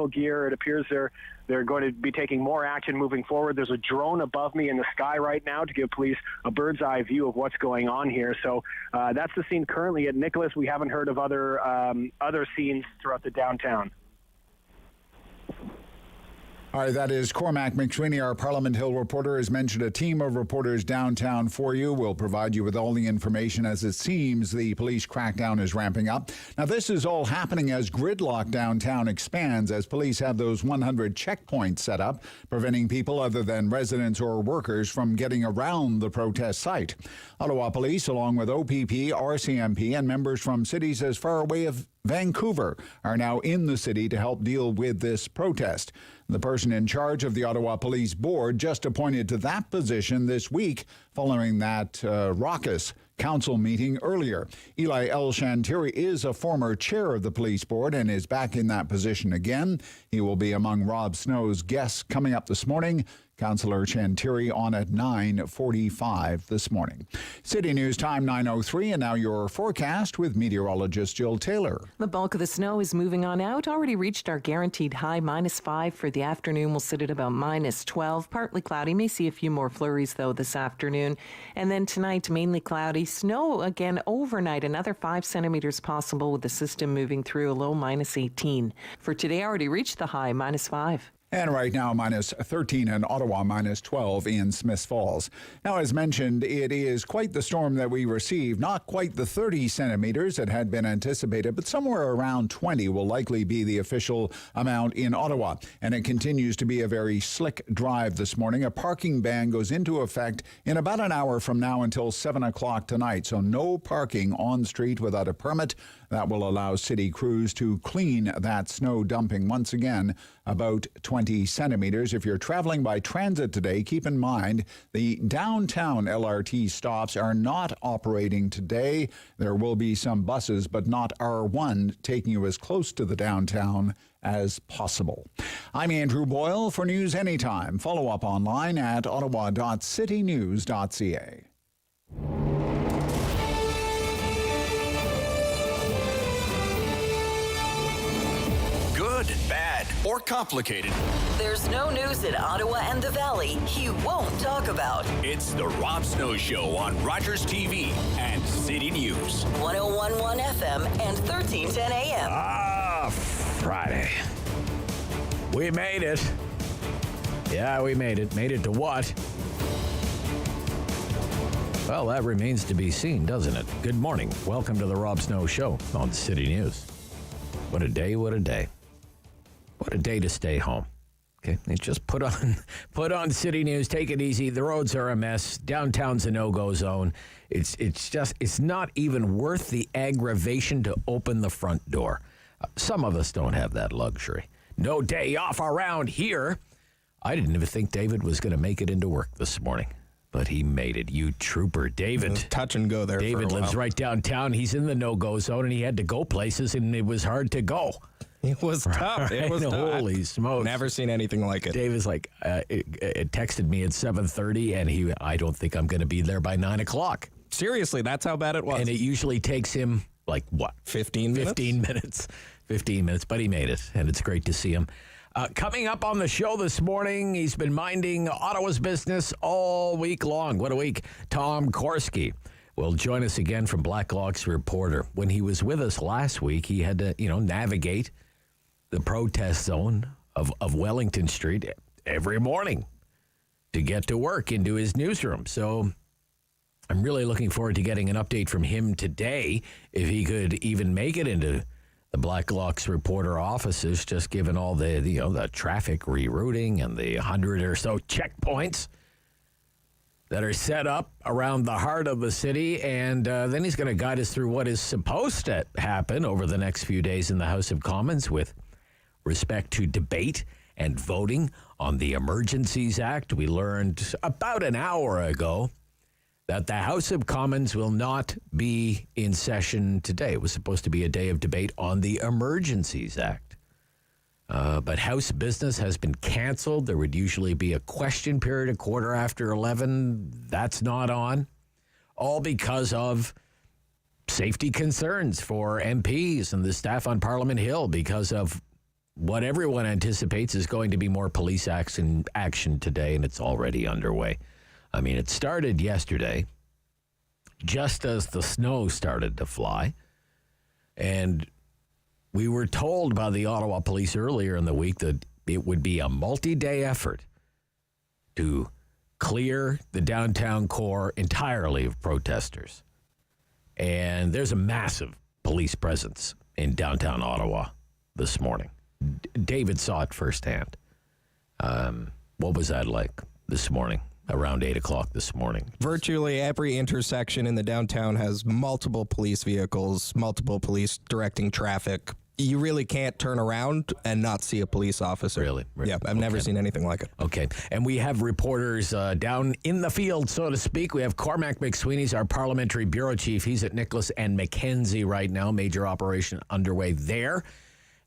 gear. It appears they're going to be taking more action moving forward. There's a drone above me in the sky right now to give police a bird's eye view of what's going on here. So that's the scene currently at Nicholas. We haven't heard of other scenes throughout the downtown. All right, that is Cormac McSweeney, our Parliament Hill reporter, has mentioned a team of reporters downtown for you. We'll provide you with all the information as it seems the police crackdown is ramping up. Now, this is all happening as gridlock downtown expands, as police have those 100 checkpoints set up, preventing people other than residents or workers from getting around the protest site. Ottawa Police, along with OPP, RCMP, and members from cities as far away as Vancouver, are now in the city to help deal with this protest. The person in charge of the Ottawa Police Board just appointed to that position this week following that raucous council meeting earlier. Eli El-Shantiri is a former chair of the police board and is back in that position again. He will be among Rob Snow's guests coming up this morning. Councillor Shantiri on at 9:45 this morning. City News Time 9:03, and now your forecast with meteorologist Jill Taylor. The bulk of the snow is moving on out. Already reached our guaranteed high, -5 for the afternoon. We'll sit at about -12. Partly cloudy. May see a few more flurries, though, this afternoon. And then tonight, mainly cloudy. Snow again overnight. Another 5 centimeters possible with the system moving through. A low -18. For today, already reached the high, -5. And right now, -13 in Ottawa, -12 in Smiths Falls. Now, as mentioned, it is quite the storm that we received. Not quite the 30 centimeters that had been anticipated, but somewhere around 20 will likely be the official amount in Ottawa. And it continues to be a very slick drive this morning. A parking ban goes into effect in about an hour from now until 7 o'clock tonight. So no parking on street without a permit. That will allow city crews to clean that snow dumping once again, about 20 centimeters. If you're traveling by transit today, keep in mind the downtown LRT stops are not operating today. There will be some buses, but not R1, taking you as close to the downtown as possible. I'm Andrew Boyle for News Anytime. Follow up online at ottawa.citynews.ca. Good, bad, or complicated. There's no news in Ottawa and the Valley he won't talk about. It's the Rob Snow Show on Rogers TV and City News. 101.1 FM and 1310 AM. Friday. We made it. Yeah, we made it. Made it to what? Well, that remains to be seen, doesn't it? Good morning. Welcome to the Rob Snow Show on City News. What a day, what a day. What a day to stay home. Okay, they just put on City News. Take it easy. The roads are a mess. Downtown's a no-go zone. It's not even worth the aggravation to open the front door. Some of us don't have that luxury. No day off around here. I didn't even think David was going to make it into work this morning, but he made it. You trooper, David. Touch and go there. David for a lives while. right downtown. He's in the no-go zone, and he had to go places, and it was hard to go. It was tough. It was tough. Holy smokes. Never seen anything like it. David's like, it texted me at 7:30, and I don't think I'm going to be there by 9 o'clock. Seriously, that's how bad it was. And it usually takes him, like, what? 15 minutes? 15 minutes. 15 minutes, but he made it, and it's great to see him. Coming up on the show this morning, he's been minding Ottawa's business all week long. What a week. Tom Korski will join us again from Blacklock's Reporter. When he was with us last week, he had to, navigate the protest zone of Wellington Street every morning to get to work into his newsroom. So I'm really looking forward to getting an update from him today, if he could even make it into the Blacklock's Reporter offices, just given all the traffic rerouting and the 100 or so checkpoints that are set up around the heart of the city. And then he's going to guide us through what is supposed to happen over the next few days in the House of Commons with respect to debate and voting on the Emergencies Act. We learned about an hour ago that the House of Commons will not be in session today. It was supposed to be a day of debate on the Emergencies Act. But House business has been canceled. There would usually be a question period at 11:15. That's not on. All because of safety concerns for MPs and the staff on Parliament Hill because of what everyone anticipates is going to be more police action today, and it's already underway. I mean, it started yesterday, just as the snow started to fly, and we were told by the Ottawa police earlier in the week that it would be a multi-day effort to clear the downtown core entirely of protesters. And there's a massive police presence in downtown Ottawa this morning. David saw it firsthand. What was that like this morning, around 8 o'clock this morning? Virtually every intersection in the downtown has multiple police vehicles, multiple police directing traffic. You really can't turn around and not see a police officer. Really? Yeah, I've never seen anything like it. Okay, and we have reporters down in the field, so to speak. We have Cormac McSweeney's our parliamentary bureau chief. He's at Nicholas and Mackenzie right now. Major operation underway there.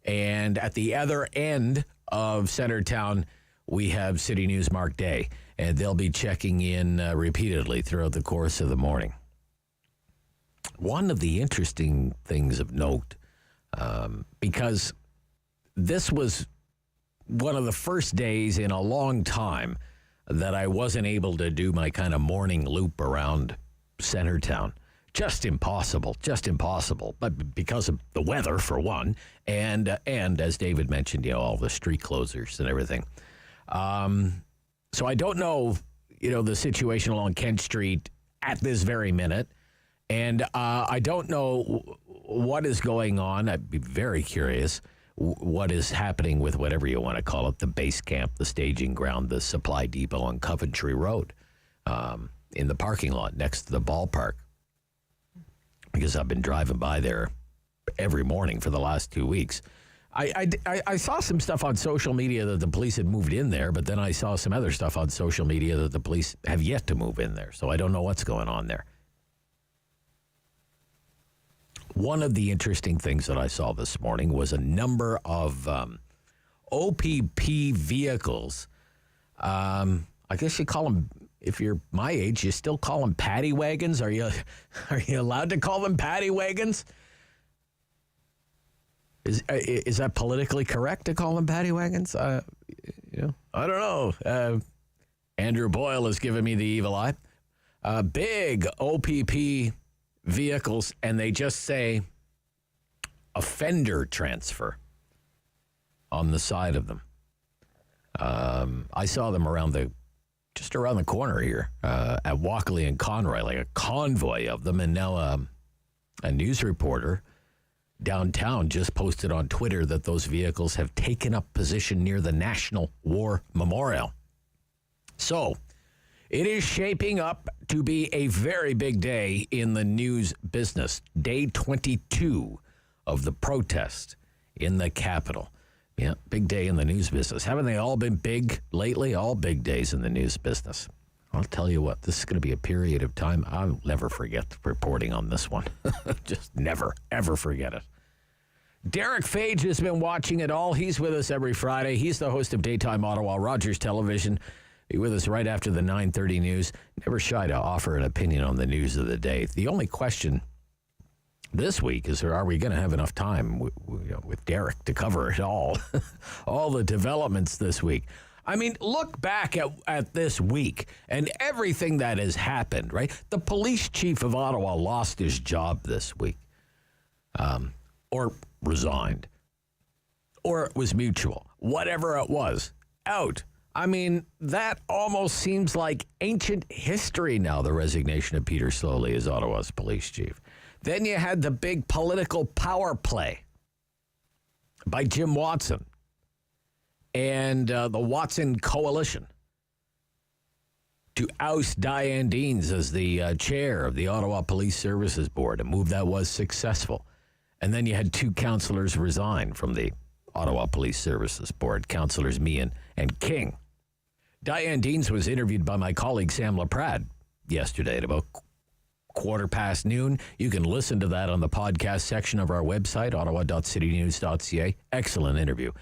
And at the other end of Centertown, we have City News' Mark Day, and they'll be checking in repeatedly throughout the course of the morning. One of the interesting things of note, because this was one of the first days in a long time that I wasn't able to do my kind of morning loop around Centertown. Just impossible. But because of the weather, for one, and as David mentioned, all the street closures and everything. So I don't know, the situation along Kent Street at this very minute, and I don't know what is going on. I'd be very curious what is happening with whatever you want to call it, the base camp, the staging ground, the supply depot on Coventry Road, in the parking lot next to the ballpark. Because I've been driving by there every morning for the last 2 weeks. I saw some stuff on social media that the police had moved in there, but then I saw some other stuff on social media that the police have yet to move in there. So I don't know what's going on there. One of the interesting things that I saw this morning was a number of OPP vehicles. I guess you call them, if you're my age, you still call them paddy wagons. Are you allowed to call them paddy wagons? Is that politically correct to call them paddy wagons? I don't know. Andrew Boyle has given me the evil eye. Big OPP vehicles, and they just say offender transfer on the side of them. I saw them just around the corner here at Walkley and Conroy, like a convoy of them. And now a news reporter downtown just posted on Twitter that those vehicles have taken up position near the National War Memorial. So it is shaping up to be a very big day in the news business. Day 22 of the protest in the Capitol. Yeah, big day in the news business. Haven't they all been big lately? All big days in the news business. I'll tell you what, this is going to be a period of time. I'll never forget reporting on this one. Just never, ever forget it. Derek Fage has been watching it all. He's with us every Friday. He's the host of Daytime Ottawa, Rogers Television. Be with us right after the 9:30 news. Never shy to offer an opinion on the news of the day. The only question this week is, are we going to have enough time with Derek to cover it all? All the developments this week. I mean, look back at this week and everything that has happened, right? The police chief of Ottawa lost his job this week, or resigned, or it was mutual. Whatever it was, out. I mean, that almost seems like ancient history now, the resignation of Peter Slowly as Ottawa's police chief. Then you had the big political power play by Jim Watson and the Watson Coalition to oust Diane Deans as the chair of the Ottawa Police Services Board, a move that was successful. And then you had two councillors resign from the Ottawa Police Services Board, Councillors Meehan and King. Diane Deans was interviewed by my colleague Sam LaPrade yesterday at about 12:15. You can listen to that on the podcast section of our website, ottawa.citynews.ca. Excellent interview.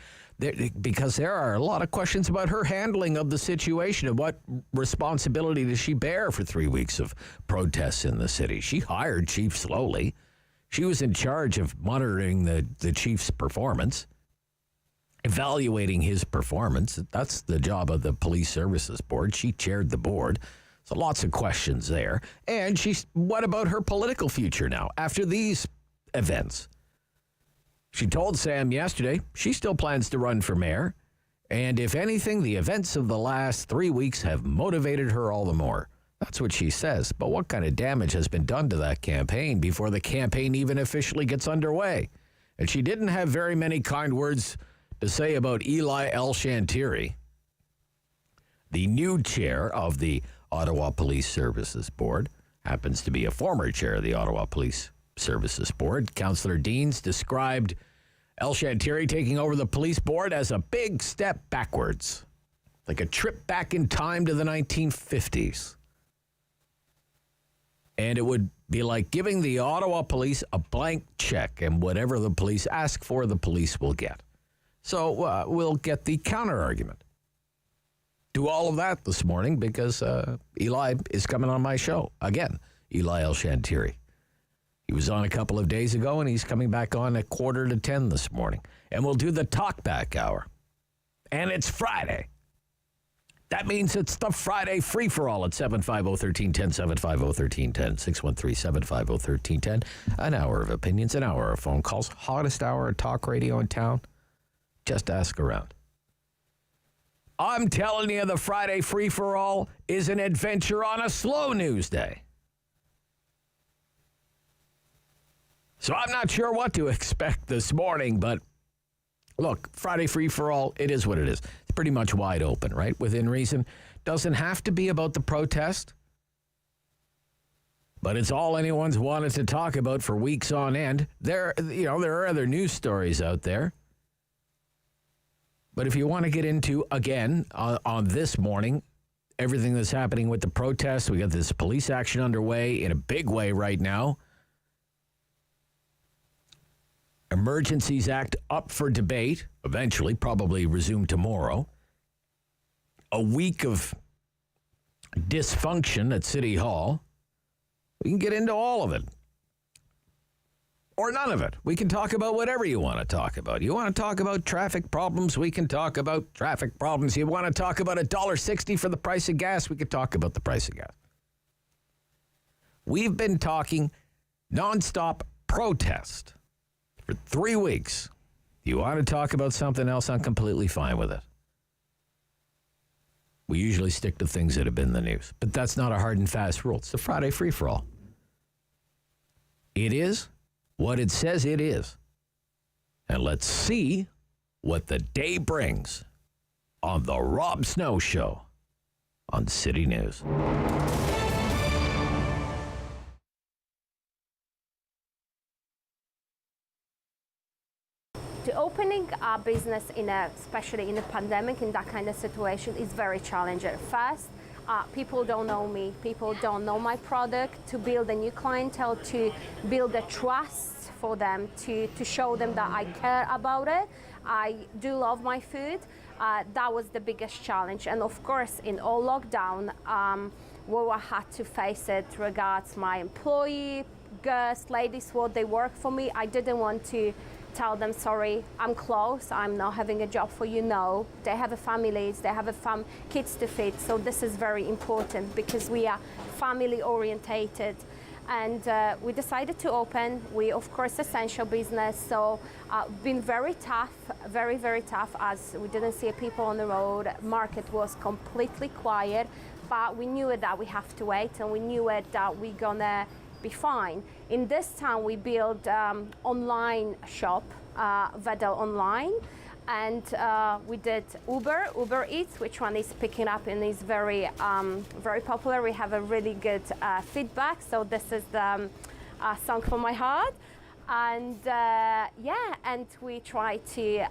Because there are a lot of questions about her handling of the situation and what responsibility does she bear for 3 weeks of protests in the city. She hired Chief Slowly. She was in charge of monitoring the chief's performance. evaluating his performance. That's the job of the Police Services Board. She chaired the board. So lots of questions there. And what about her political future now after these events? She told Sam yesterday she still plans to run for mayor. And if anything, the events of the last 3 weeks have motivated her all the more. That's what she says. But what kind of damage has been done to that campaign before the campaign even officially gets underway? And she didn't have very many kind words to say about Eli El-Shantiri, the new chair of the Ottawa Police Services Board. Happens to be a former chair of the Ottawa Police Services Board. Councillor Deans described El-Shantiri taking over the police board as a big step backwards, like a trip back in time to the 1950s. And it would be like giving the Ottawa police a blank check, and whatever the police ask for, the police will get. So we'll get the counter argument. Do all of that this morning because Eli is coming on my show again. Eli El-Shantiri. He was on a couple of days ago, and he's coming back on at 9:45 this morning. And we'll do the talkback hour. And it's Friday. That means it's the Friday free-for-all at 750-1310, 750-1310, 613-750-1310. An hour of opinions, an hour of phone calls, hottest hour of talk radio in town. Just ask around. I'm telling you, the Friday free-for-all is an adventure on a slow news day. So I'm not sure what to expect this morning, but look, Friday free-for-all, it is what it is. It's pretty much wide open, right? Within reason. Doesn't have to be about the protest, but it's all anyone's wanted to talk about for weeks on end. There are other news stories out there. But if you want to get into, again, on this morning, everything that's happening with the protests, we got this police action underway in a big way right now. Emergencies Act up for debate, eventually, probably resume tomorrow. A week of dysfunction at City Hall. We can get into all of it. Or none of it. We can talk about whatever you want to talk about. You want to talk about traffic problems? We can talk about traffic problems. You want to talk about $1.60 for the price of gas? We could talk about the price of gas. We've been talking nonstop protest for 3 weeks. You want to talk about something else? I'm completely fine with it. We usually stick to things that have been in the news. But that's not a hard and fast rule. It's the Friday free-for-all. It is what it says it is. And let's see what the day brings on the Rob Snow Show on City News. Opening a business especially in a pandemic, in that kind of situation, is very challenging. First, people don't know me, people don't know my product. To build a new clientele, to build a trust for them, to show them that I care about it. I do love my food. That was the biggest challenge. And of course, in all lockdown, we had to face it regards my employee, girls, ladies, what they work for me. I didn't want to tell them, sorry, I'm closed, I'm not having a job for you. No, they have a families, they have kids to feed. So this is very important because we are family orientated. And we decided to open. We, of course, essential business. So been very tough, very, very tough, as we didn't see people on the road. Market was completely quiet, but we knew it that we have to wait, and we knew it that we're gonna be fine. In this time, we built online shop, Vedel Online, and we did Uber Eats, which one is picking up and is very, very popular. We have a really good feedback. So this is the song from my heart. And and we try to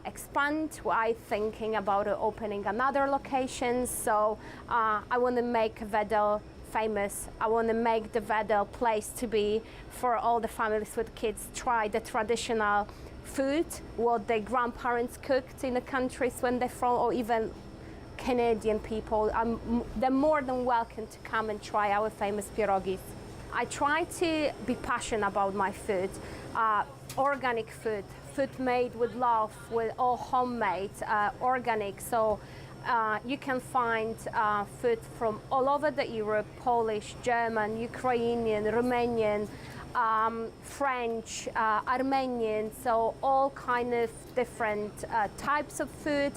expand. I'm thinking about opening another location. So I want to make Vedel famous. I want to make the Vedel place to be for all the families with kids. Try the traditional food, what their grandparents cooked in the countries when they're from, or even Canadian people. They're more than welcome to come and try our famous pierogis. I try to be passionate about my food, organic food, food made with love, with all homemade, organic. So you can find food from all over the Europe: Polish, German, Ukrainian, Romanian, French, Armenian. So all kind of different types of food.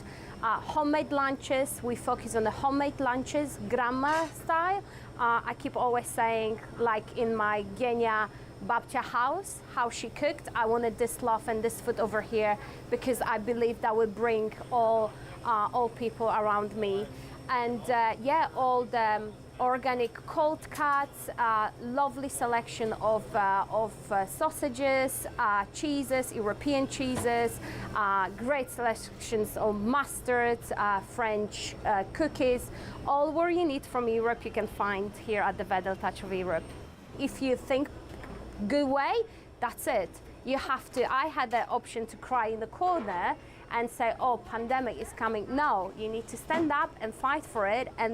Homemade lunches. We focus on the homemade lunches, grandma style. I keep always saying, like in my Genia Babcia house, how she cooked. I wanted this love and this food over here because I believe that would bring all people around me. And all the organic cold cuts, lovely selection of sausages, cheeses, European cheeses, great selections of mustards, French cookies. All what you need from Europe you can find here at the Wedel Touch of Europe. If you think good way, that's it. You have to. I had the option to cry in the corner and say, oh, pandemic is coming. No, you need to stand up and fight for it and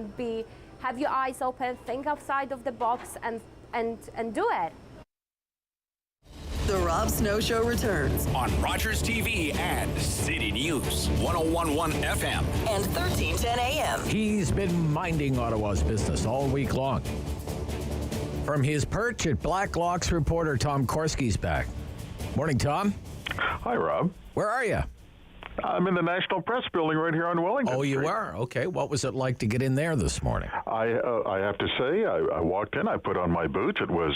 have your eyes open, think outside of the box and do it. The Rob Snow Show returns on Rogers TV and City News 101.1 FM and 1310 AM. He's been minding Ottawa's business all week long. From his perch at Blacklocks, reporter Tom Korski's back. Morning, Tom. Hi, Rob. Where are you? I'm in the National Press Building right here on Wellington Oh, you Street. are? Okay. What was it like to get in there this morning? I have to say, I walked in, I put on my boots. It was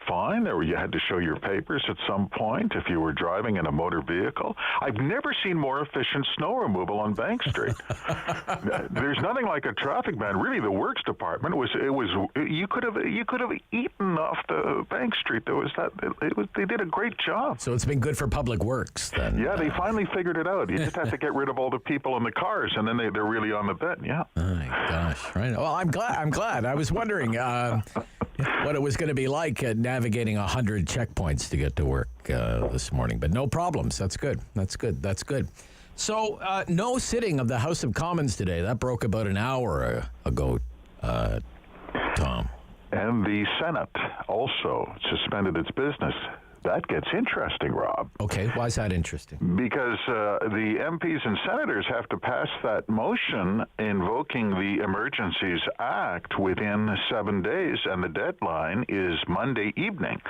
fine. You had to show your papers at some point if you were driving in a motor vehicle. I've never seen more efficient snow removal on Bank Street. There's nothing like a traffic ban. Really, the Works Department you could have eaten off the Bank Street. They did a great job. So it's been good for Public Works then. Yeah, they finally figured it out. You just have to get rid of all the people in the cars, and then they're really on the bed. Yeah. Oh my gosh! Right. Well, I'm glad. I was wondering what it was going to be like navigating 100 checkpoints to get to work this morning, but no problems. That's good. So no sitting of the House of Commons today. That broke about an hour ago, Tom. And the Senate also suspended its business. That gets interesting, Rob. Okay, why is that interesting? Because the MPs and senators have to pass that motion invoking the Emergencies Act within 7 days, and the deadline is Monday evening.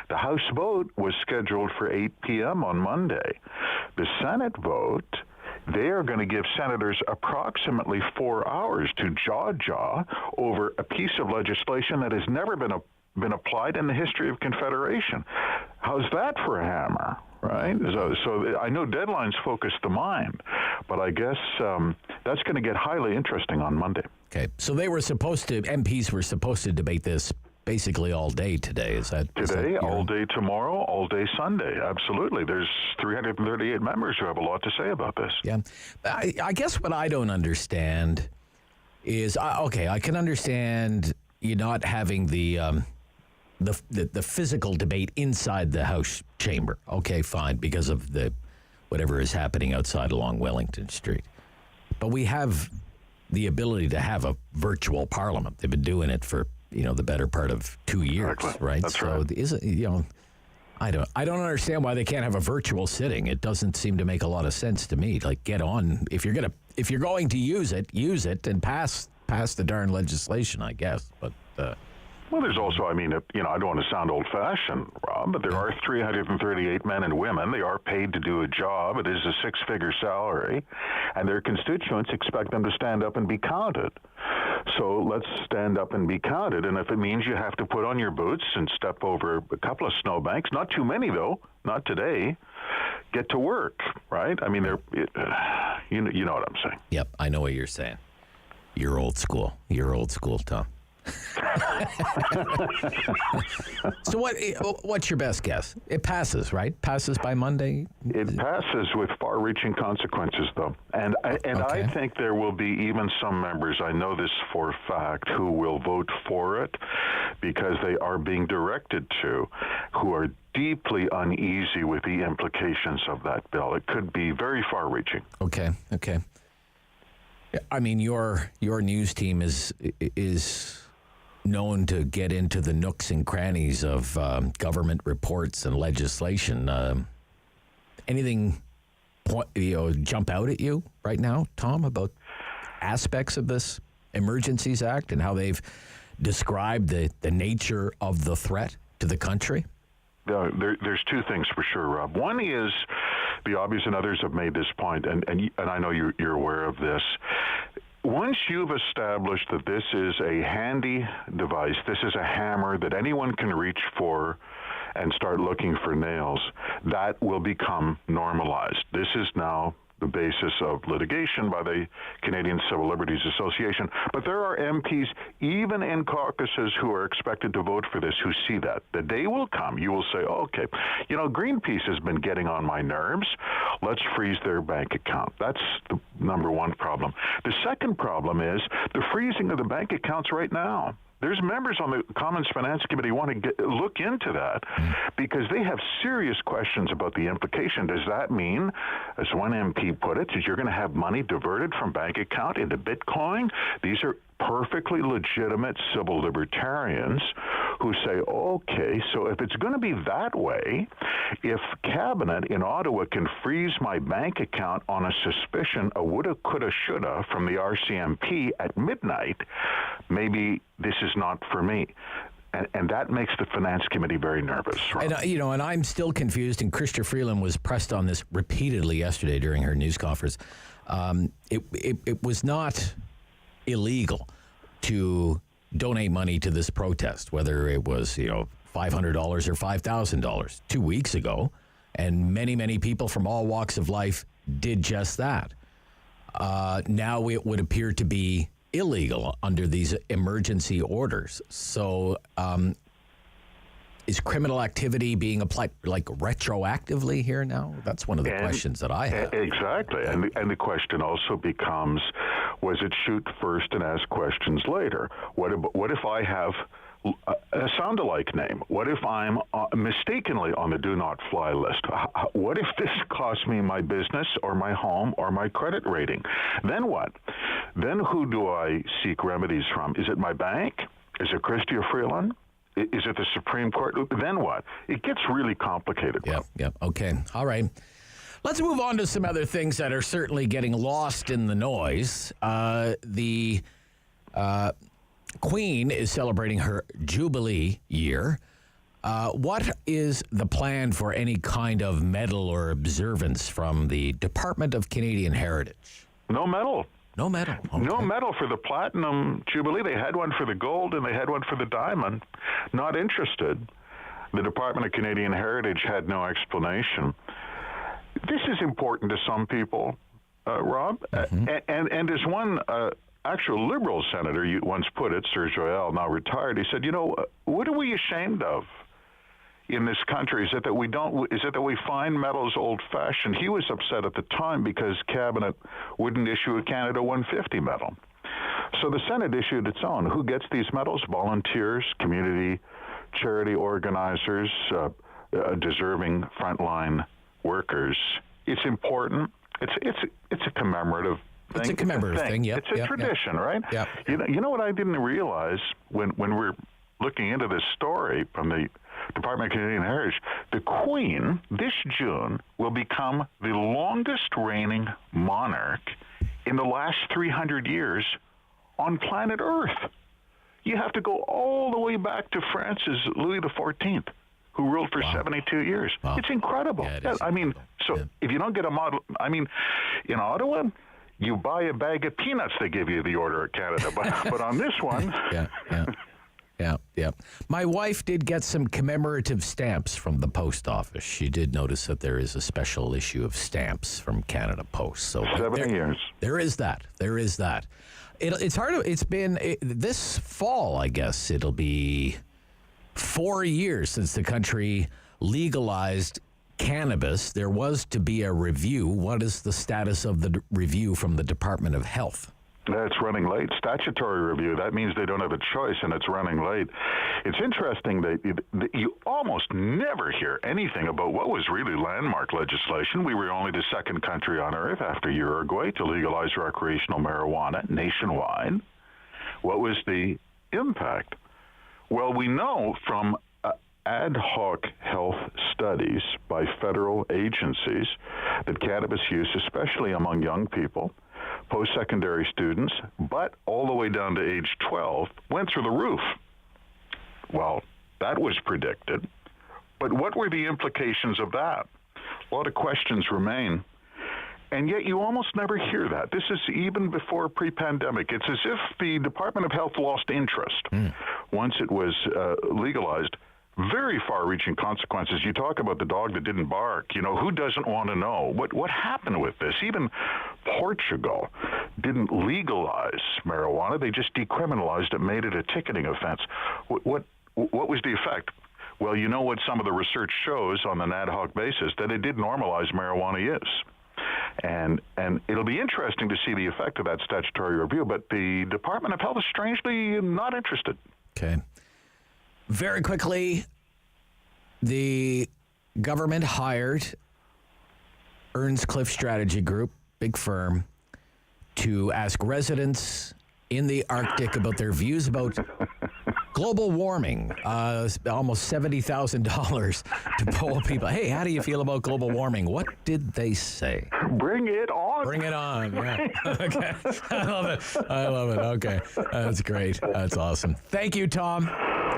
The House vote was scheduled for 8 p.m. on Monday. The Senate vote, they are going to give senators approximately 4 hours to jaw over a piece of legislation that has never been applied in the history of Confederation. How's that for a hammer, right? So I know deadlines focus the mind, but I guess that's going to get highly interesting on Monday. Okay, so MPs were supposed to debate this basically all day today. Is that all day tomorrow, all day Sunday? Absolutely. There's 338 members who have a lot to say about this. Yeah, I guess what I don't understand is I can understand you not having the physical debate inside the House chamber. Okay, fine, because of whatever is happening outside along Wellington Street. But we have the ability to have a virtual parliament. They've been doing it for the better part of 2 years, exactly. Right? That's so right. I don't understand why they can't have a virtual sitting. It doesn't seem to make a lot of sense to me. Like, get on if you're going to use it and pass the darn legislation, I guess. But well, there's also, I don't want to sound old-fashioned, Rob, but there are 338 men and women. They are paid to do a job. It is a six-figure salary, and their constituents expect them to stand up and be counted. So let's stand up and be counted, and if it means you have to put on your boots and step over a couple of snowbanks, not too many, though, not today, get to work, right? I mean, you know what I'm saying. Yep, I know what you're saying. You're old school. You're old school, Tom. So what's your best guess? It passes, right? Passes by Monday? It passes with far-reaching consequences, though. And I think there will be even some members, I know this for a fact, who will vote for it because they are being directed to, who are deeply uneasy with the implications of that bill. It could be very far-reaching. Okay. I mean, your news team is known to get into the nooks and crannies of government reports and legislation. anything jump out at you right now, Tom, about aspects of this Emergencies Act and how they've described the nature of the threat to the country? There's two things for sure, Rob. One is the obvious, and others have made this point, and I know you're aware of this. Once you've established that this is a handy device, this is a hammer that anyone can reach for and start looking for nails, that will become normalized. This is now the basis of litigation by the Canadian Civil Liberties Association. But there are MPs, even in caucuses, who are expected to vote for this, who see that. The day will come, you will say, okay, Greenpeace has been getting on my nerves. Let's freeze their bank account. That's the number one problem. The second problem is the freezing of the bank accounts right now. There's members on the Commons Finance Committee who want to look into that because they have serious questions about the implication. Does that mean, as one MP put it, that you're going to have money diverted from bank account into Bitcoin? These are perfectly legitimate civil libertarians who say, okay, so if it's going to be that way, if Cabinet in Ottawa can freeze my bank account on a suspicion, a woulda, coulda, shoulda from the RCMP at midnight, maybe this is not for me. And that makes the Finance Committee very nervous. Right? And I'm still confused, and Chrystia Freeland was pressed on this repeatedly yesterday during her news conference. It was not illegal to donate money to this protest, whether it was, $500 or $5,000 2 weeks ago. And many, many people from all walks of life did just that. Now it would appear to be illegal under these emergency orders. So is criminal activity being applied like retroactively here now? That's one of the questions that I have. Exactly. And the question also becomes, was it shoot first and ask questions later? What if I have a sound-alike name? What if I'm mistakenly on the do not fly list? What if this costs me my business or my home or my credit rating? Then what? Then who do I seek remedies from? Is it my bank? Is it Chrystia Freeland? Is it the Supreme Court? Then what? It gets really complicated. Yep. Okay. All right. Let's move on to some other things that are certainly getting lost in the noise. The Queen is celebrating her Jubilee year. What is the plan for any kind of medal or observance from the Department of Canadian Heritage? No medal. No medal. Okay. No medal for the Platinum Jubilee. They had one for the Gold and they had one for the Diamond. Not interested. The Department of Canadian Heritage had no explanation. This is important to some people, Rob. And as one actual Liberal senator once put it, Sir Joel, now retired, he said, what are we ashamed of in this country? Is it that we find medals old-fashioned? He was upset at the time because Cabinet wouldn't issue a Canada 150 medal. So the Senate issued its own. Who gets these medals? Volunteers, community, charity organizers, deserving frontline workers. It's important. It's a commemorative thing. It's a commemorative thing. Yep. It's a tradition, right? Yep. You know what I didn't realize when we're looking into this story from the Department of Canadian Heritage, the Queen this June will become the longest reigning monarch in the last 300 years on planet Earth. You have to go all the way back to France's Louis XIV, who ruled for 72 years. Wow. It's incredible. Yeah, it is incredible. If you don't get a model, in Ottawa, you buy a bag of peanuts, they give you the Order of Canada. But on this one... Yeah. My wife did get some commemorative stamps from the post office. She did notice that there is a special issue of stamps from Canada Post. So 70 years. There is that. It's hard. It's been this fall, I guess. It'll be 4 years since the country legalized cannabis. There was to be a review. What is the status of the review from the Department of Health? It's running late. Statutory review. That means they don't have a choice, and it's running late. It's interesting that you almost never hear anything about what was really landmark legislation. We were only the second country on earth after Uruguay to legalize recreational marijuana nationwide. What was the impact? Well, we know from ad hoc health studies by federal agencies that cannabis use, especially among young people, post-secondary students, but all the way down to age 12, went through the roof. Well, that was predicted. But what were the implications of that? A lot of questions remain. And yet you almost never hear that. This is even before pre-pandemic. It's as if the Department of Health lost interest once it was legalized. Very far-reaching consequences. You talk about the dog that didn't bark. You know, who doesn't want to know? What happened with this? Even Portugal didn't legalize marijuana. They just decriminalized it, made it a ticketing offense. What was the effect? Well, you know what some of the research shows on an ad hoc basis, that it did normalize marijuana use. And it'll be interesting to see the effect of that statutory review, but the Department of Health is strangely not interested. Okay. Very quickly, the government hired Earnscliffe Strategy Group, big firm, to ask residents in the Arctic about their views about global warming. Almost $70,000 to poll people. Hey, how do you feel about global warming? What did they say? Bring it on. Bring it on. Yeah. Okay. I love it. Okay. That's great. That's awesome. Thank you, Tom.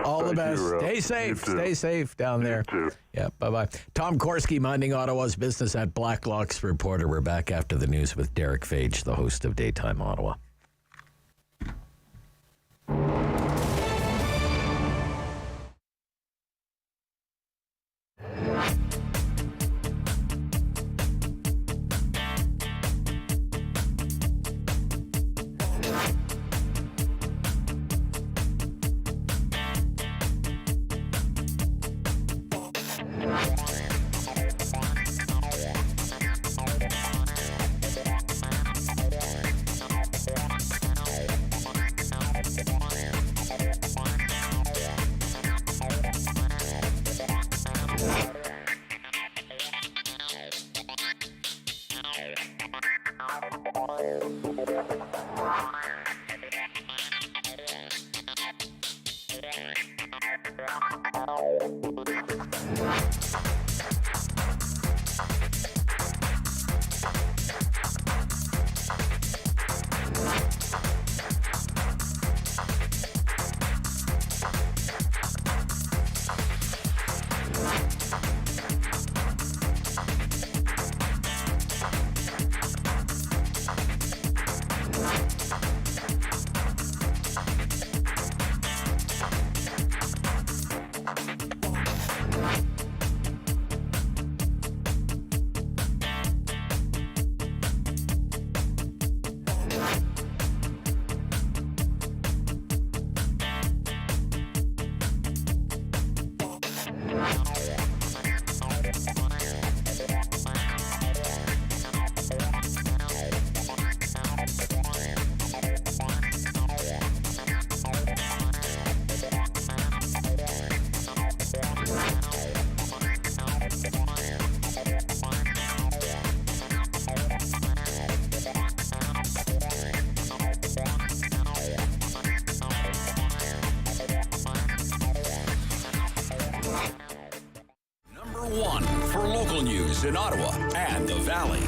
All the best. Stay safe. Stay safe down there. You too. Yeah, bye-bye. Tom Korski, minding Ottawa's business at Blacklock's reporter. We're back after the news with Derek Fage, the host of Daytime Ottawa. In Ottawa and the Valley.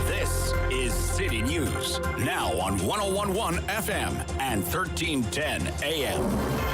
This is City News, now on 101.1 FM and 1310 AM.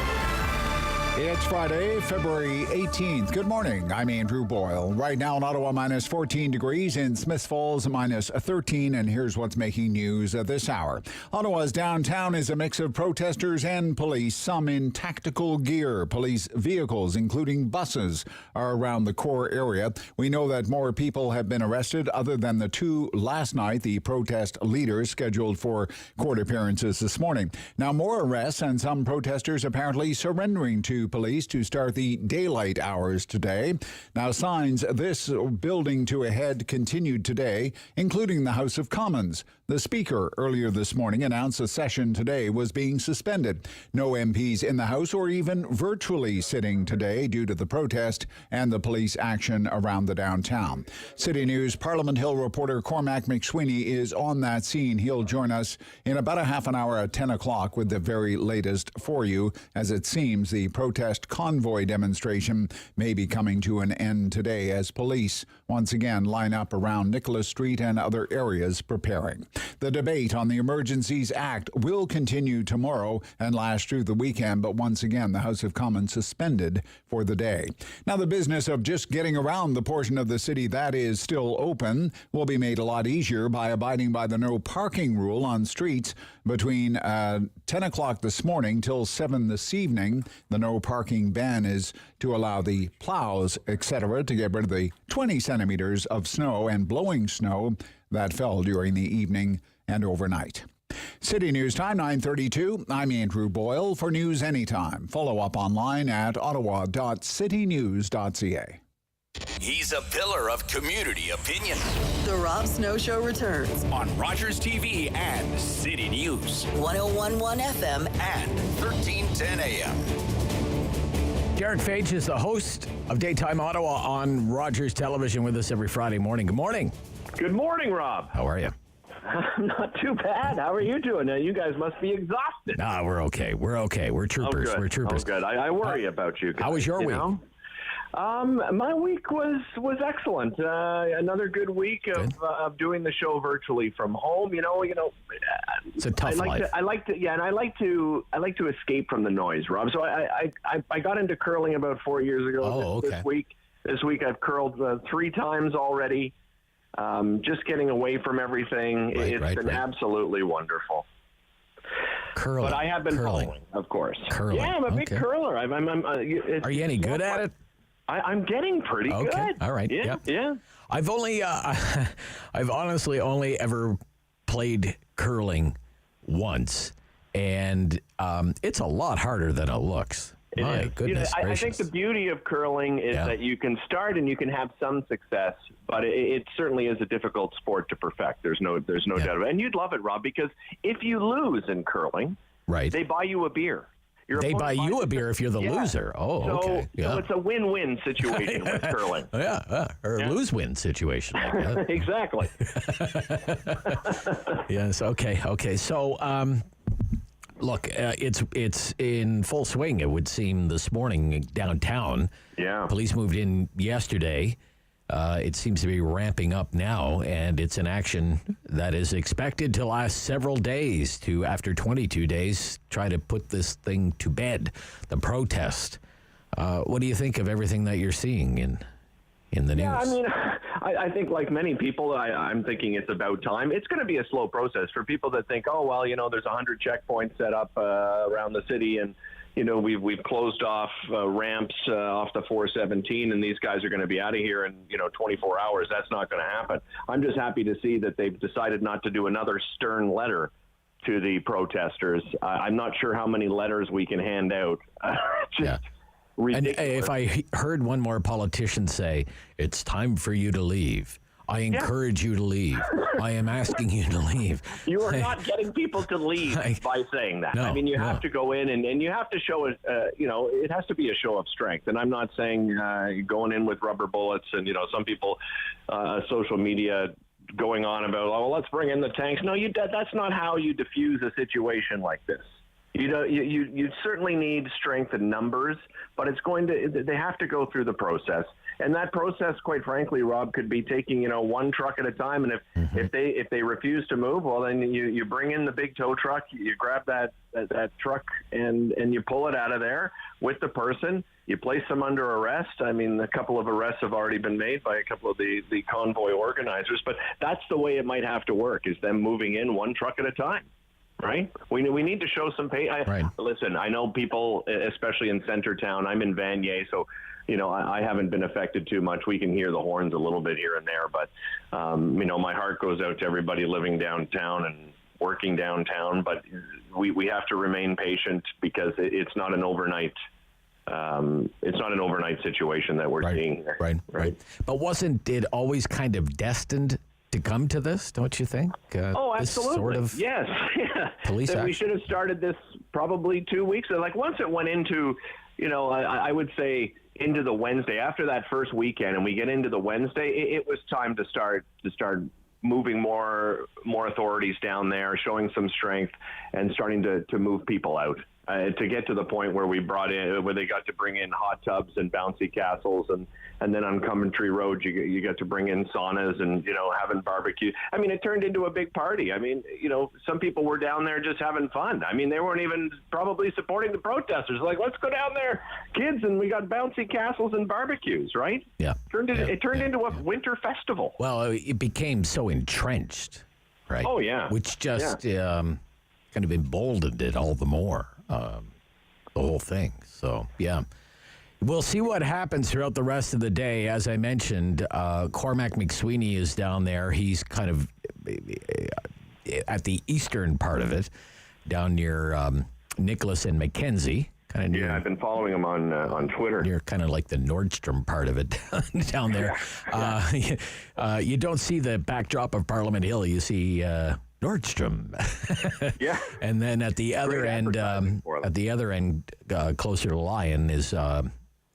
It's Friday, February 18th. Good morning. I'm Andrew Boyle. Right now in Ottawa, minus 14 degrees. In Smiths Falls, minus 13. And here's what's making news at this hour. Ottawa's downtown is a mix of protesters and police, some in tactical gear. Police vehicles, including buses, are around the core area. We know that more people have been arrested other than the two last night, the protest leaders scheduled for court appearances this morning. Now, more arrests and some protesters apparently surrendering to police to start the daylight hours today. Now, signs this building to a head continued today, including the House of Commons. The Speaker earlier this morning announced a session today was being suspended. No MPs in the House or even virtually sitting today due to the protest and the police action around the downtown. City News Parliament Hill reporter Cormac McSweeney is on that scene. He'll join us in about a half an hour at 10 o'clock with the very latest for you. As it seems, the protest protest convoy demonstration may be coming to an end today as police once again line up around Nicholas Street and other areas preparing. The debate on the Emergencies Act will continue tomorrow and last through the weekend, but once again, the House of Commons suspended for the day. Now, the business of just getting around the portion of the city that is still open will be made a lot easier by abiding by the no parking rule on streets between 10 o'clock this morning till 7 this evening. The no parking ban is to allow the plows, etc., to get rid of the 20 centimeters of snow and blowing snow that fell during the evening and overnight. City News Time, 9:32. I'm Andrew Boyle for News Anytime. Follow up online at ottawa.citynews.ca. He's a pillar of community opinion. The Rob Snow Show returns On Rogers TV and City News. 101.1 FM And 1310 AM. Derek Fage is the host of Daytime Ottawa on Rogers Television with us every Friday morning. Good morning. Good morning, Rob. How are you? Not too bad. How are you doing? Now, you guys must be exhausted. Nah, we're okay. We're okay. We're troopers. Oh, good. We're troopers. Oh, good. I worry about you guys. How was your week? Know? My week was excellent. Another good week of doing the show virtually from home. It's a tough life. I like to escape from the noise, Rob. So I got into curling about 4 years ago. Oh, okay. This week I've curled 3 times already. Just getting away from everything. It's been absolutely wonderful. Curling. But I have been following, of course. Curling. Yeah, I'm a big curler. Are you any good at it? I'm getting pretty good. All right. Yeah. I've honestly only ever played curling once, and it's a lot harder than it looks. My goodness I gracious. think the beauty of curling is that you can start and you can have some success, but it certainly is a difficult sport to perfect. There's no doubt about it. And you'd love it, Rob, because if you lose in curling, they buy you a beer. They buy you a beer if you're the loser. Oh, okay. So it's a win-win situation with curling. Or a lose-win situation. Like that. Exactly. Yes. Okay. So, look, it's in full swing. It would seem this morning downtown. Yeah. Police moved in yesterday. It seems to be ramping up now, and it's an action that is expected to last several days to, after 22 days, try to put this thing to bed, the protest. What do you think of everything that you're seeing in the news? Yeah, I mean, I think like many people, I'm thinking it's about time. It's going to be a slow process for people that think, oh, well, there's 100 checkpoints set up around the city, and we've closed off ramps off the 417, and these guys are going to be out of here in 24 hours. That's not going to happen. I'm just happy to see that they've decided not to do another stern letter to the protesters. I'm not sure how many letters we can hand out. Ridiculous. And if I heard one more politician say, it's time for you to leave, I encourage you to leave. I am asking you to leave. You are not getting people to leave by saying that. No, I mean, you have to go in and you have to show it, it has to be a show of strength. And I'm not saying going in with rubber bullets and, some people, social media going on about, oh, well, let's bring in the tanks. No, that's not how you diffuse a situation like this. You certainly need strength in numbers, but they have to go through the process. And that process, quite frankly, Rob, could be taking, one truck at a time. And if they refuse to move, well, then you bring in the big tow truck, you grab that truck and you pull it out of there with the person. You place them under arrest. I mean, a couple of arrests have already been made by a couple of the convoy organizers, but that's the way it might have to work, is them moving in one truck at a time. Right? We need to show some pay. Listen, I know people, especially in Centertown. I'm in Vanier, so I haven't been affected too much. We can hear the horns a little bit here and there, but my heart goes out to everybody living downtown and working downtown. But we have to remain patient because it's not an overnight. It's not an overnight situation that we're seeing here. Right. But wasn't it always kind of destined to come to this, don't you think? Oh, absolutely. Sort of yes. Police action. We should have started this probably 2 weeks ago. Like once it went into, I would say into the Wednesday, after that first weekend, and we get into the Wednesday, it was time to start moving more authorities down there, showing some strength, and starting to move people out. to get to the point where where they got to bring in hot tubs and bouncy castles, and then on Coventry Road you got to bring in saunas and having barbecue. I mean, it turned into a big party. I mean, some people were down there just having fun. I mean, they weren't even probably supporting the protesters. Like, let's go down there, kids, and we got bouncy castles and barbecues, right? Yeah. It turned into a winter festival. Well, it became so entrenched, right? Oh yeah. Which just kind of emboldened it all the more. The whole thing. So, yeah. We'll see what happens throughout the rest of the day. As I mentioned, Cormac McSweeney is down there. He's kind of at the eastern part of it, down near Nicholas and Mackenzie. Kind of near, I've been following him on Twitter. Near kind of like the Nordstrom part of it down there. You don't see the backdrop of Parliament Hill. You see Nordstrom. Yeah. And then at the other end, closer to Lion is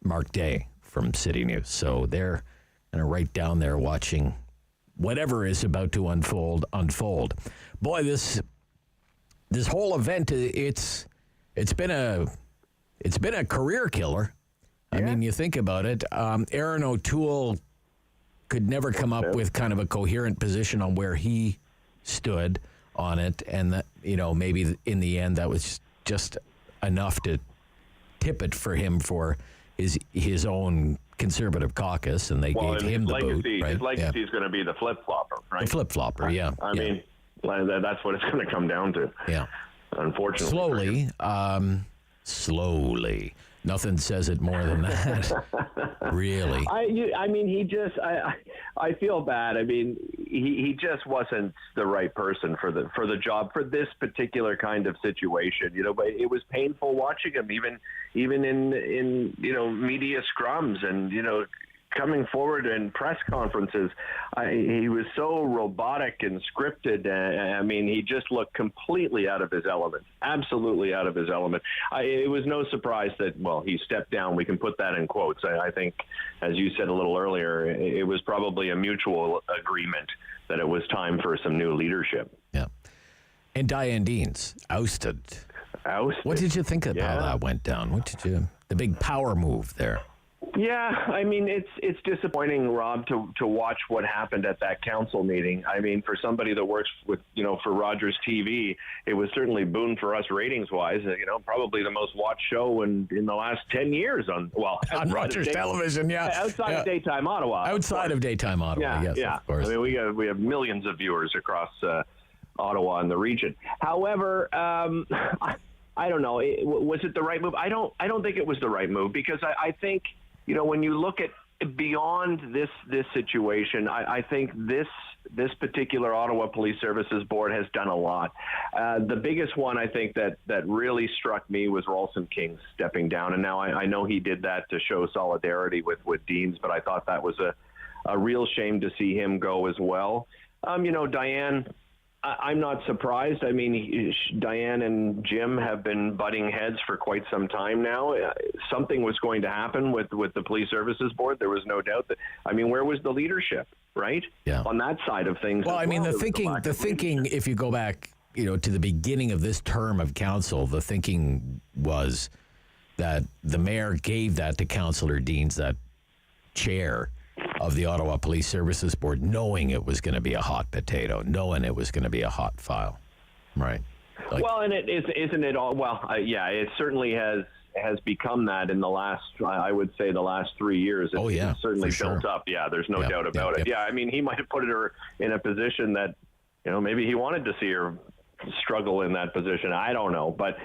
Mark Day from City News. So they're kind of right down there watching whatever is about to unfold. Boy, this whole event, it's been a career killer. I mean, you think about it. Aaron O'Toole could never come up with kind of a coherent position on where he stood on it, and that, maybe in the end that was just enough to tip it for him for his own Conservative caucus, and they gave him the boot. Right? His legacy is going to be the flip-flopper, right? The flip-flopper, yeah. I mean, that's what it's going to come down to. Yeah. Unfortunately. Slowly. Nothing says it more than that. Really. I mean, I feel bad. I mean, he just wasn't the right person for the job for this particular kind of situation. But it was painful watching him, even in media scrums and coming forward in press conferences. He was so robotic and scripted. I mean, he just looked completely out of his element, absolutely out of his element. It was no surprise that, he stepped down. We can put that in quotes. I think, as you said a little earlier, it was probably a mutual agreement that it was time for some new leadership. Yeah. And Diane Deans, ousted. What did you think of how that went down? The big power move there? Yeah, I mean, it's disappointing, Rob, to watch what happened at that council meeting. I mean, for somebody that works with, for Rogers TV, it was certainly boon for us ratings-wise. Probably the most watched show in the last 10 years on Rogers Television, outside of Daytime Ottawa. Outside of Daytime Ottawa, yes, of course. I mean, we have millions of viewers across Ottawa and the region. However, I don't know. Was it the right move? I don't think it was the right move, because I think, when you look at beyond this situation, I think this particular Ottawa Police Services Board has done a lot. The biggest one, I think, that really struck me was Ralston King stepping down. And now I know he did that to show solidarity with Deans, but I thought that was a real shame to see him go as well. Diane, I'm not surprised. I mean, Diane and Jim have been butting heads for quite some time now. Something was going to happen with the Police Services Board. There was no doubt that. I mean, where was the leadership, right? Yeah. On that side of things. Well, I mean, the thinking, if you go back, to the beginning of this term of council, the thinking was that the mayor gave that to Councillor Deans, that chair of the Ottawa Police Services Board, knowing it was going to be a hot potato, knowing it was going to be a hot file, right? And isn't it all? Well, it certainly has become that in the last, I would say, the last 3 years. It's certainly built up. Yeah, there's no doubt about it. Yeah, I mean, he might have put her in a position that, maybe he wanted to see her struggle in that position. I don't know, but.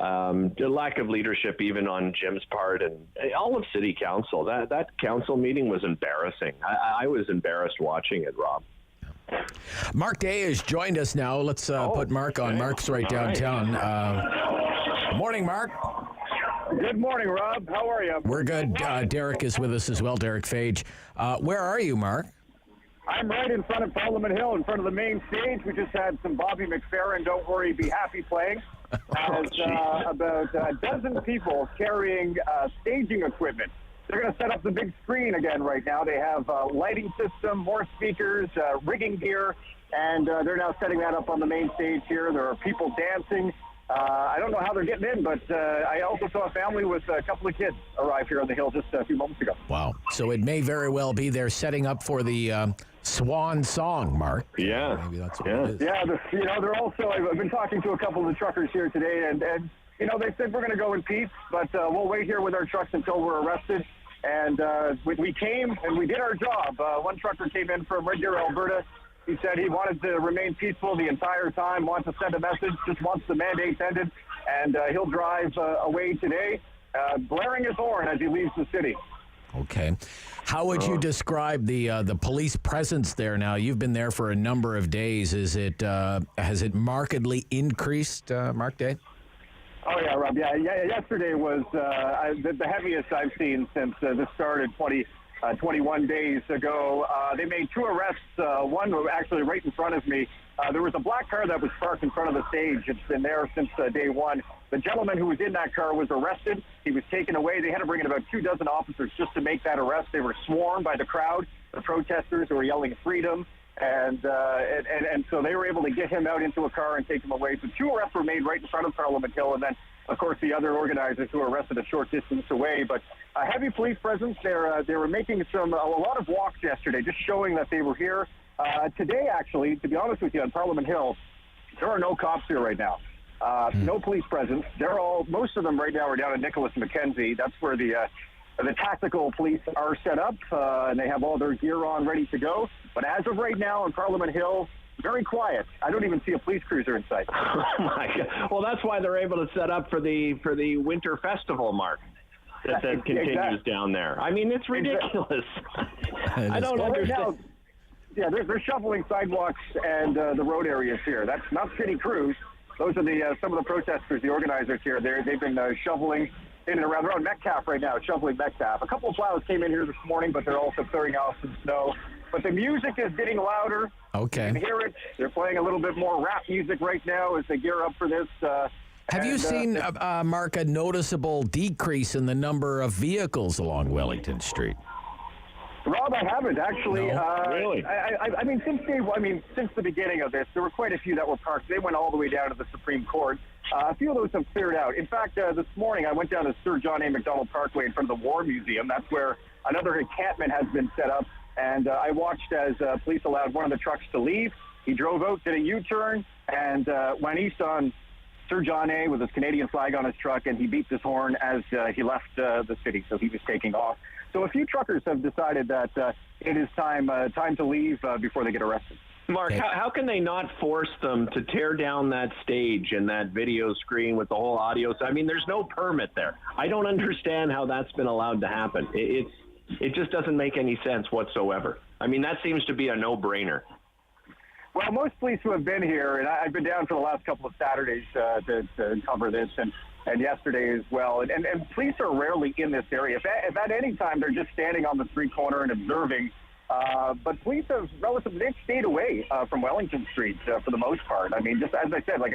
The lack of leadership even on Jim's part and all of City Council. That council meeting was embarrassing. I was embarrassed watching it, Rob. Mark Day has joined us now. Let's put Mark on. Mark's right downtown. Morning, Mark. Good morning, Rob. How are you? We're good. Derek is with us as well, Derek Fage. Where are you, Mark? I'm right in front of Parliament Hill, in front of the main stage. We just had some Bobby McFerrin, Don't Worry, Be Happy playing. As about a dozen people carrying staging equipment. They're going to set up the big screen again right now. They have a lighting system, more speakers, rigging gear, and they're now setting that up on the main stage here. There are people dancing. I don't know how they're getting in, but I also saw a family with a couple of kids arrive here on the hill just a few moments ago. Wow. So it may very well be they're setting up for the Swan Song, Mark. Yeah. Maybe that's what it is. Yeah, they're also, I've been talking to a couple of the truckers here today, and they said we're going to go in peace, but we'll wait here with our trucks until we're arrested. And we came and we did our job. One trucker came in from Red Deer, Alberta. He said he wanted to remain peaceful the entire time, wants to send a message, just wants the mandates ended, and he'll drive away today, blaring his horn as he leaves the city. Okay. How would you describe the police presence there now? You've been there for a number of days. Has it markedly increased, Mark Day? Oh, yeah, Rob. Yeah. Yesterday was the heaviest I've seen since this started 21 days ago. They made 2 arrests, one actually right in front of me. There was a black car that was parked in front of the stage. It's been there since day one. The gentleman who was in that car was arrested. He was taken away. They had to bring in about 24 officers just to make that arrest. They were swarmed by the crowd, the protesters who were yelling freedom. And so they were able to get him out into a car and take him away. So 2 arrests were made right in front of Parliament Hill, and then, of course, the other organizers who were arrested a short distance away. But a heavy police presence. They were making a lot of walks yesterday, just showing that they were here. Today, actually, to be honest with you, on Parliament Hill, there are no cops here right now. No police presence. Most of them right now are down at Nicholas Mackenzie. That's where the tactical police are set up, and they have all their gear on, ready to go. But as of right now on Parliament Hill, very quiet. I don't even see a police cruiser in sight. Oh my God. Well, that's why they're able to set up for the winter festival, Mark. That continues down there. I mean, it's ridiculous. I don't understand. Yeah, they're shoveling sidewalks and the road areas here. That's not city crews. Those are some of the protesters, the organizers here. They've been shoveling in and around. They're on Metcalf right now, shoveling Metcalf. A couple of plows came in here this morning, but they're also clearing off some snow. But the music is getting louder. Okay. You can hear it. They're playing a little bit more rap music right now as they gear up for this. Have you seen, Mark, a noticeable decrease in the number of vehicles along Wellington Street? Rob, I haven't actually. No? Really? Since the beginning of this, there were quite a few that were parked. They went all the way down to the Supreme Court. A few of those have cleared out. In fact, this morning I went down to Sir John A. Macdonald Parkway in front of the War Museum. That's where another encampment has been set up. And I watched as police allowed one of the trucks to leave. He drove out, did a U-turn, and went east on Sir John A. with his Canadian flag on his truck, and he beat his horn as he left the city. So he was taking off. So a few truckers have decided that it is time to leave before they get arrested. Mark, how can they not force them to tear down that stage and that video screen with the whole audio? I mean, there's no permit there. I don't understand how that's been allowed to happen. It just doesn't make any sense whatsoever. I mean, that seems to be a no-brainer. Well, most police who have been here, and I've been down for the last couple of Saturdays to cover this, and yesterday as well. And police are rarely in this area. If at any time they're just standing on the street corner and observing. But police have they've stayed away from Wellington Street for the most part. I mean, just as I said, like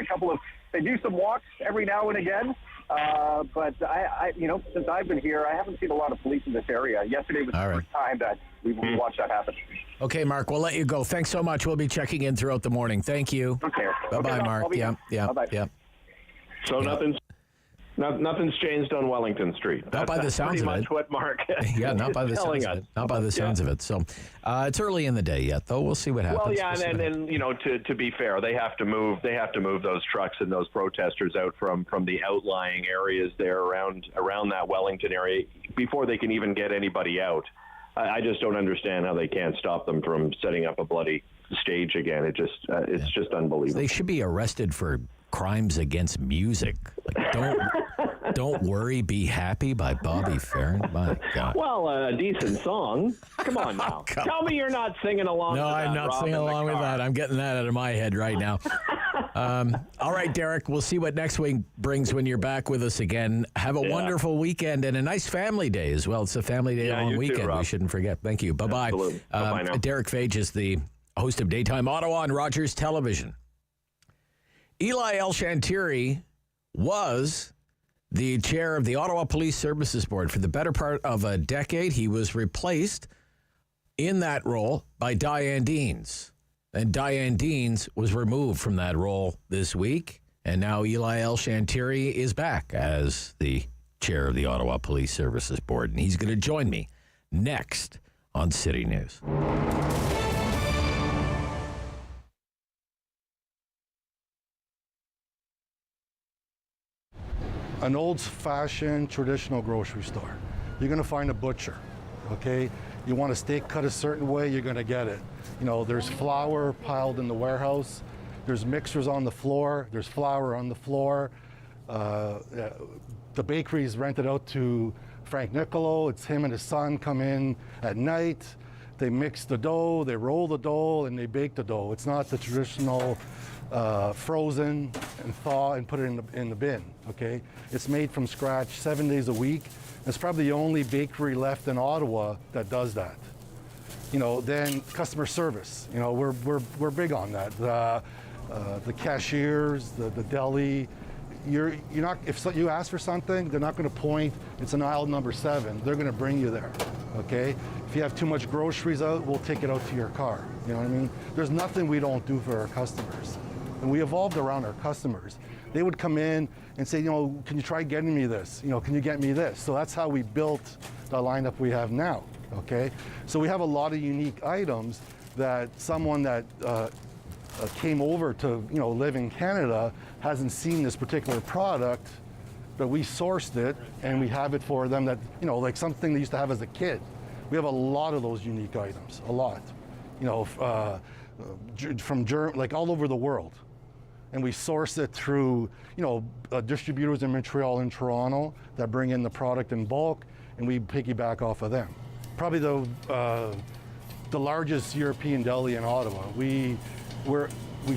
they do some walks every now and again. But I since I've been here, I haven't seen a lot of police in this area. Yesterday was the first time that we watched that happen. Okay, Mark, we'll let you go. Thanks so much. We'll be checking in throughout the morning. Thank you. Okay. Bye-bye, Mark. Yeah. Bye-bye. So nothing's changed on Wellington Street. Not by the sounds of it. Pretty much what Mark yeah, not by the sounds of it. Not by the sounds of it. So it's early in the day yet, though. We'll see what happens. Well, yeah, and to be fair, they have to move those trucks and those protesters out from the outlying areas there around that Wellington area before they can even get anybody out. I just don't understand how they can't stop them from setting up a bloody stage again. It's just unbelievable. They should be arrested for crimes against music. Like, don't worry, be happy by Bobby Farron. My God. Well, a decent song. Come on now. Tell me you're not singing along. No, with that, I'm not Rob, singing along with car. that. I'm getting that out of my head right now. All right, Derek, we'll see what next week brings when you're back with us again. Have a wonderful weekend and a nice family day as well. It's a family day long weekend. Too, we shouldn't forget. Thank you. Bye-bye. Absolutely. Bye-bye now. Derek Fage is the host of Daytime Ottawa on Rogers Television. Eli El-Shantiri was the chair of the Ottawa Police Services Board for the better part of a decade. He was replaced in that role by Diane Deans. And Diane Deans was removed from that role this week And now Eli Elshantiri is back as the chair of the Ottawa Police Services Board, and he's going to join me next on City News. An old-fashioned traditional grocery store. You're going to find a butcher, okay? You want a steak cut a certain way, you're going to get it. You know, there's flour piled in the warehouse. There's mixers on the floor. There's flour on the floor. The bakery is rented out to Frank Nicolo. It's him and his son come in at night. They mix the dough, they roll the dough, and they bake the dough. It's not the traditional frozen and thaw and put it in the bin, okay? It's made from scratch 7 days a week. It's probably the only bakery left in Ottawa that does that. You know, then customer service. You know, we're big on that. The cashiers, the deli. You're not, if you ask for something, they're not going to point, it's an aisle number 7. They're going to bring you there, okay? If you have too much groceries out, we'll take it out to your car. You know what I mean? There's nothing we don't do for our customers. And we evolved around our customers. They would come in and say, you know, can you try getting me this? You know, can you get me this? So that's how we built the lineup we have now, okay? So we have a lot of unique items that someone that came over to, you know, live in Canada hasn't seen this particular product, but we sourced it and we have it for them that, you know, like something they used to have as a kid. We have a lot of those unique items, a lot, you know, from like all over the world. And we source it through, you know, distributors in Montreal and Toronto that bring in the product in bulk, and we piggyback off of them. Probably the largest European deli in Ottawa. We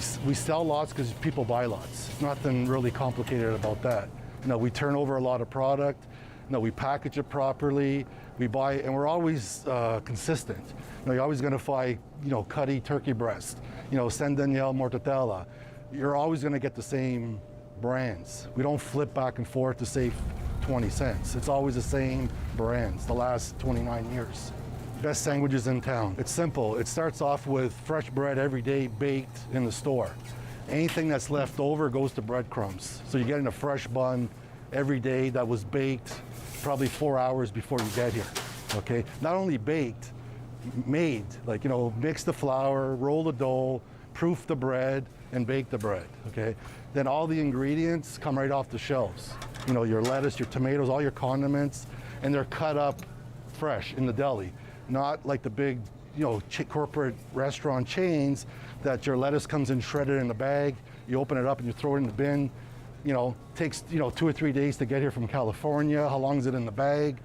sell lots because people buy lots. It's nothing really complicated about that. You know, we turn over a lot of product. You know, we package it properly. We buy, and we're always consistent. You know, you're always going to find, you know, Cuddy turkey breast, you know, San Daniel mortadella. You're always going to get the same brands. We don't flip back and forth to save 20 cents. It's always the same brands, the last 29 years. Best sandwiches in town. It's simple. It starts off with fresh bread every day baked in the store. Anything that's left over goes to breadcrumbs. So you're getting a fresh bun every day that was baked probably 4 hours before you get here, okay? Not only baked, made, like, you know, mix the flour, roll the dough, proof the bread, and bake the bread, okay? Then all the ingredients come right off the shelves. You know, your lettuce, your tomatoes, all your condiments, and they're cut up fresh in the deli. Not like the big, you know, corporate restaurant chains that your lettuce comes in shredded in a bag, you open it up and you throw it in the bin. You know, takes, you know, 2 or 3 days to get here from California. How long is it in the bag?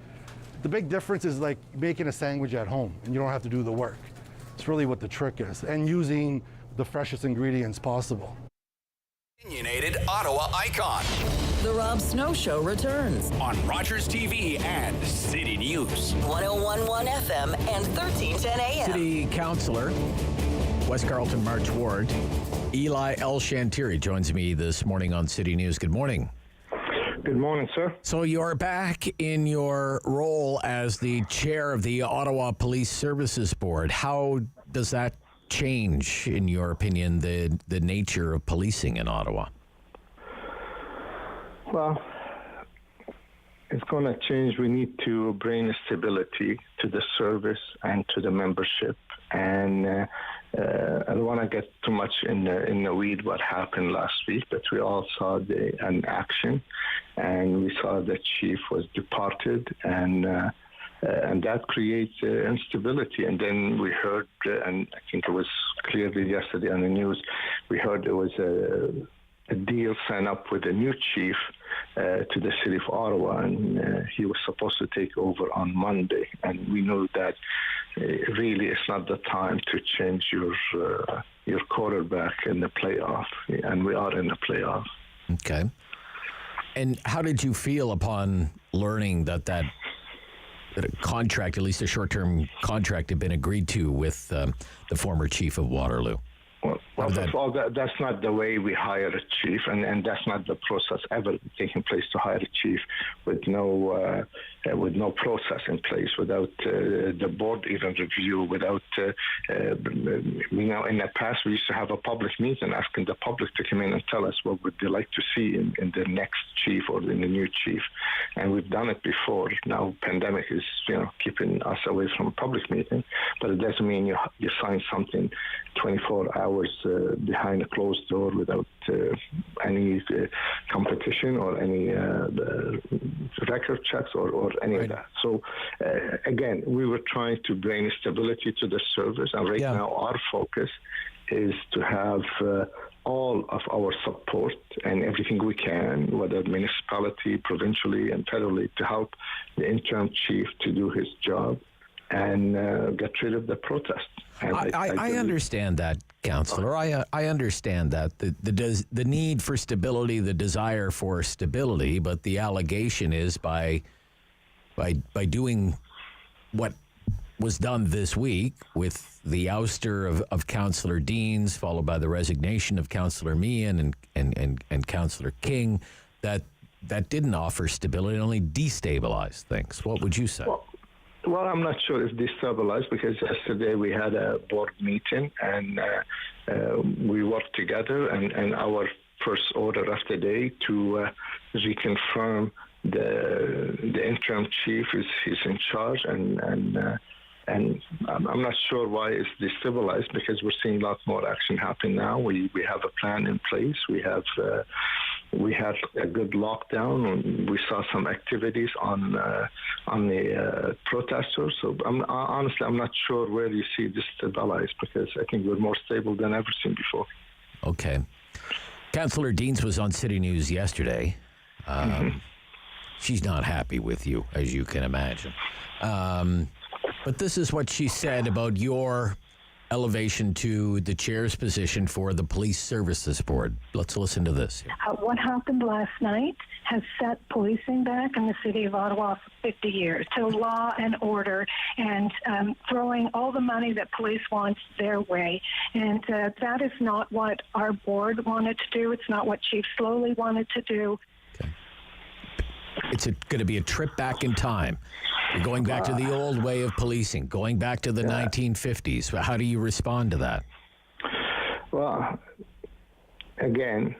The big difference is like making a sandwich at home and you don't have to do the work. It's really what the trick is, and using the freshest ingredients possible. Opinionated Ottawa icon. The Rob Snow Show returns on Rogers TV and City News. 101.1 FM and 1310 AM. City Councillor, West Carleton March Ward, Eli Elshantiri joins me this morning on City News. Good morning. Good morning, sir. So you're back in your role as the chair of the Ottawa Police Services Board. How does that change, in your opinion, the nature of policing in Ottawa? Well, it's going to change. We need to bring stability to the service and to the membership. And I don't want to get too much in the weed what happened last week, but we all saw an action, and we saw the chief was departed, and that creates instability. And then we heard, and I think it was clearly yesterday on the news, we heard there was a deal signed up with a new chief to the city of Ottawa, and he was supposed to take over on Monday. And we know that really it's not the time to change your quarterback in the playoff, and we are in the playoff. Okay. And how did you feel upon learning that a contract, at least a short-term contract, had been agreed to with the former chief of Waterloo? Well, first of all, that's not the way we hire a chief, and that's not the process ever taking place to hire a chief with no process in place, without the board even review, without in the past we used to have a public meeting asking the public to come in and tell us what would they like to see in the next chief or in the new chief, and we've done it before. Now pandemic is keeping us away from a public meeting, but it doesn't mean you sign something 24 hours behind a closed door without any competition or any record checks or any of that. So again, we were trying to bring stability to the service, and right now our focus is to have all of our support and everything we can, whether municipality, provincially, and federally, to help the interim chief to do his job and get rid of the protest. And I understand that, Councillor. I understand that the need for stability, the desire for stability, but the allegation is by doing what was done this week with the ouster of Councillor Deans, followed by the resignation of Councillor Meehan and Councillor King, that didn't offer stability, it only destabilized things. What would you say? Well, I'm not sure if destabilized, because yesterday we had a board meeting and we worked together, and our first order of the day to reconfirm the interim chief is in charge, and I'm not sure why it's destabilized, because we're seeing a lot more action happen now. We have a plan in place. We had a good lockdown, and we saw some activities on the protesters. So honestly, I'm not sure where you see destabilized, because I think we're more stable than ever seen before. Okay. Councillor Deans was on City News yesterday. She's not happy with you, as you can imagine. But this is what she said about your elevation to the chair's position for the Police Services Board. Let's listen to this. What happened last night has set policing back in the city of Ottawa for 50 years to law and order, and throwing all the money that police wants their way. And that is not what our board wanted to do. It's not what Chief Slowly wanted to do. Okay. It's going to be a trip back in time. You're going back to the old way of policing, going back to the 1950s. How do you respond to that? Well, again,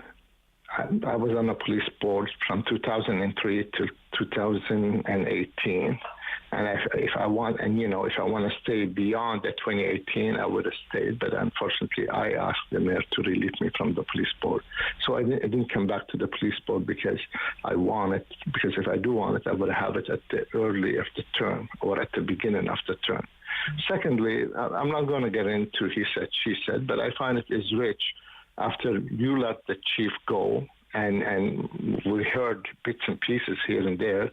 I was on the police board from 2003 to 2018. And if I want to stay beyond the 2018, I would have stayed. But unfortunately, I asked the mayor to relieve me from the police board. So I didn't come back to the police board because I want it. Because if I do want it, I would have it at the early of the term or at the beginning of the term. Secondly, I'm not going to get into he said, she said, but I find it is rich after you let the chief go, and we heard bits and pieces here and there.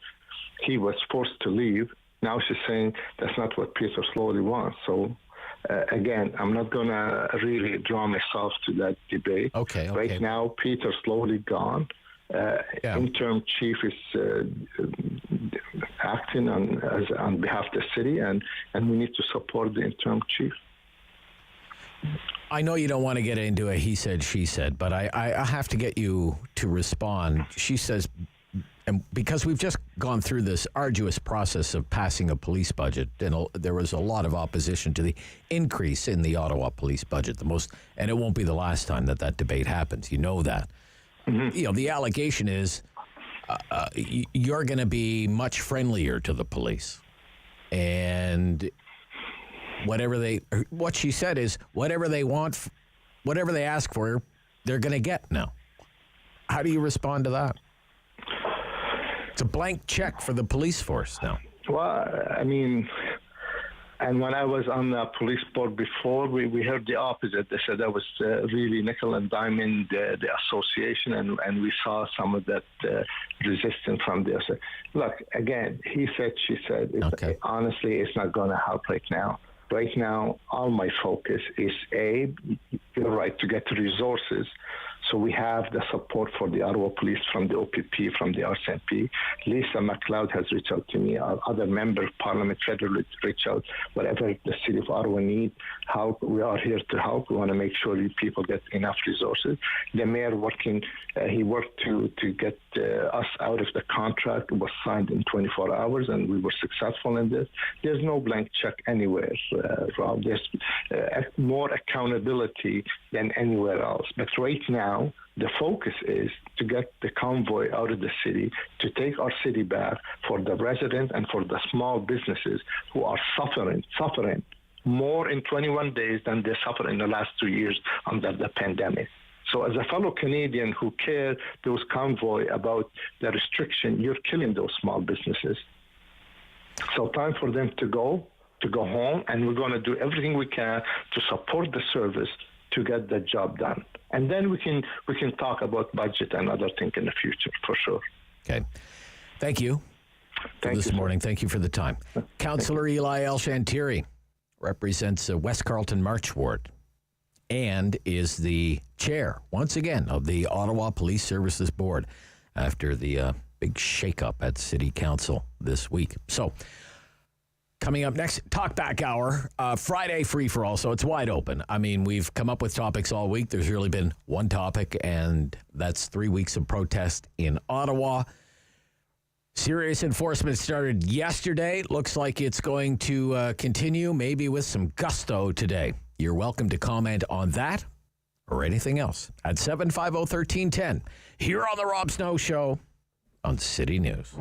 He was forced to leave. Now she's saying that's not what Peter Slowly wants. So, again, I'm not going to really draw myself to that debate. Okay. Right now, Peter Slowly gone. Interim chief is acting on behalf of the city, and we need to support the interim chief. I know you don't want to get into a he said, she said, but I have to get you to respond. She says, and because we've just gone through this arduous process of passing a police budget, and there was a lot of opposition to the increase in the Ottawa police budget, and it won't be the last time that debate happens. You know that. Mm-hmm. The allegation is you're going to be much friendlier to the police, and what she said is whatever they want, whatever they ask for, they're going to get now. How do you respond to that? It's a blank check for the police force now. Well, I mean, and when I was on the police board before, we heard the opposite. They said that was really nickel and diamond, the association, and we saw some of that resistance from there. So, look, again, he said, she said. Okay. Honestly, it's not going to help right now. Right now, all my focus is, you're right, to get the resources So we have the support for the Ottawa Police from the OPP, from the RCMP. Lisa MacLeod has reached out to me. Our other member of Parliament federally reach out. Whatever the city of Ottawa needs help, we are here to help. We want to make sure that people get enough resources. The mayor he worked to get us out of the contract. It was signed in 24 hours, and we were successful in this. There's no blank check anywhere, Rob. There's more accountability than anywhere else. But right now, the focus is to get the convoy out of the city, to take our city back for the residents and for the small businesses who are suffering more in 21 days than they suffered in the last 2 years under the pandemic. So as a fellow Canadian who care those convoy about the restriction, you're killing those small businesses. So time for them to go home, and we're going to do everything we can to support the service to get the job done. And then we can talk about budget and other things in the future, for sure. Okay. Thank you this morning. Thank you for the time. Councillor Eli El-Shantiri represents West Carleton March Ward and is the chair, once again, of the Ottawa Police Services Board after the big shakeup at City Council this week. So, coming up next, Talkback Hour, Friday free-for-all, so it's wide open. I mean, we've come up with topics all week. There's really been one topic, and that's 3 weeks of protest in Ottawa. Serious enforcement started yesterday. Looks like it's going to continue, maybe with some gusto today. You're welcome to comment on that or anything else at 750-1310 here on The Rob Snow Show on City News.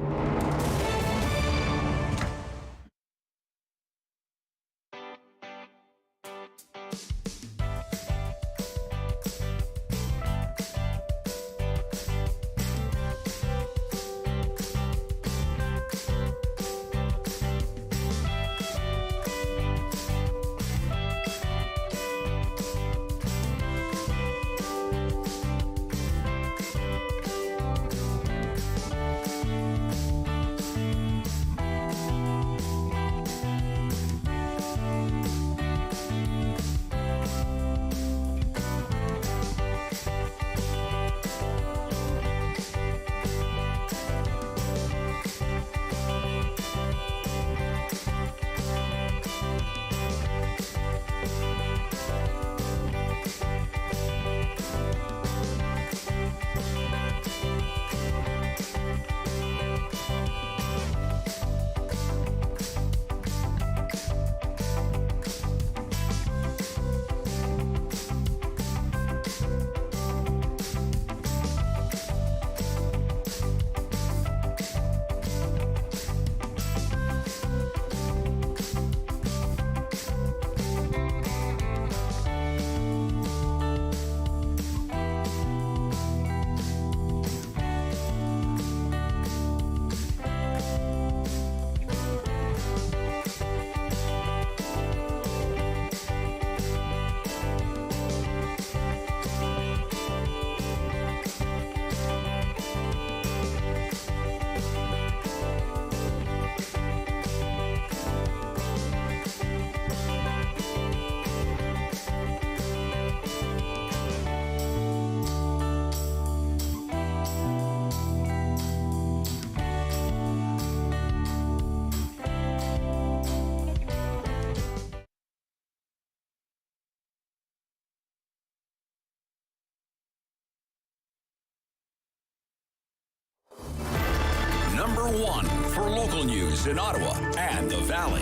Number one for local news in Ottawa and the Valley.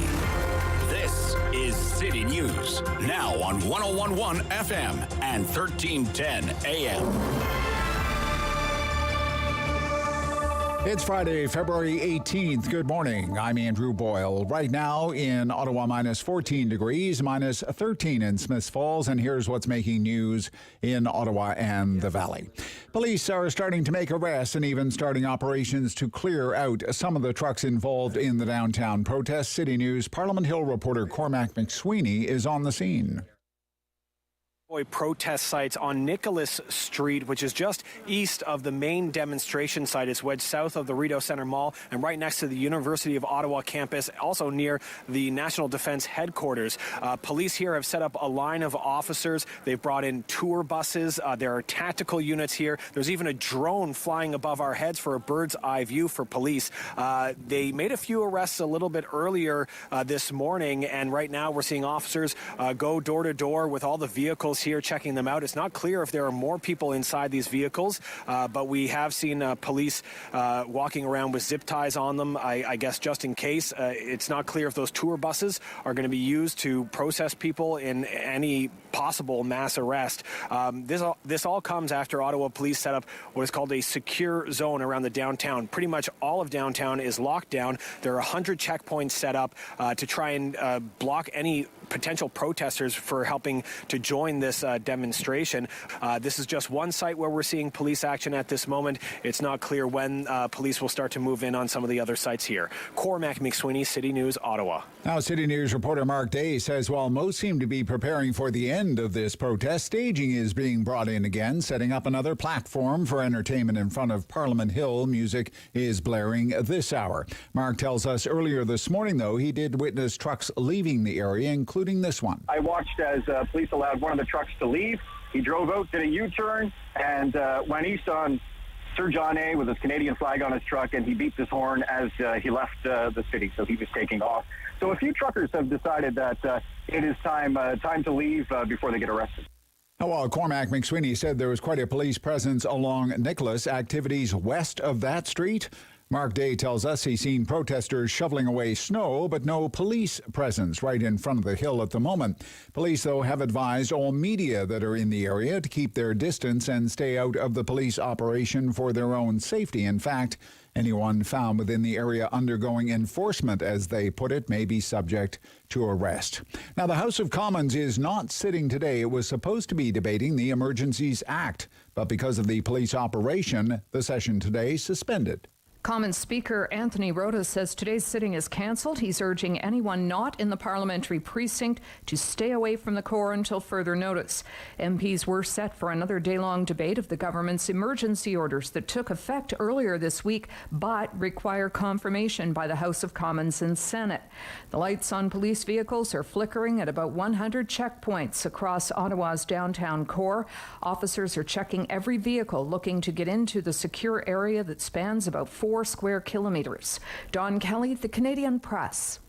This is City News, now on 101.1 FM and 1310 AM. It's Friday, February 18th. Good morning. I'm Andrew Boyle. Right now in Ottawa, minus 14 degrees, minus 13 in Smiths Falls, and here's what's making news in Ottawa and the Valley. Police are starting to make arrests and even starting operations to clear out some of the trucks involved in the downtown protest. City News Parliament Hill reporter Cormac McSweeney is on the scene. Protest sites on Nicholas Street, which is just east of the main demonstration site. It's wedged south of the Rideau Centre Mall and right next to the University of Ottawa campus, also near the National Defence Headquarters. Police here have set up a line of officers. They've brought in tour buses. There are tactical units here. There's even a drone flying above our heads for a bird's eye view for police. They made a few arrests a little bit earlier this morning, and right now we're seeing officers go door to door with all the vehicles here checking them out. It's not clear if there are more people inside these vehicles, but we have seen police walking around with zip ties on them, I guess just in case. It's not clear if those tour buses are going to be used to process people in any possible mass arrest. This all comes after Ottawa police set up what is called a secure zone around the downtown. Pretty much all of downtown is locked down. There are 100 checkpoints set up to try and block any potential protesters for helping to join this demonstration. This is just one site where we're seeing police action at this moment. It's not clear when police will start to move in on some of the other sites here. Cormac McSweeney, City News, Ottawa. Now, City News reporter Mark Day says while most seem to be preparing for the end of this protest, staging is being brought in again, setting up another platform for entertainment in front of Parliament Hill. Music is blaring this hour. Mark tells us earlier this morning, though, he did witness trucks leaving the area, including this one. I watched as police allowed one of the trucks to leave. He drove out, did a U-turn, and went east on Sir John A. with his Canadian flag on his truck, and he beeped his horn as he left the city, so he was taking off. So a few truckers have decided that it is time to leave before they get arrested. While Cormac McSweeney said there was quite a police presence along Nicholas, activities west of that street, Mark Day tells us he's seen protesters shoveling away snow, but no police presence right in front of the hill at the moment. Police, though, have advised all media that are in the area to keep their distance and stay out of the police operation for their own safety. In fact, anyone found within the area undergoing enforcement, as they put it, may be subject to arrest. Now, the House of Commons is not sitting today. It was supposed to be debating the Emergencies Act, but because of the police operation, the session today suspended. Commons Speaker Anthony Rota says today's sitting is cancelled. He's urging anyone not in the parliamentary precinct to stay away from the core until further notice. MPs were set for another day-long debate of the government's emergency orders that took effect earlier this week, but require confirmation by the House of Commons and Senate. The lights on police vehicles are flickering at about 100 checkpoints across Ottawa's downtown core. Officers are checking every vehicle looking to get into the secure area that spans about 4 square kilometers. Don Kelly, the Canadian Press.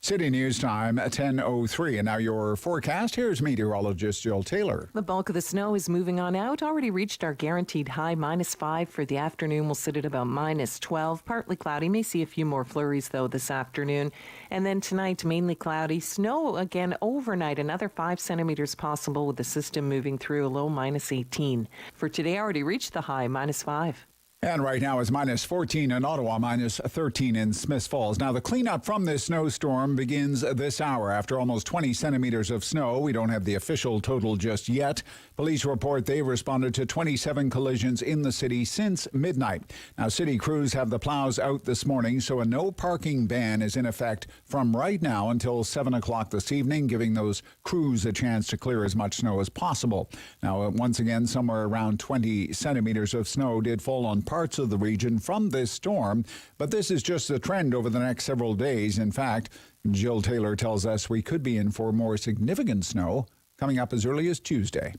City News Time at 10:03. And now your forecast. Here's meteorologist Jill Taylor. The bulk of the snow is moving on out. Already reached our guaranteed high, -5 for the afternoon. We'll sit at about -12. Partly cloudy. May see a few more flurries, though, this afternoon. And then tonight, mainly cloudy. Snow again overnight. Another 5 centimeters possible with the system moving through. A low -18. For today, already reached the high, -5. And right now it's -14 in Ottawa, -13 in Smiths Falls. Now, the cleanup from this snowstorm begins this hour. After almost 20 centimeters of snow, we don't have the official total just yet. Police report they responded to 27 collisions in the city since midnight. Now, city crews have the plows out this morning, so a no parking ban is in effect from right now until 7 o'clock this evening, giving those crews a chance to clear as much snow as possible. Now, once again, somewhere around 20 centimeters of snow did fall on parts of the region from this storm, but this is just a trend over the next several days. In fact, Jill Taylor tells us we could be in for more significant snow coming up as early as Tuesday.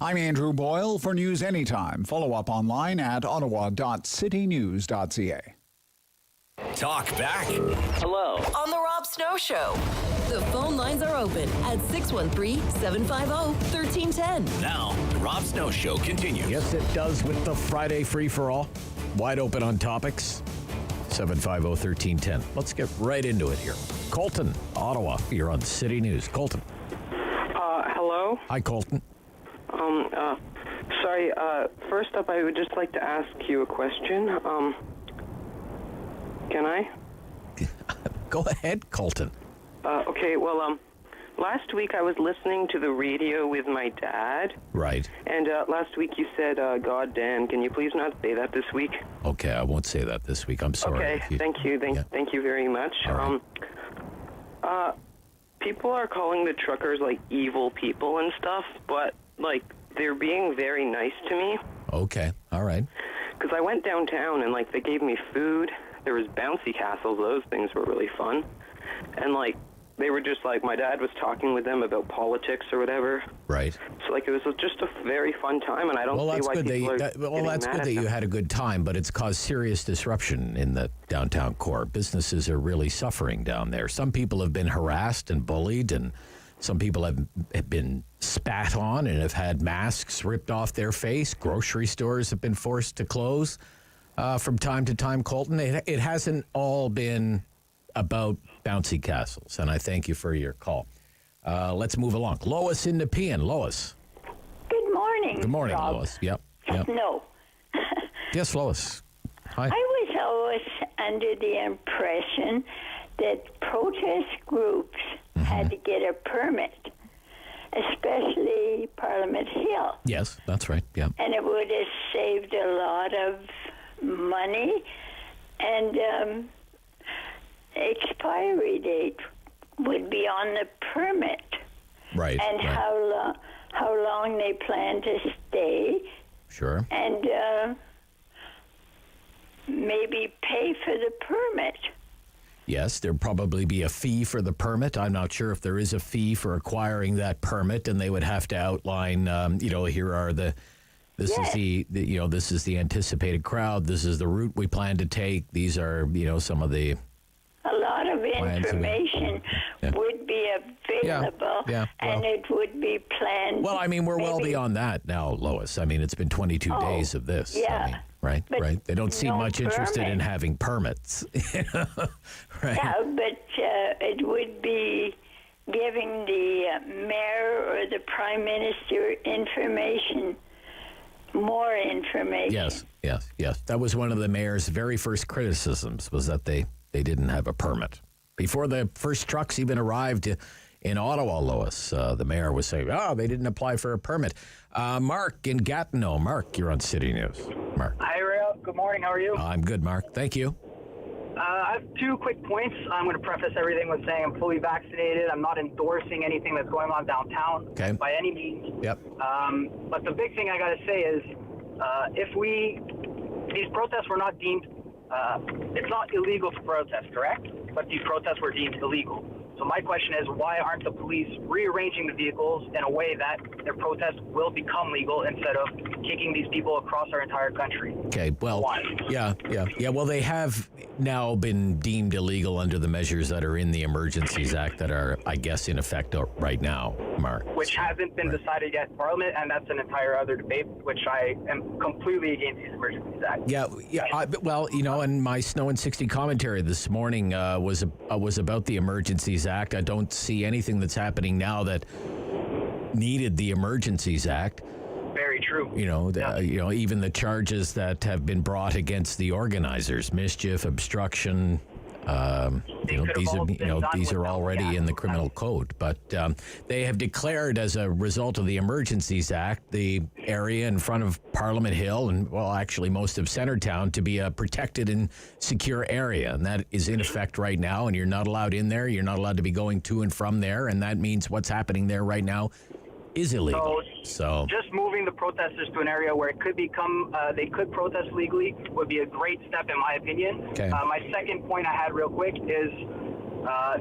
I'm Andrew Boyle for News Anytime. Follow up online at ottawa.citynews.ca. Talk back. Hello. On the Rob Snow Show. The phone lines are open at 613-750-1310. Now, the Rob Snow Show continues. Yes, it does with the Friday free-for-all. Wide open on topics. 750-1310. Let's get right into it here. Colton, Ottawa, you're on City News. Colton. Hello? Hi, Colton. Sorry, first up, I would just like to ask you a question. Can I? Go ahead, Colton. Okay, well, last week I was listening to the radio with my dad. Right. And last week you said, God damn, can you please not say that this week? Okay, I won't say that this week. I'm sorry. Okay, thank you. Thank you very much. All right. people are calling the truckers like evil people and stuff, but like they're being very nice to me. Okay, all right. Because I went downtown and like they gave me food. There was bouncy castles. Those things were really fun. And like they were just like, my dad was talking with them about politics or whatever. Right. So like it was just a very fun time, and I don't see why people are that's getting good mad that at you them. had a good time, but it's caused serious disruption in the downtown core. Businesses are really suffering down there. Some people have been harassed and bullied, and some people have been spat on and have had masks ripped off their face. Grocery stores have been forced to close from time to time, Colton. It hasn't all been about bouncy castles, and I thank you for your call. Let's move along. Lois in Nepean. Lois. Good morning. Good morning, Rob. Lois. Yep. No. Yes, Lois. Hi. I was always under the impression that protest groups had to get a permit, especially Parliament Hill. Yes, that's right. Yeah. And it would have saved a lot of money, and expiry date would be on the permit. Right. And right. how long they plan to stay. Sure. And maybe pay for the permit. Yes, there'd probably be a fee for the permit. I'm not sure if there is a fee for acquiring that permit, and they would have to outline, here are this is the anticipated crowd. This is the route we plan to take. These are, some of the a lot of information would be available, and it would be planned. Well, I mean, we're well beyond that now, Lois. I mean, it's been 22 days of this. Yeah. I mean, right. They don't seem much interested in having permits. Right. Yeah, but it would be giving the mayor or the prime minister more information. Yes. That was one of the mayor's very first criticisms, was that they didn't have a permit. Before the first trucks even arrived in Ottawa, Lois, the mayor was saying, they didn't apply for a permit. Mark in Gatineau. Mark, you're on City News. Mark. Hi, Rael. Good morning. How are you? I'm good, Mark. Thank you. I have two quick points. I'm going to preface everything with saying I'm fully vaccinated. I'm not endorsing anything that's going on downtown by any means. Yep. But the big thing I got to say is these protests were not deemed, it's not illegal to protest, correct? But these protests were deemed illegal. So my question is, why aren't the police rearranging the vehicles in a way that their protest will become legal instead of kicking these people across our entire country? Okay, well, yeah. Well, they have now been deemed illegal under the measures that are in the Emergencies Act that are, I guess, in effect right now, Mark. Which hasn't been decided yet in Parliament, and that's an entire other debate, which I am completely against these Emergencies Act. And my Snow and 60 commentary this morning was about the Emergencies Act. I don't see anything that's happening now that needed the Emergencies Act. Very true. Even the charges that have been brought against the organizers, mischief, obstruction, these are already in the criminal code. But they have declared, as a result of the Emergencies Act, the area in front of Parliament Hill and, actually most of Centertown to be a protected and secure area. And that is in effect right now, and you're not allowed in there. You're not allowed to be going to and from there. And that means what's happening there right now is illegal. So just moving the protesters to an area where it could become, they could protest legally would be a great step in my opinion. Okay. My second point I had real quick is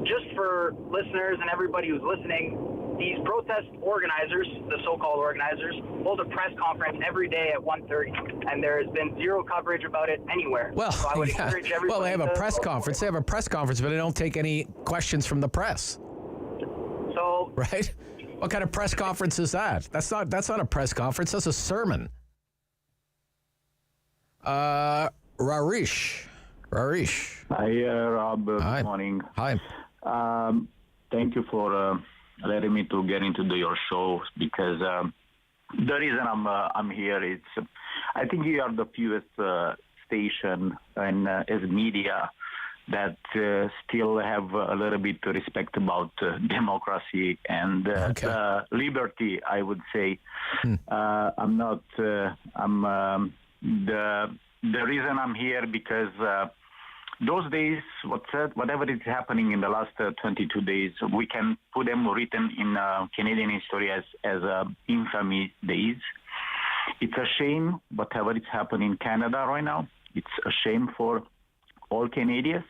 just for listeners and everybody who's listening, these protest organizers, the so-called organizers, hold a press conference every day at 1:30, and there has been zero coverage about it anywhere. So I would encourage everybody they have a press to conference. They have a press conference, but they don't take any questions from the press. So right. What kind of press conference is that? That's not a press conference. That's a sermon. Rarish. Hi, Rob. Good morning. Hi. Thank you for letting me to get into your show, because the reason I'm here is I think you are the fewest station and as media that still have a little bit of respect about democracy and liberty, I would say. I'm not. The reason I'm here because those days, whatever is happening in the last 22 days, we can put them written in Canadian history as infamy days. It's a shame whatever is happening in Canada right now. It's a shame for all Canadians.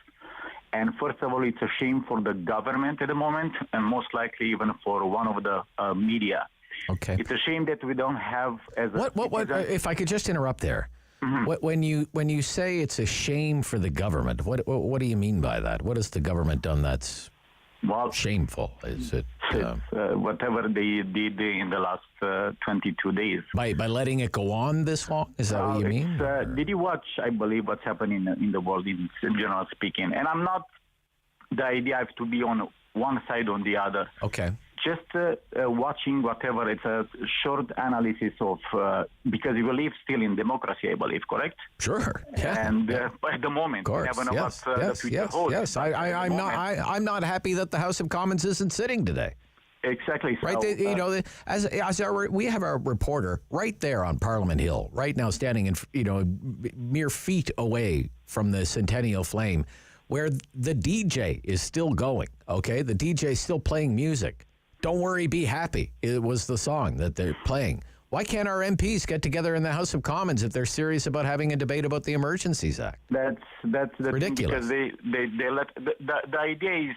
And first of all, it's a shame for the government at the moment, and most likely even for one of the media. Okay. It's a shame that we don't have What if I could just interrupt there. Mm-hmm. When you say it's a shame for the government, what do you mean by that? What has the government done that's shameful? Is it whatever they did in the last 22 days? By letting it go on this long? Is that what you mean? Did you watch, I believe, what's happening in the world in general speaking? And I'm not the idea have to be on one side or the other. Okay. Just watching whatever, it's a short analysis of, because we live still in democracy, I believe, correct? Sure. Yeah. And at the moment, we never know what the future holds. Yes. I'm not happy that the House of Commons isn't sitting today. Exactly. Right. We have our reporter right there on Parliament Hill right now, standing in mere feet away from the Centennial Flame, where the DJ is still going. Okay, the DJ is still playing music. Don't worry, be happy. It was the song that they're playing. Why can't our MPs get together in the House of Commons if they're serious about having a debate about the Emergencies Act? That's the ridiculous. Thing, because they let the idea is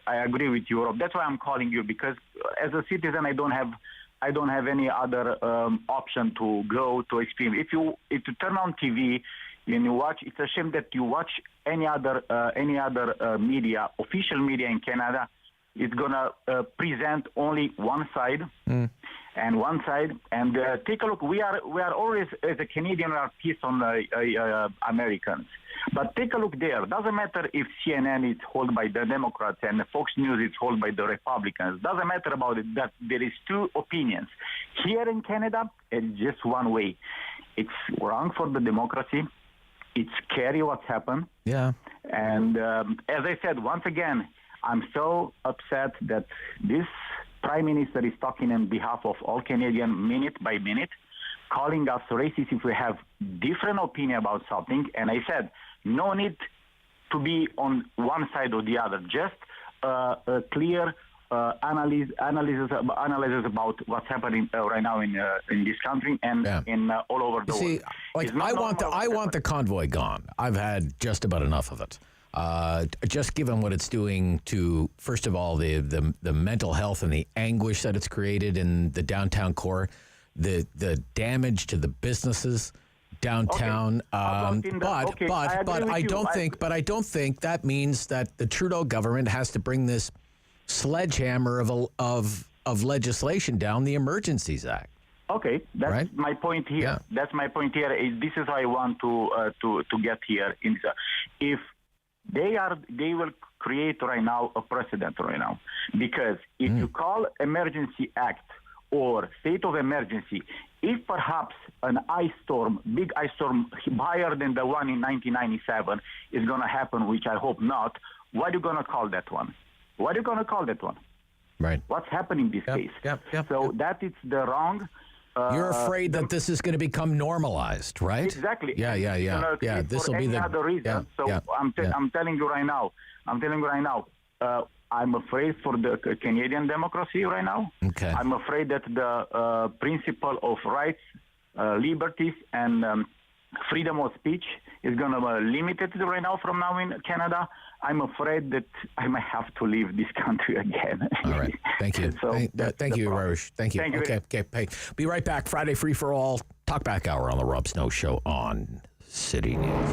I agree with you, Rob. That's why I'm calling you, because as a citizen I don't have any other option to go to experience. If you turn on TV and you watch, it's a shame that you watch any other media, official media in Canada. It's gonna present only one side, and one side. And take a look. We are always, as a Canadian, we are pissed on Americans. But take a look there. Doesn't matter if CNN is held by the Democrats and Fox News is held by the Republicans. Doesn't matter about it. That there is two opinions. Here in Canada, it's just one way. It's wrong for the democracy. It's scary what's happened. Yeah. And as I said, once again, I'm so upset that this Prime Minister is talking on behalf of all Canadians minute by minute, calling us racist if we have different opinion about something. And I said, no need to be on one side or the other. Just a clear analysis about what's happening right now in this country and in all over the world. See, I want the convoy gone. I've had just about enough of it. Just given what it's doing to, first of all, the mental health and the anguish that it's created in the downtown core, the damage to the businesses downtown. But I don't think that means that the Trudeau government has to bring this sledgehammer of legislation down the Emergencies Act. Okay, that's my point here. Yeah. That's my point here. This is how I want to get here. If they will create right now a precedent right now, because if you call emergency act or state of emergency, if perhaps an ice storm, big ice storm higher than the one in 1997 is going to happen, which I hope not, what are you going to call that one? What are you going to call that one? Right. What's happening in this case? That is the wrong. You're afraid that this is going to become normalized, right? Exactly. Yeah. This will be the other reason. I'm telling you right now. I'm afraid for the Canadian democracy right now. Okay. I'm afraid that the principle of rights, liberties, and freedom of speech is going to be limited right now from now in Canada. I'm afraid that I might have to leave this country again. All right. Thank you. Thank you, Rarush. Thank you. Okay. Hey, be right back. Friday Free for All. Talkback Hour on the Rob Snow Show on City News.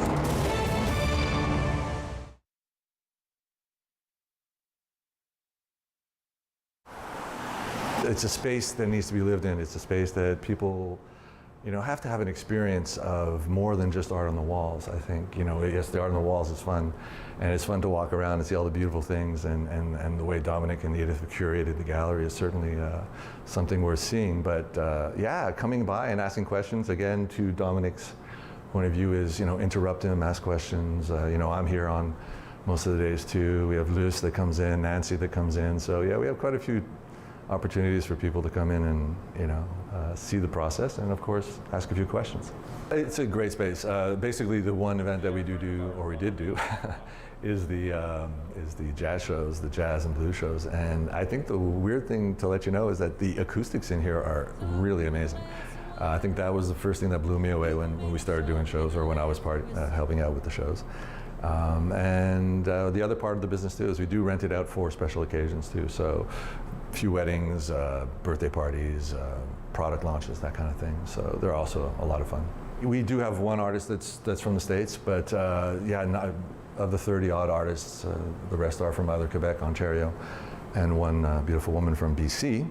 It's a space that needs to be lived in. It's a space that people, have to have an experience of more than just art on the walls. I think, yes, the art on the walls is fun, and it's fun to walk around and see all the beautiful things, and the way Dominic and Edith have curated the gallery is certainly something worth seeing. But coming by and asking questions, again, to Dominic's point of view is, interrupt him, ask questions. I'm here on most of the days too. We have Luce that comes in, Nancy that comes in. So yeah, we have quite a few opportunities for people to come in and, see the process and, of course, ask a few questions. It's a great space. Basically, the one event that we did do, is the jazz shows, the jazz and blues shows. And I think the weird thing to let you know is that the acoustics in here are really amazing. I think that was the first thing that blew me away when we started doing shows, or when I was helping out with the shows. The other part of the business too is we do rent it out for special occasions too. So a few weddings, birthday parties, product launches, that kind of thing. So they're also a lot of fun. We do have one artist that's from the States, but of the 30 odd artists, the rest are from either Quebec, Ontario, and one beautiful woman from BC.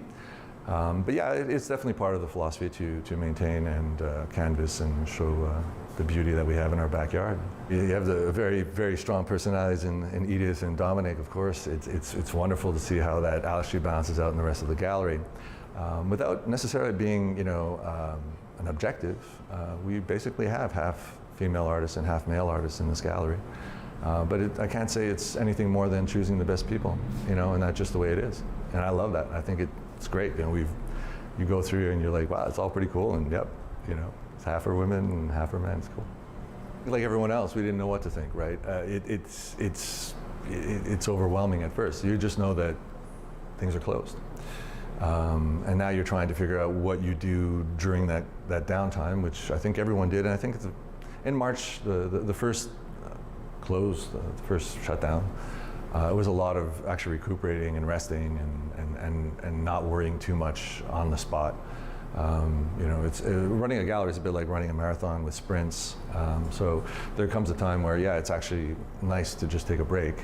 It's definitely part of the philosophy to maintain and canvas and show the beauty that we have in our backyard. You have the very, very strong personalities in Edith and Dominic, of course. It's wonderful to see how that Alchemy balances out in the rest of the gallery. Without necessarily being, an objective, we basically have half female artists and half male artists in this gallery. I can't say it's anything more than choosing the best people, and that's just the way it is. And I love that. I think it's great. You go through and you're like, wow, it's all pretty cool. And yep, it's half are women and half are men. It's cool. Like everyone else, we didn't know what to think, right? It's overwhelming at first. You just know that things are closed. And now you're trying to figure out what you do during that downtime, which I think everyone did. And I think in March, the first close, the first shutdown, it was a lot of actually recuperating and resting and not worrying too much on the spot. It's running a gallery is a bit like running a marathon with sprints. So there comes a time where, it's actually nice to just take a break.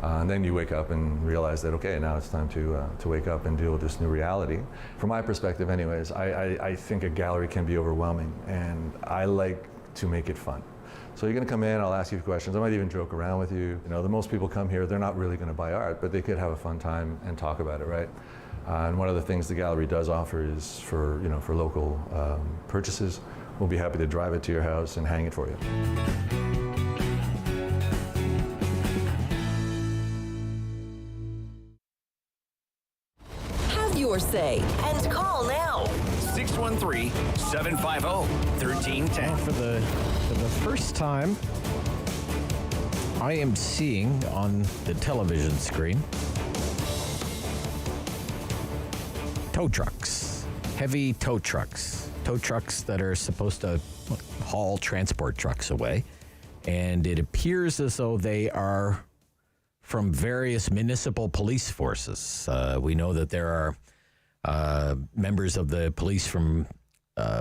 And then you wake up and realize that, okay, now it's time to wake up and deal with this new reality. From my perspective anyways, I think a gallery can be overwhelming, and I like to make it fun. So you're going to come in, I'll ask you questions, I might even joke around with you. The most people come here, they're not really going to buy art, but they could have a fun time and talk about it, right? And one of the things the gallery does offer is for local purchases, we'll be happy to drive it to your house and hang it for you. Have your say and call now. 613-750-1310. For the first time, I am seeing on the television screen tow trucks, heavy tow trucks that are supposed to haul transport trucks away. And it appears as though they are from various municipal police forces. We know that there are members of the police from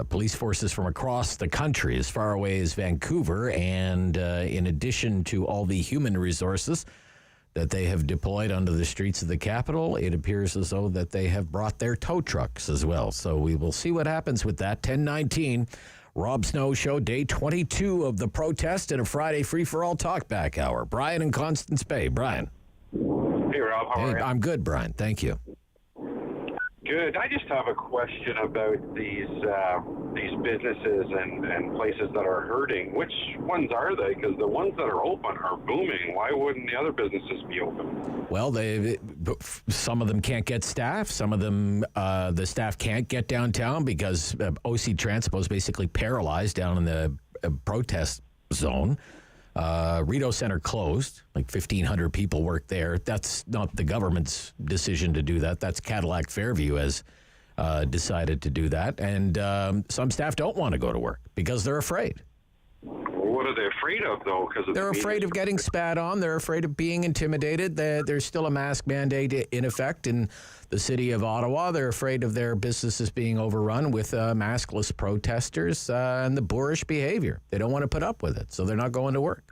police forces from across the country, as far away as Vancouver, and in addition to all the human resources that they have deployed onto the streets of the capital, it appears as though that they have brought their tow trucks as well. So we will see what happens with that. 10:19, Rob Snow Show, day 22 of the protest and a Friday free-for-all talkback hour. Brian and Constance Bay. Brian. Hey, Rob. How are you? I'm good, Brian. Thank you. Good. I just have a question about these businesses and places that are hurting. Which ones are they? Because the ones that are open are booming. Why wouldn't the other businesses be open? Well, some of them can't get staff. Some of them, the staff can't get downtown because OC Transpo is basically paralyzed down in the protest zone. Rideau Center closed, like 1,500 people work there. That's not the government's decision to do that. That's Cadillac Fairview has decided to do that. And some staff don't want to go to work because they're afraid. What are they afraid of, though? They're afraid of getting spat on. They're afraid of being intimidated. There's still a mask mandate in effect in the city of Ottawa. They're afraid of their businesses being overrun with maskless protesters and the boorish behavior. They don't want to put up with it, so they're not going to work.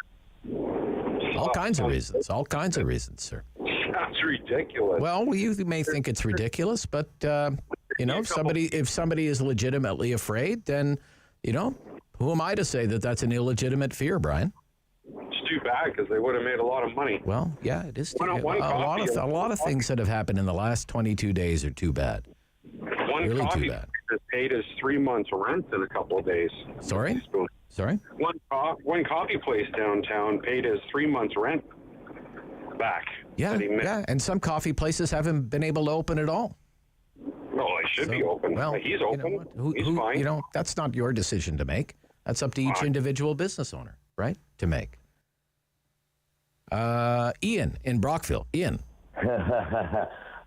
All kinds of reasons, sir. That's ridiculous. Well, you may think it's ridiculous, but, if somebody is legitimately afraid, then, who am I to say that that's an illegitimate fear, Brian? It's too bad because they would have made a lot of money. Well, yeah, it is. A lot of things that have happened in the last 22 days are too bad. One really coffee too bad. has paid his 3 months rent in a couple of days. Sorry? One coffee place downtown paid his 3 months rent back. Yeah, and some coffee places haven't been able to open at all. should be open. Well, He's open. He's fine. You know, that's not your decision to make. That's up to each individual business owner, right, to make. Ian in Brockville. Ian.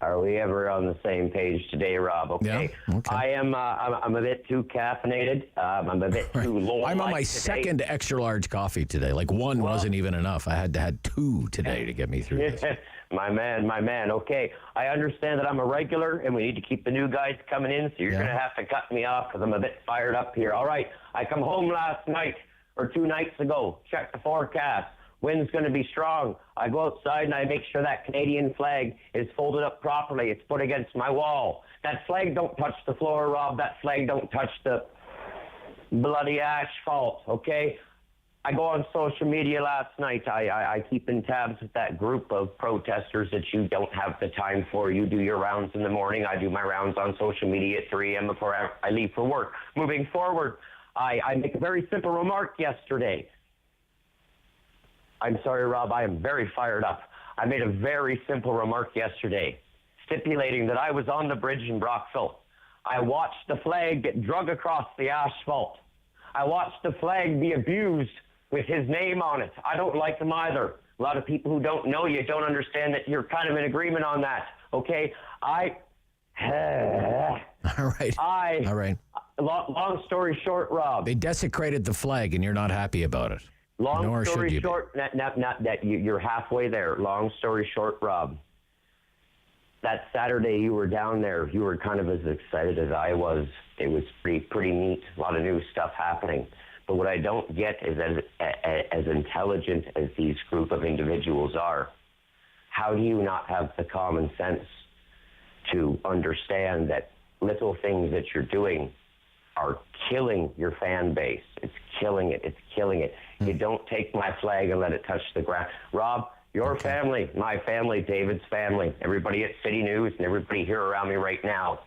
Are we ever on the same page today, Rob? Okay. Yeah, okay. I am. I'm a bit too caffeinated. I'm a bit too low. I'm on my second extra large coffee today. Like one wasn't even enough. I had to have 2 today to get me through this. My man. Okay. I understand that I'm a regular, and we need to keep the new guys coming in. So you're going to have to cut me off because I'm a bit fired up here. All right. I come home last night or 2 nights ago. Check the forecast. Wind's going to be strong. I go outside and I make sure that Canadian flag is folded up properly. It's put against my wall. That flag don't touch the floor, Rob. That flag don't touch the bloody asphalt, okay? I go on social media last night. I keep in tabs with that group of protesters that you don't have the time for. You do your rounds in the morning. I do my rounds on social media at 3 a.m. before I leave for work. Moving forward, I make a very simple remark yesterday. I'm sorry, Rob, I am very fired up. I made a very simple remark yesterday, stipulating that I was on the bridge in Brockville. I watched the flag get drug across the asphalt. I watched the flag be abused with his name on it. I don't like them either. A lot of people who don't know you don't understand that you're kind of in agreement on that, okay? All right. Long story short, Rob. They desecrated the flag, and you're not happy about it. Long story short, not that you're halfway there. Long story short, Rob, that Saturday you were down there, you were kind of as excited as I was. It was pretty neat, a lot of new stuff happening. But what I don't get is as intelligent as these group of individuals are, how do you not have the common sense to understand that little things that you're doing are killing your fan base? It's killing it. You don't take my flag and let it touch the ground. Rob, your family, my family, David's family, everybody at City News and everybody here around me right now,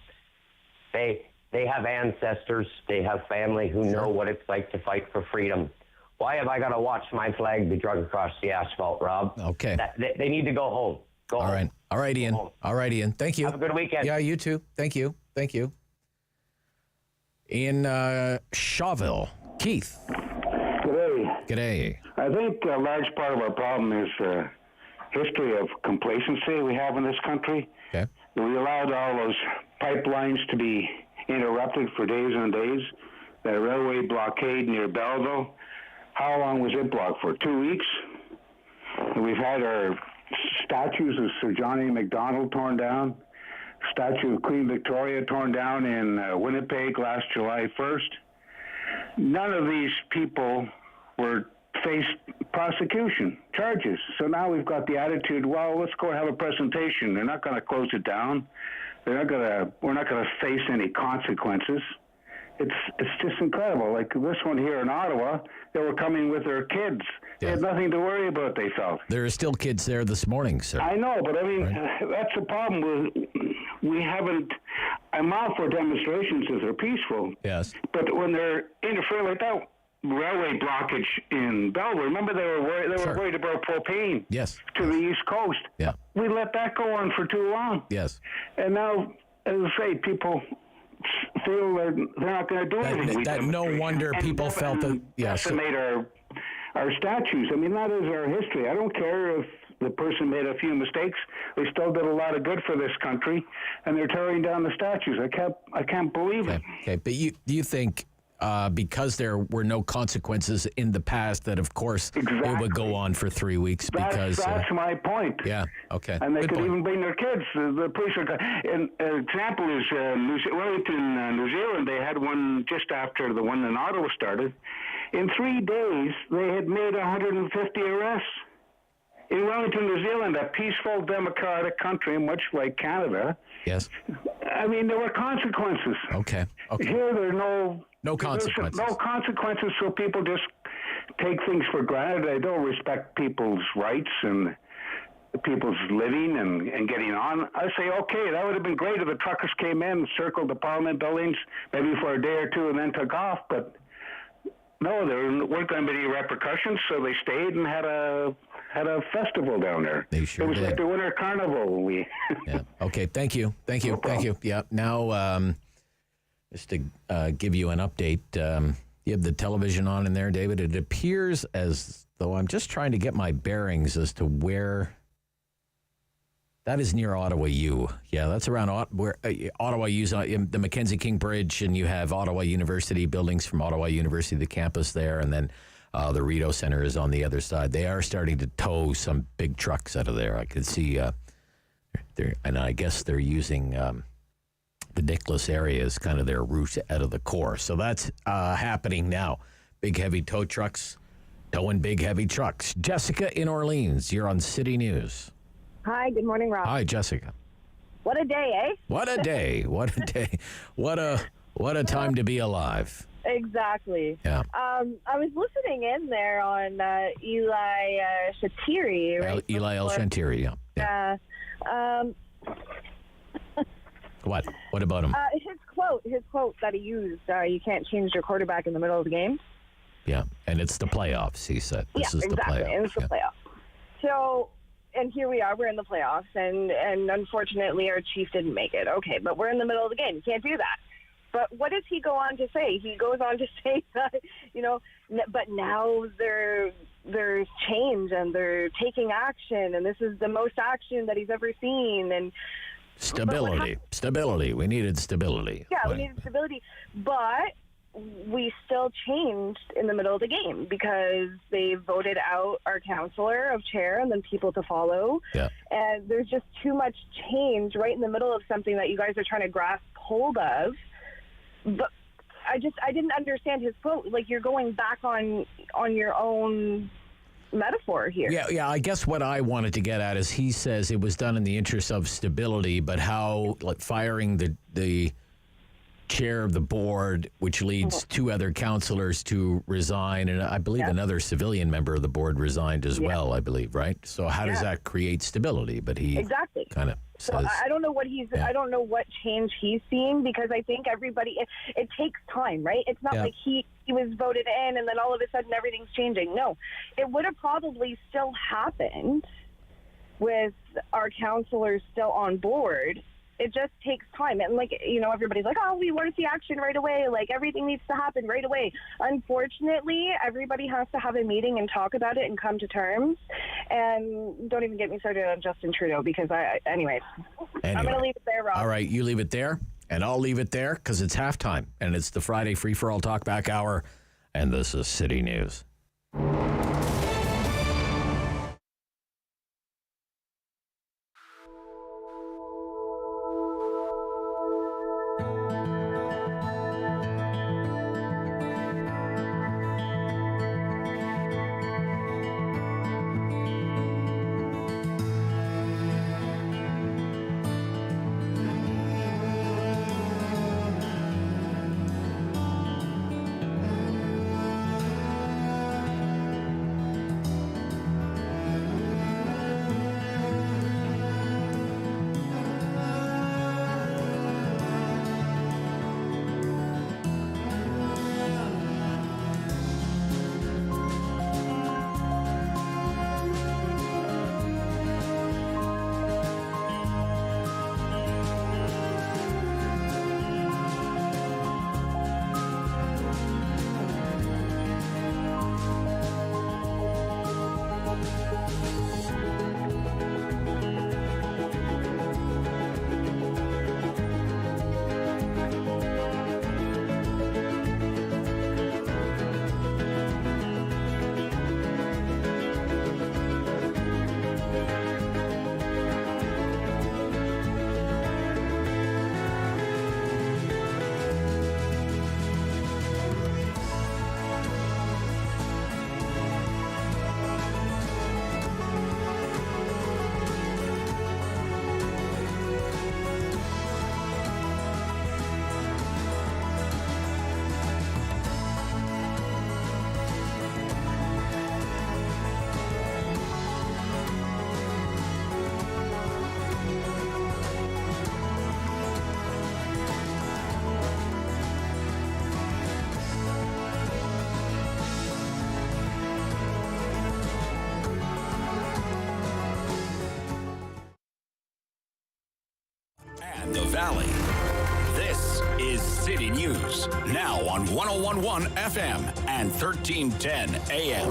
they have ancestors, they have family who know what it's like to fight for freedom. Why have I got to watch my flag be dragged across the asphalt, Rob? Okay. They need to go home. Go home. All right, Ian. All right, Ian. Thank you. Have a good weekend. Yeah, you too. Thank you. In Shawville, Keith. G'day. I think a large part of our problem is history of complacency we have in this country. Okay. We allowed all those pipelines to be interrupted for days and days. That railway blockade near Belleville, how long was it blocked for? 2 weeks? And we've had our statues of Sir Johnny MacDonald torn down, statue of Queen Victoria torn down in Winnipeg last July 1st. None of these people were faced prosecution charges. So now we've got the attitude, well, let's go have a presentation. They're not going to close it down. We're not going to face any consequences. It's just incredible. Like this one here in Ottawa, they were coming with their kids. They had nothing to worry about, they felt. There are still kids there this morning, sir. I know, but I mean, that's the problem. We haven't. I'm all for demonstrations if they're peaceful. Yes. But when they're interfering like that railway blockage in Belleville, remember they were worried about propane. Yes. To the East Coast. Yeah. We let that go on for too long. Yes. And now, as I say, people feel they're not going to do anything. No wonder people felt that. Yes. Decimate our statues. I mean, that is our history. I don't care if the person made a few mistakes. They still did a lot of good for this country, and they're tearing down the statues. I can't believe it. Okay, but you think because there were no consequences in the past that, of course, it would go on for 3 weeks because... That's my point. Yeah, okay. And they could even bring their kids. The police are... An example is Wellington, New Zealand. They had one just after the one in Ottawa started. In 3 days, they had made 150 arrests. In Wellington, New Zealand, a peaceful, democratic country, much like Canada. Yes. I mean, there were consequences. Okay. Here, there are no consequences. No consequences, so people just take things for granted. They don't respect people's rights and people's living and getting on. I say, okay, that would have been great if the truckers came in, circled the Parliament buildings, maybe for a day or two, and then took off. But No, there weren't going to be any repercussions, so they stayed and had a festival down there. They sure It was did. like the Winter Carnival. Yeah. Okay. Thank you. Yeah. Now, just to give you an update, you have the television on in there, David. It appears as though I'm just trying to get my bearings as to where. That is near Ottawa U. Yeah, that's around where Ottawa U's the Mackenzie King Bridge, and you have Ottawa University buildings from Ottawa University, the campus there, and then the Rideau Center is on the other side. They are starting to tow some big trucks out of there. I could see, and I guess they're using the Nicholas area as kind of their route out of the core. So that's happening now. Big heavy tow trucks towing big heavy trucks. Jessica in Orleans, you're on City News. Hi, good morning, Rob. Hi, Jessica. What a day, eh? What a day. What a day. What a time to be alive. Exactly. Yeah. I was listening in there on Eli Shatiri. Right? Eli El Shantiri, yeah. What? What about him? His quote that he used, you can't change your quarterback in the middle of the game. Yeah, and it's the playoffs, he said. This is exactly. the playoffs. And it's the playoffs. So, and here we are, we're in the playoffs, and unfortunately our Chief didn't make it. Okay, but we're in the middle of the game. You can't do that. But what does he go on to say? He goes on to say that, but now there's change and they're taking action, and this is the most action that he's ever seen. And Stability. We needed stability. Yeah, we needed stability. But we still changed in the middle of the game because they voted out our counselor of chair and then people to follow. Yeah. And there's just too much change right in the middle of something that you guys are trying to grasp hold of. But I didn't understand his quote. Like, you're going back on your own metaphor here. Yeah. I guess what I wanted to get at is he says it was done in the interest of stability, but how, like, firing the chair of the board, which leads two other councillors to resign, and I believe another civilian member of the board resigned as well, I believe, right? So how does that create stability? But he kind of says... So I don't know what I don't know what change he's seeing, because I think everybody, it takes time, right? It's not like he was voted in and then all of a sudden everything's changing. No, it would have probably still happened with our councillors still on board. It just takes time. And, like, everybody's like, oh, we want to see action right away. Like, everything needs to happen right away. Unfortunately, everybody has to have a meeting and talk about it and come to terms. And don't even get me started on Justin Trudeau, because anyway, I'm going to leave it there, Rob. All right, you leave it there, and I'll leave it there, because it's halftime, and it's the Friday Free-for-All Talkback Hour, and this is City News. Valley. This is City News, now on 101.1 FM and 1310 AM.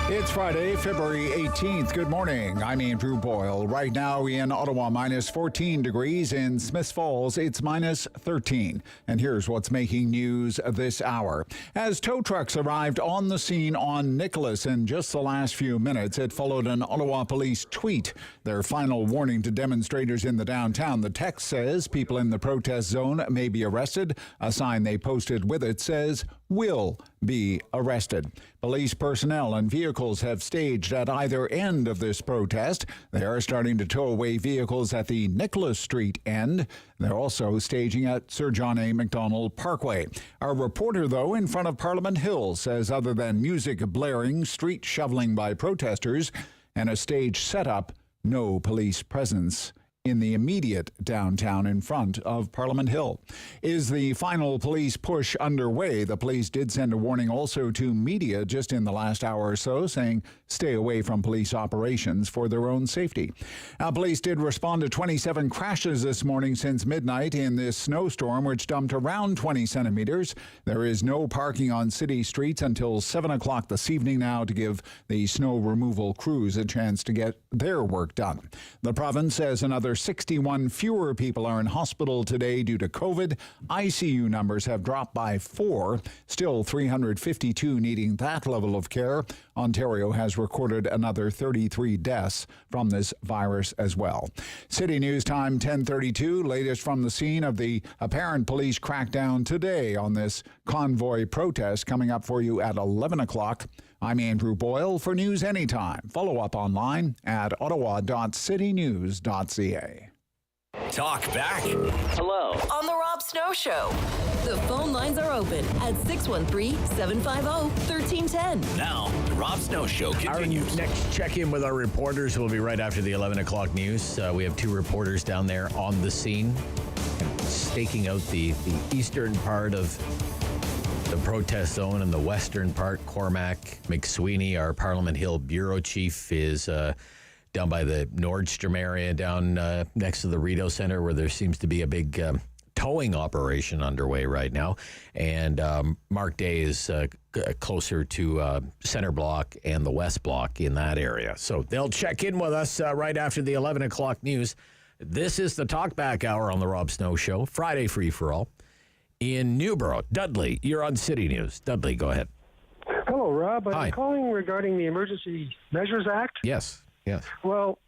It's Friday, February 18th. Good morning. I'm Andrew Boyle. Right now in Ottawa, minus 14 degrees. In Smiths Falls, it's minus 13. And here's what's making news this hour. As tow trucks arrived on the scene on Nicholas in just the last few minutes, it followed an Ottawa police tweet. Their final warning to demonstrators in the downtown. The text says people in the protest zone may be arrested. A sign they posted with it says, will be arrested. Police personnel and vehicles have staged at either end of this protest. They are starting to tow away vehicles at the Nicholas Street end. They're also staging at Sir John A. Macdonald Parkway. Our reporter, though, in front of Parliament Hill says other than music blaring, street shoveling by protesters, and a stage setup, no police presence in the immediate downtown in front of Parliament Hill. Is the final police push underway? The police did send a warning also to media just in the last hour or so, saying stay away from police operations for their own safety. Now, police did respond to 27 crashes this morning since midnight in this snowstorm, which dumped around 20 centimeters. There is no parking on city streets until 7 o'clock this evening now to give the snow removal crews a chance to get their work done. The province says another 61 fewer people are in hospital today due to COVID. ICU numbers have dropped by 4, still 352 needing that level of care. Ontario has recorded another 33 deaths from this virus as well. City News Time 10:32, latest from the scene of the apparent police crackdown today on this convoy protest coming up for you at 11 o'clock. I'm Andrew Boyle for News Anytime. Follow up online at ottawa.citynews.ca. Talk back. Hello. On the Rob Snow Show. The phone lines are open at 613-750-1310. Now, the Rob Snow Show continues. Our next check-in with our reporters will be right after the 11 o'clock news. We have 2 reporters down there on the scene, staking out the eastern part of the protest zone and the western part. Cormac McSweeney, our Parliament Hill bureau chief, is down by the Nordstrom area, down next to the Rideau Center, where there seems to be a big towing operation underway right now. And Mark Day is closer to Center Block and the West Block in that area. So they'll check in with us right after the 11 o'clock news. This is the Talkback Hour on the Rob Snow Show, Friday Free for All. In Newborough, Dudley, you're on City News. Dudley, go ahead. Hello, Rob. Hi. I'm calling regarding the Emergency Measures Act. Yes. Well,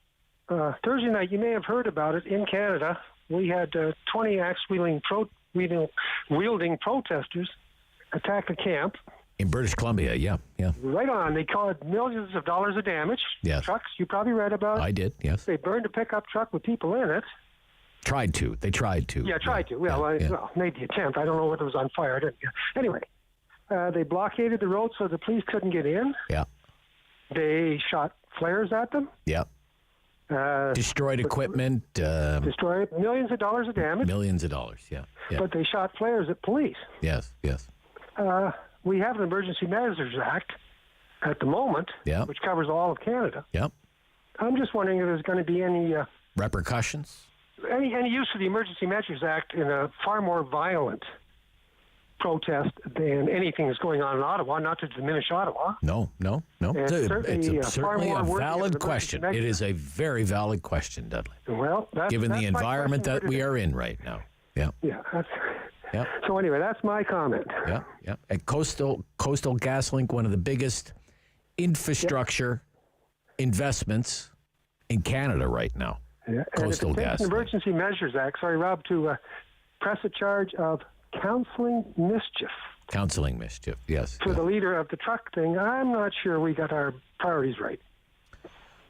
Thursday night, you may have heard about it. In Canada, we had 20 axe-wielding protesters attack a camp. In British Columbia, yeah. Right on. They caused millions of dollars of damage. Yes. Trucks, you probably read about it. I did, yes. They burned a pickup truck with people in it. They tried to. Yeah, tried to. Well, made the attempt. I don't know whether it was on fire. Anyway, they blockaded the road so the police couldn't get in. Yeah. They shot flares at them. Yeah. Destroyed equipment. Destroyed millions of dollars of damage. Millions of dollars, yeah. But they shot flares at police. Yes. We have an Emergency Measures Act at the moment, which covers all of Canada. Yep. I'm just wondering if there's going to be any repercussions? Any use of the Emergency Measures Act in a far more violent protest than anything that's going on in Ottawa, not to diminish Ottawa. No. It's certainly a valid question. It is a very valid question, Dudley. Well, given the environment that we are in right now. Yeah. Yeah. So anyway, that's my comment. Yeah. At Coastal GasLink, one of the biggest infrastructure investments in Canada right now. Yeah. Coastal and if it takes an GasLink. Emergency Measures Act, Rob, to press a charge of counseling mischief. Counseling mischief, yes. For the leader of the truck thing, I'm not sure we got our priorities right.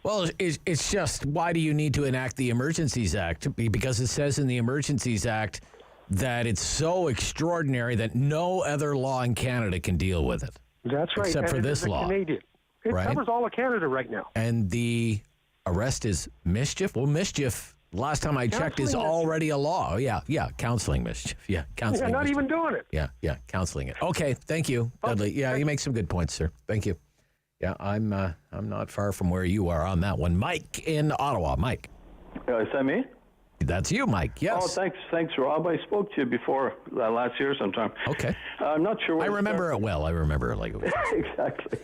Well, it's just, why do you need to enact the Emergencies Act? Because it says in the Emergencies Act that it's so extraordinary that no other law in Canada can deal with it. That's right. Except for this law. Canadian. It covers all of Canada right now. And the arrest is mischief? Well, mischief, last time I checked, is already a law. Yeah, counseling mischief. Yeah, counseling not mischief. even doing it. Yeah, counseling it. Okay, thank you, Dudley. Yeah, you make some good points, sir. Thank you. Yeah, I'm not far from where you are on that one. Mike in Ottawa. Mike. Is that me? That's you, Mike. Yes. Oh, thanks, Rob. I spoke to you before last year sometime. Okay. I'm not sure. I remember it well. I remember it like it was. Exactly.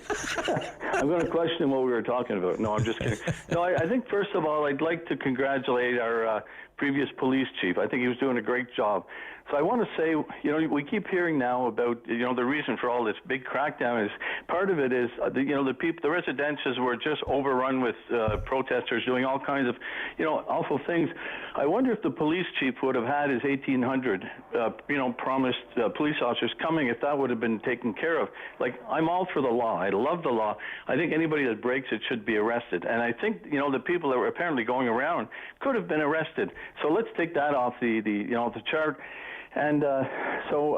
I'm going to question what we were talking about. No, I'm just kidding. No, I think first of all, I'd like to congratulate our previous police chief. I think he was doing a great job. So I want to say, we keep hearing now about, the reason for all this big crackdown is part of it is, the residentials were just overrun with protesters doing all kinds of, awful things. I wonder if the police chief would have had his 1,800, promised police officers coming, if that would have been taken care of. Like, I'm all for the law. I love the law. I think anybody that breaks it should be arrested. And I think, the people that were apparently going around could have been arrested. So let's take that off the chart. And so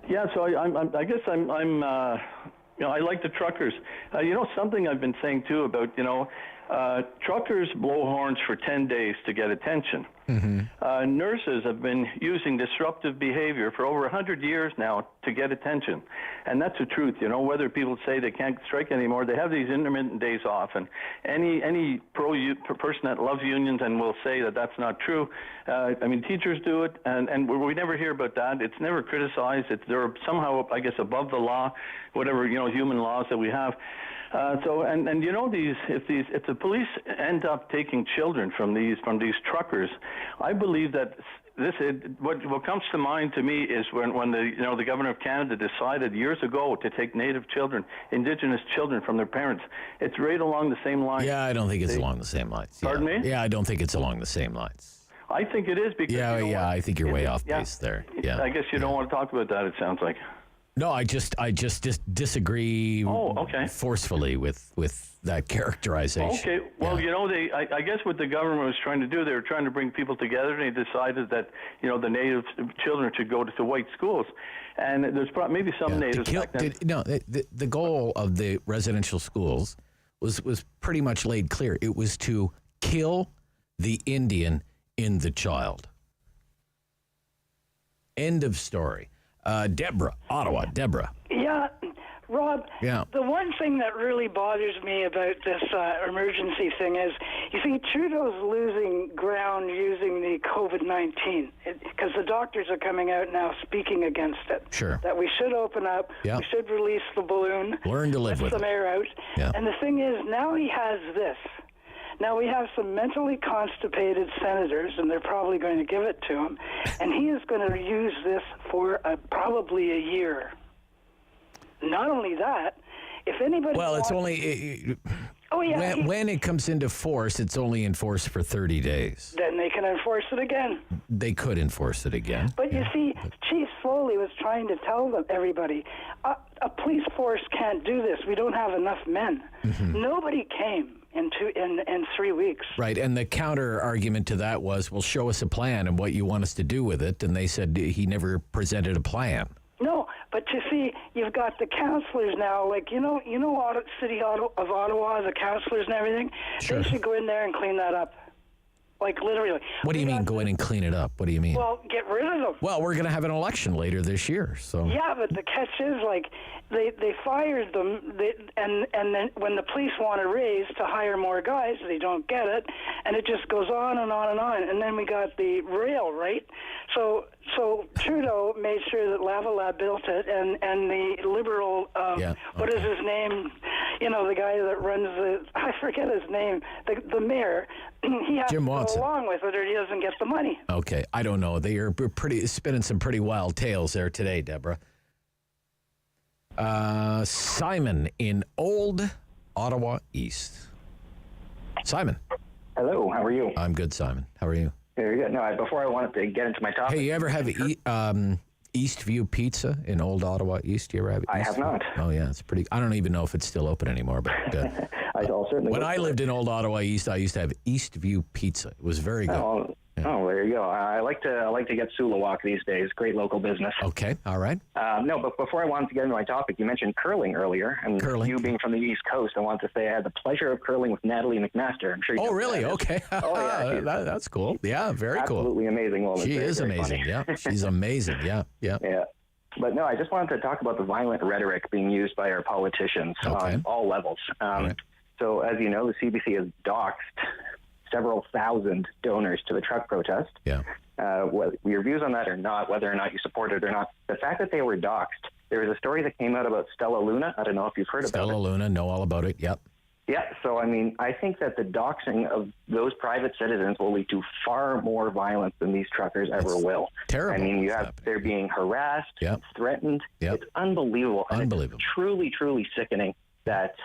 I guess I like the truckers. Something I've been saying too about, truckers blow horns for 10 days to get attention. Mm-hmm. Nurses have been using disruptive behavior for over 100 years now to get attention. And that's the truth. Whether people say they can't strike anymore, they have these intermittent days off. And any person that loves unions and will say that that's not true, teachers do it, and we never hear about that. It's never criticized. They're somehow, I guess, above the law, whatever, human laws that we have. If the police end up taking children from these truckers, I believe that what comes to mind to me is when the governor of Canada decided years ago to take Native children, Indigenous children from their parents. It's right along the same lines. Yeah, I don't think it's along the same lines. Pardon me? Yeah, I don't think it's along the same lines. I think it is because I think you're way off base there. Yeah, I guess you don't want to talk about that. It sounds like. No, I just disagree forcefully with that characterization. Okay, well, I guess what the government was trying to do, they were trying to bring people together, and they decided that, the Native children should go to white schools. And there's maybe some Natives back then. The goal of the residential schools was pretty much laid clear. It was to kill the Indian in the child. End of story. Deborah, Ottawa. Deborah. Yeah, Rob, yeah. The one thing that really bothers me about this emergency thing is, you see, Trudeau's losing ground using the COVID-19 because the doctors are coming out now speaking against it. Sure. That we should open up, we should release the balloon, learn to live with some air out. Yeah. And the thing is, now he has this. Now we have some mentally constipated senators, and they're probably going to give it to him, and he is going to use this for probably a year. Not only that, if anybody it's only... When it comes into force, it's only enforced for 30 days. Then they can enforce it again. They could enforce it again. But you see, Chief Foley was trying to tell everybody, a police force can't do this. We don't have enough men. Mm-hmm. Nobody came in 3 weeks. Right, and the counter argument to that was, well, show us a plan and what you want us to do with it. And they said he never presented a plan. No, but you see, you've got the councillors now, like, City of Ottawa, the councillors and everything. Sure. They should go in there and clean that up. Like, literally. What do you mean, go in and clean it up? What do you mean? Well, get rid of them. Well, we're going to have an election later this year, so... Yeah, but the catch is, like, they fired them, and then when the police want a raise to hire more guys, they don't get it, and it just goes on and on and on. And then we got the rail, right? So Trudeau made sure that Lavalin built it, and the Liberal, what is his name? The guy that runs I forget his name, the mayor, he has Jim to Watson. go along with it or he doesn't get the money. Okay, I don't know. They are spinning some pretty wild tales there today, Deborah. Simon in Old Ottawa East. Simon. Hello, how are you? I'm good, Simon. How are you? Very good. No, before I wanted to get into my topic. Hey, you ever have Eastview Pizza in Old Ottawa East? You ever have it? I have not. Oh, yeah, it's pretty. I don't even know if it's still open anymore, but I'll certainly. When I lived in Old Ottawa East, I used to have Eastview Pizza. It was very good. Oh, there you go. I like to get Sulawok these days. Great local business. Okay, all right. No, but before I wanted to get into my topic, you mentioned curling earlier, and you being from the East Coast, I wanted to say I had the pleasure of curling with Natalie McMaster. I'm sure you. Oh, really? Okay. Oh, yeah. That's cool. Yeah, very cool. Absolutely amazing woman. She is very amazing. Funny. Yeah, she's amazing. Yeah. Yeah. But no, I just wanted to talk about the violent rhetoric being used by our politicians on all levels. So, as you know, the CBC has doxed several thousand donors to the truck protest. Yeah. Your views on that or not, whether or not you support it or not, the fact that they were doxxed. There was a story that came out about Stella Luna. I don't know if you've heard about it. Stella Luna, know all about it. Yep. Yeah, so I mean, I think that the doxing of those private citizens will lead to far more violence than these truckers ever will. Terrible. I mean, they're being harassed, threatened. It's unbelievable. Unbelievable. It's truly, truly sickening that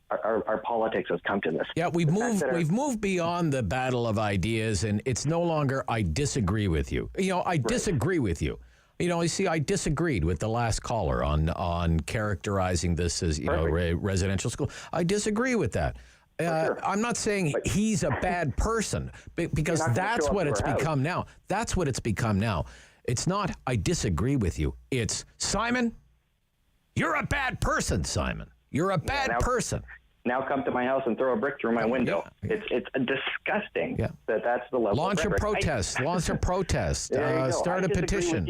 our politics has come to this. Yeah, we've moved beyond the battle of ideas, and it's no longer I disagree with you. I disagree with you. You see, I disagreed with the last caller on characterizing this as, residential school. I disagree with that. I'm not saying he's a bad person, because that's what it's become now. That's what it's become now. It's not, I disagree with you. It's, Simon, you're a bad person, Simon. You're a bad person. Now come to my house and throw a brick through my window. Yeah. It's disgusting that's the level. Launch a protest. Launch a protest. Start a petition.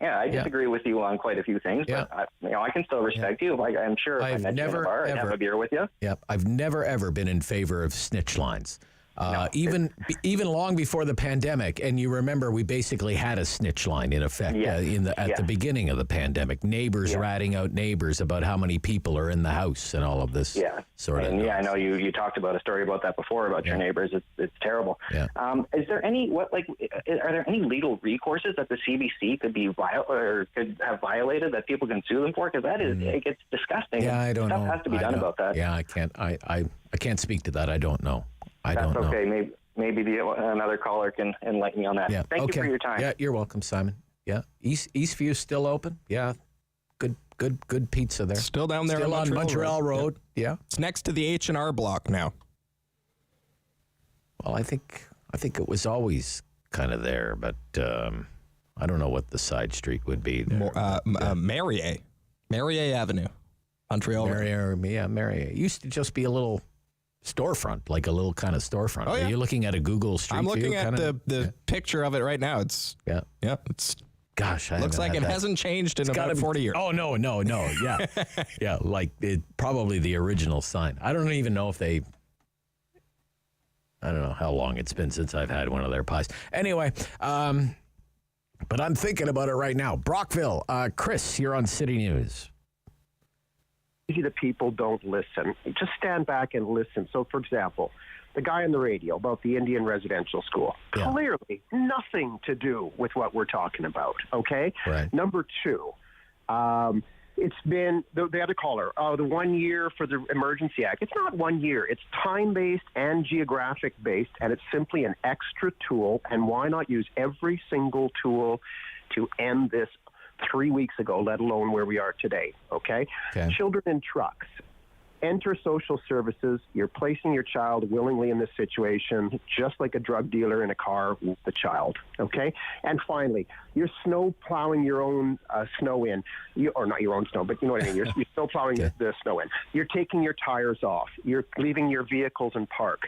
I disagree with you on quite a few things, but I can still respect you. I'm sure if I met you in a bar, I'd have a beer with you. Yep. I've never, ever been in favor of snitch lines. Even long before the pandemic, and you remember we basically had a snitch line in effect at the beginning of the pandemic. Neighbors ratting out neighbors about how many people are in the house and all of this sort of. I know you talked about a story about that before about your neighbors. It's terrible. Yeah. Is there are there any legal recourses that the CBC could have violated that people can sue them for? Because it's disgusting. Yeah, I don't know. Stuff has to be done about that. Yeah, I can't. I can't speak to that. I don't know. That's okay. Maybe another caller can enlighten me on that. Yeah. Thank you for your time. Yeah, you're welcome, Simon. Yeah, Eastview's still open. Yeah, good pizza there. Still down there on Montreal Road. Yeah, it's next to the H&R Block now. Well, I think it was always kind of there, but I don't know what the side street would be there. Marier Avenue, Montreal. Marier. It used to just be a little storefront, like a little kind of storefront. Oh, yeah. Are you looking at a Google Street I'm View? looking at the picture of it right now. It's it's gosh, looks like it hasn't changed in about 40 years. Oh no, yeah, yeah, like probably the original sign. I don't even know if I don't know how long it's been since I've had one of their pies. Anyway, but I'm thinking about it right now. Brockville, Chris, you're on City News. The people don't listen. Just stand back and listen. So, for example, the guy on the radio about the Indian residential school, clearly nothing to do with what we're talking about, okay? Right. Number two, it's been, the other caller, the 1 year for the Emergency Act. It's not 1 year. It's time-based and geographic-based, and it's simply an extra tool, and why not use every single tool to end this 3 weeks ago, let alone where we are today, okay? Children in trucks. Enter social services. You're placing your child willingly in this situation, just like a drug dealer in a car with the child, okay? And finally, you're snow plowing your own snow in, or not your own snow, but you know what I mean. You're snow plowing the snow in. You're taking your tires off. You're leaving your vehicles in park.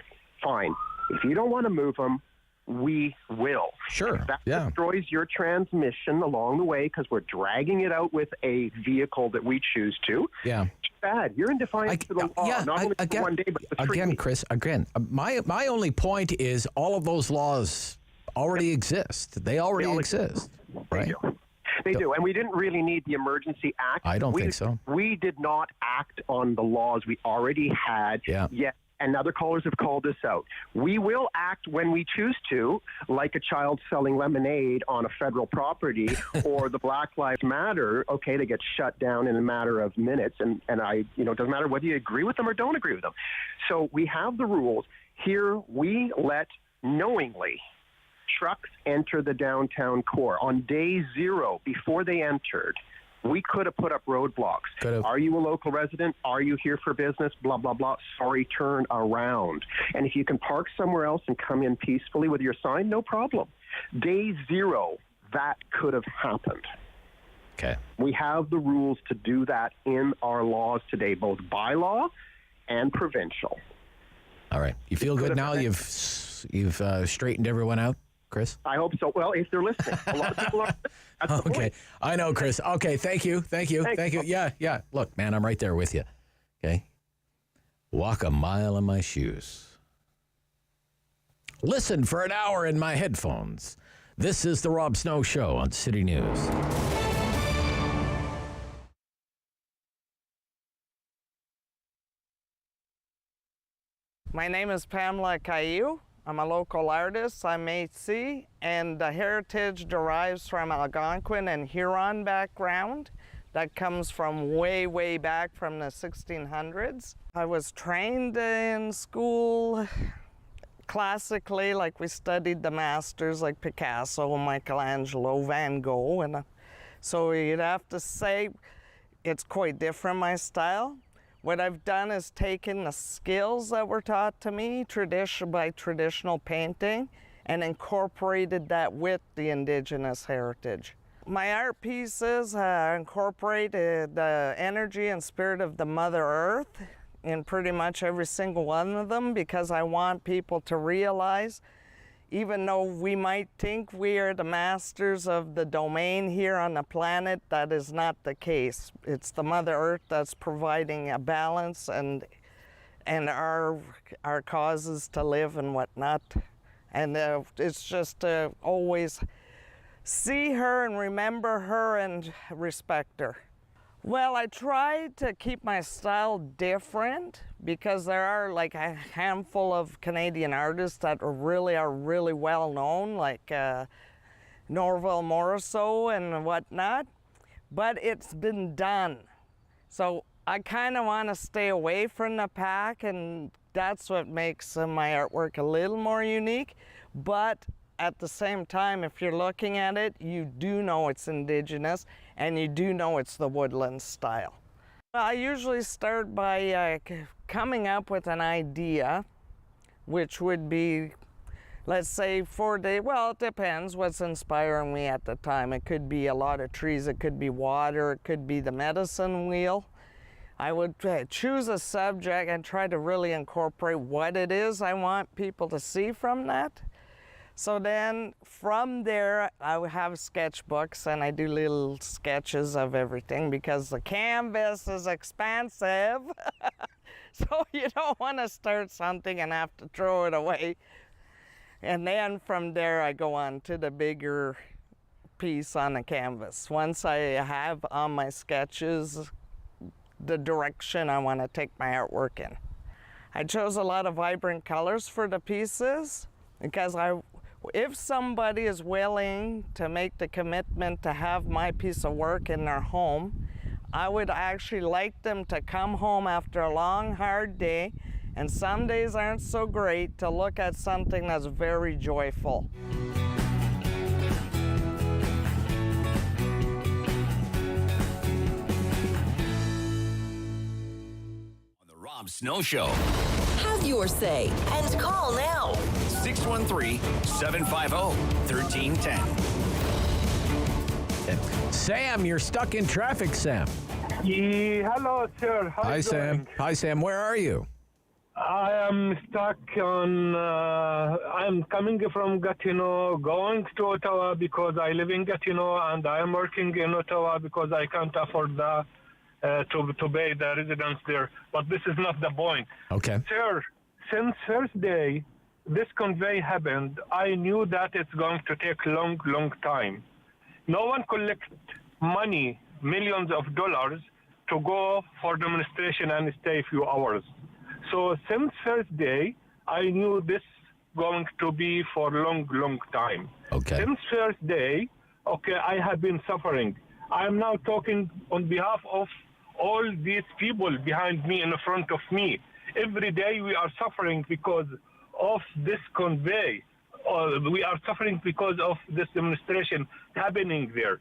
Fine. If you don't want to move them, we will. Sure. That destroys your transmission along the way because we're dragging it out with a vehicle that we choose to. Yeah. It's bad. You're in defiance of the law. Not only for 1 day, but for 3 weeks. Chris, my only point is all of those laws already exist. They already exist. Right? They do. And we didn't really need the Emergency Act. I don't think so. We did not act on the laws we already had yet. And other callers have called this out. We will act when we choose to, like a child selling lemonade on a federal property or the Black Lives Matter, they get shut down in a matter of minutes. And it doesn't matter whether you agree with them or don't agree with them. So we have the rules. Here we let knowingly trucks enter the downtown core. On day 0, before they entered, we could have put up roadblocks. Are you a local resident? Are you here for business? Blah, blah, blah. Sorry, turn around. And if you can park somewhere else and come in peacefully with your sign, no problem. Day 0, that could have happened. Okay. We have the rules to do that in our laws today, both bylaw and provincial. All right. You feel good now? You've straightened everyone out? Chris? I hope so. Well, if they're listening. A lot of people are. That's the point. I know, Chris. Okay, thank you. Thank you. Yeah. Look, man, I'm right there with you. Okay? Walk a mile in my shoes. listen for an hour in my headphones. This is the Rob Snow Show on City News. My name is Pamela Caillou. I'm a local artist. I'm Métis, and the heritage derives from Algonquin and Huron background that comes from way, way back from the 1600s. I was trained in school classically, like we studied the masters like Picasso, Michelangelo, Van Gogh, and so you'd have to say it's quite different, my style. What I've done is taken the skills that were taught to me by traditional painting and incorporated that with the Indigenous heritage. My art pieces incorporated the energy and spirit of the Mother Earth in pretty much every single one of them, because I want people to realize, even though we might think we are the masters of the domain here on the planet, that is not the case. It's the Mother Earth that's providing a balance and our causes to live and whatnot. And it's just to always see her and remember her and respect her. Well, I try to keep my style different because there are like a handful of Canadian artists that are really well known, like Norval Morrisseau and whatnot, but it's been done. So I kind of want to stay away from the pack, and that's what makes my artwork a little more unique. But at the same time, if you're looking at it, you do know it's Indigenous and you do know it's the woodland style. I usually start by coming up with an idea, which would be, let's say, 4 days. Well, it depends what's inspiring me at the time. It could be a lot of trees, it could be water, it could be the medicine wheel. I would choose a subject and try to really incorporate what it is I want people to see from that. So then from there, I have sketchbooks and I do little sketches of everything because the canvas is expensive. So you don't want to start something and have to throw it away. And then from there, I go on to the bigger piece on the canvas. Once I have on my sketches the direction I want to take my artwork in. I chose a lot of vibrant colors for the pieces because if somebody is willing to make the commitment to have my piece of work in their home, I would actually like them to come home after a long, hard day, and some days aren't so great, to look at something that's very joyful. On the Rob Snow Show. Have your say and call now. 613-750-1310. Sam, you're stuck in traffic, Sam. Hello, sir. Hi, Sam. Hi, Sam. Where are you? I am stuck on. I'm coming from Gatineau, going to Ottawa because I live in Gatineau, and I am working in Ottawa because I can't afford to pay the residence there. But this is not the point. Okay. Sir, since Thursday, this convey happened, I knew that it's going to take long time. No one collects money, millions of dollars, to go for demonstration and stay a few hours. So since Thursday, I knew this going to be for long time. Okay. Since Thursday, I have been suffering. I am now talking on behalf of all these people behind me, in front of me. Every day we are suffering because of this convey. We are suffering because of this demonstration happening there.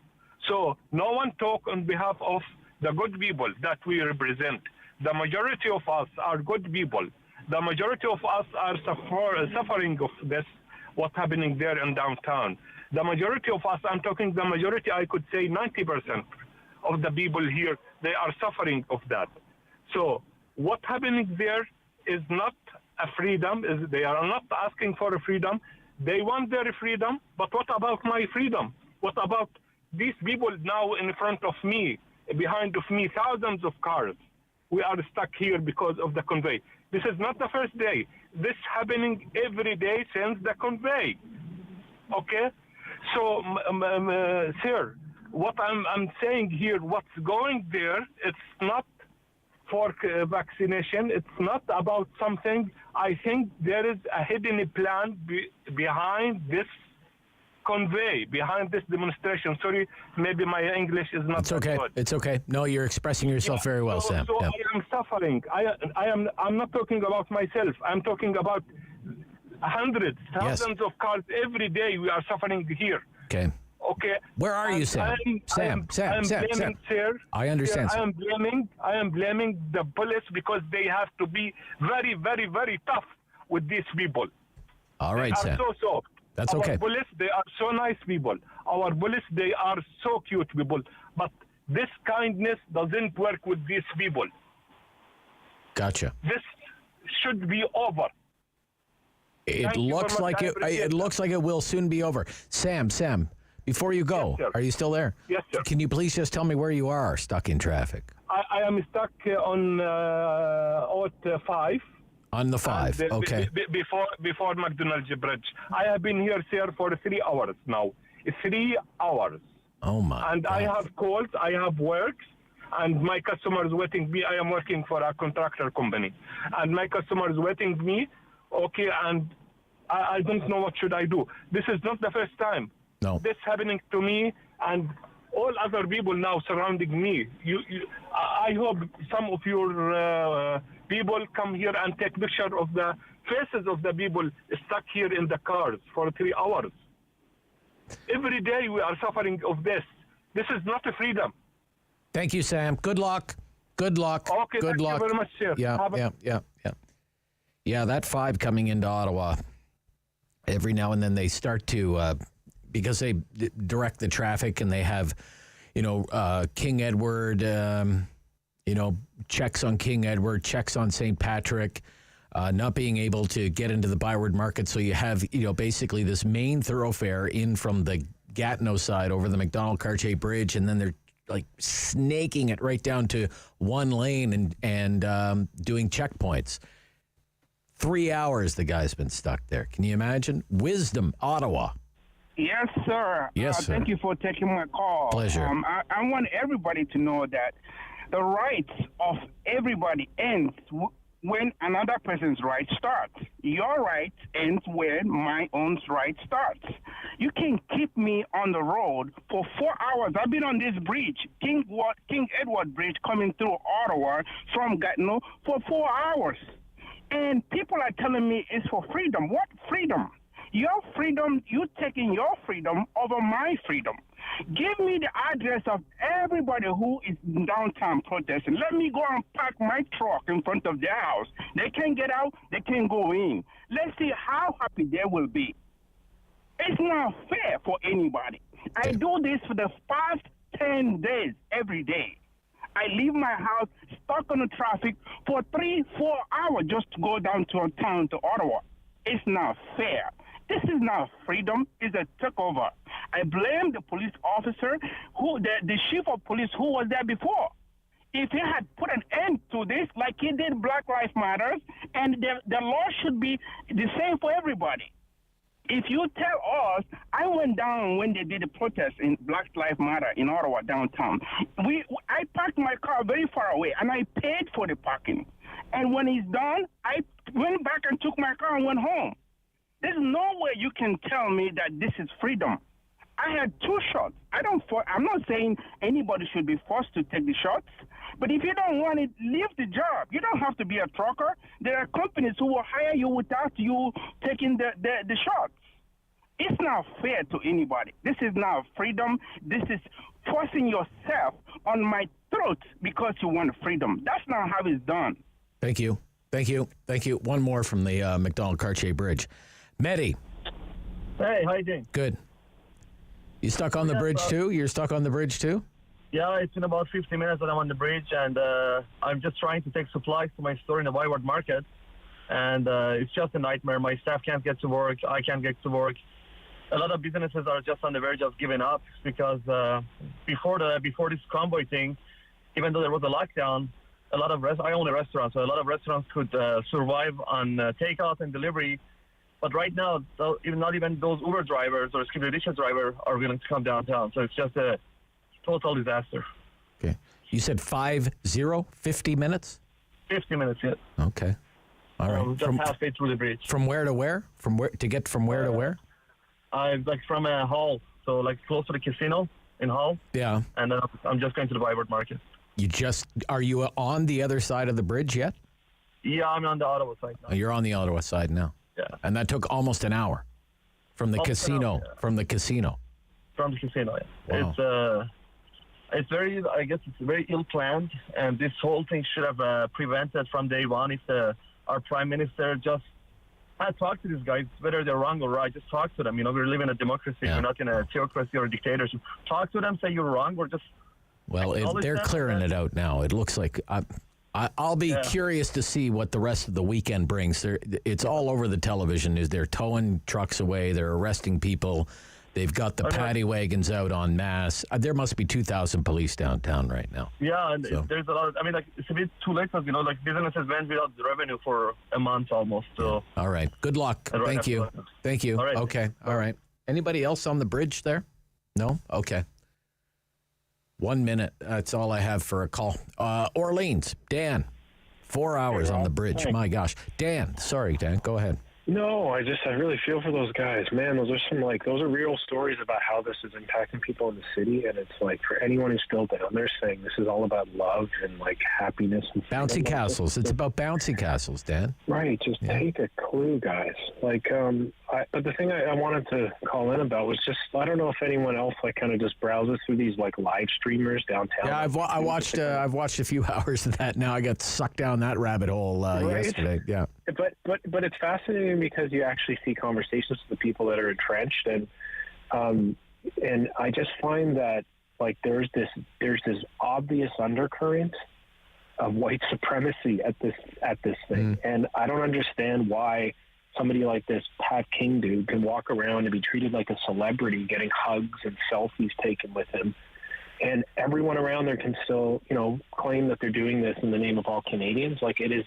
So no one talk on behalf of the good people that we represent. The majority of us are good people. The majority of us are suffering of this, what's happening there in downtown. The majority of us, I'm talking the majority, I could say 90% of the people here, they are suffering of that. So what's happening there is not a freedom. They are not asking for a freedom. They want their freedom, but what about my freedom? What about these people now in front of me, behind of me, thousands of cars? we are stuck here because of the convey. This is not the first day. This happening every day since the convey. Okay? So, sir, what I'm saying here, what's going there, it's not for vaccination. It's not about something. I think there is a hidden plan behind this convey, behind this demonstration. Sorry, maybe my English is not It's okay. good. It's okay. No, you're expressing yourself very well, Sam. So Yeah. I am suffering. I'm not talking about myself. I'm talking about hundreds, thousands of cars every day. We are suffering here. Okay. Okay. Where are you, Sam? Sam. Sir, I understand. Sir, I am blaming the police because they have to be very, very, very tough with these people. All right, they Sam. are so soft. That's okay. Our police, they are so nice people. Our police, they are so cute people. But this kindness doesn't work with these people. Gotcha. This should be over. It looks like it looks like it will soon be over. Sam, before you go, Yes, are you still there? Yes, sir. Can you please just tell me where you are stuck in traffic? I am stuck on Ot 5. On the 5, okay. Before McDonald's Bridge. I have been here, sir, for 3 hours now. 3 hours. Oh, my And God. I have calls, I have works, and my customers waiting me. I am working for a contractor company. And my customers waiting me, okay, and I don't know what should I do. This is not the first time. No. This happening to me and all other people now surrounding me. I hope some of your people come here and take picture of the faces of the people stuck here in the cars for 3 hours. Every day we are suffering of this. This is not a freedom. Thank you, Sam. Good luck. Good luck. Okay, Good thank luck. you very much, sir. Yeah, that 5 coming into Ottawa. Every now and then they start to, because they direct the traffic and they have, King Edward, checks on King Edward, checks on St. Patrick, not being able to get into the Byward Market. So you have, basically this main thoroughfare in from the Gatineau side over the Macdonald-Cartier Bridge, and then they're like snaking it right down to one lane and doing checkpoints. 3 hours the guy's been stuck there. Can you imagine? Wisdom, Ottawa. Yes, sir. Yes, sir. Thank you for taking my call. Pleasure. I want everybody to know that the rights of everybody ends when another person's right starts. Your right ends when my own right starts. You can keep me on the road for 4 hours. I've been on this bridge, King Edward Bridge, coming through Ottawa from Gatineau for 4 hours. And people are telling me it's for freedom. What freedom? Your freedom, you taking your freedom over my freedom. Give me the address of everybody who is downtown protesting. Let me go and park my truck in front of their house. They can't get out, they can't go in. Let's see how happy they will be. It's not fair for anybody. I do this for the past 10 days every day. I leave my house stuck on the traffic for 3-4 hours just to go down to a town to Ottawa. It's not fair. This is not freedom. It's a takeover. I blame the police officer, the chief of police who was there before. If he had put an end to this, like he did Black Lives Matter, and the law should be the same for everybody. If you tell us, I went down when they did the protest in Black Lives Matter in Ottawa downtown. I parked my car very far away, and I paid for the parking. And when it's done, I went back and took my car and went home. There's no way you can tell me that this is freedom. I had 2 shots. I'm not saying anybody should be forced to take the shots, but if you don't want it, leave the job. You don't have to be a trucker. There are companies who will hire you without you taking the shots. It's not fair to anybody. This is not freedom. This is forcing yourself on my throat because you want freedom. That's not how it's done. Thank you. One more from the Macdonald-Cartier Bridge. Mehdi. Hey, how you doing? Good. You stuck on the bridge too? You're stuck on the bridge too? Yeah, it's been about 50 minutes that I'm on the bridge, and I'm just trying to take supplies to my store in the Byward Market, and it's just a nightmare. My staff can't get to work. I can't get to work. A lot of businesses are just on the verge of giving up because before this convoy thing, even though there was a lockdown, a lot of I own a restaurant, so a lot of restaurants could survive on takeout and delivery. But right now, not even those Uber drivers or Skippy-Dishes drivers are willing to come downtown. So it's just a total disaster. Okay. You said 50 minutes? 50 minutes, yeah. Okay. All right. Just halfway through the bridge. From where to where? From where to where? Like from Hull, so like close to the casino in Hull. Yeah. And I'm just going to the Vibert Market. Are you on the other side of the bridge yet? Yeah, I'm on the Ottawa side now. Oh, you're on the Ottawa side now. Yeah. And that took almost an hour from the casino. From the casino. From the casino, yeah. Wow. It's very, I guess it's very ill planned, and this whole thing should have prevented from day one if our prime minister just had talked to these guys, whether they're wrong or right. Just talk to them. You know, we live in a democracy. Yeah. We're not in a theocracy or a dictatorship. Talk to them, say you're wrong, or just. Well, they're clearing it out now. It looks like I'll be curious to see what the rest of the weekend brings. It's all over the television. They're towing trucks away. They're arresting people. They've got the paddy wagons out en masse. There must be 2,000 police downtown right now. Yeah, and there's a lot. It's a bit too late because, businesses went without revenue for a month almost. So. All right. Good luck. Thank you. Thank you. All right. Okay. All right. Anybody else on the bridge there? No? Okay. 1 minute. That's all I have for a call. Orleans, Dan. 4 hours on the bridge. My gosh. Dan. Sorry, Dan. Go ahead. No, I really feel for those guys. Man, those are real stories about how this is impacting people in the city. And it's like, for anyone who's still down there saying this is all about love and like happiness. And bouncy castles. It's about bouncy castles, Dan. Right. Just take a clue, guys. Like, but the thing I wanted to call in about was just, I don't know if anyone else like kind of just browses through these like live streamers downtown. Yeah, I've watched a few hours of that now. I got sucked down that rabbit hole yesterday. Yeah. But it's fascinating because you actually see conversations with the people that are entrenched, and I just find that like there's this obvious undercurrent of white supremacy at this thing, and I don't understand why somebody like this Pat King dude can walk around and be treated like a celebrity, getting hugs and selfies taken with him. And everyone around there can still, claim that they're doing this in the name of all Canadians. Like there's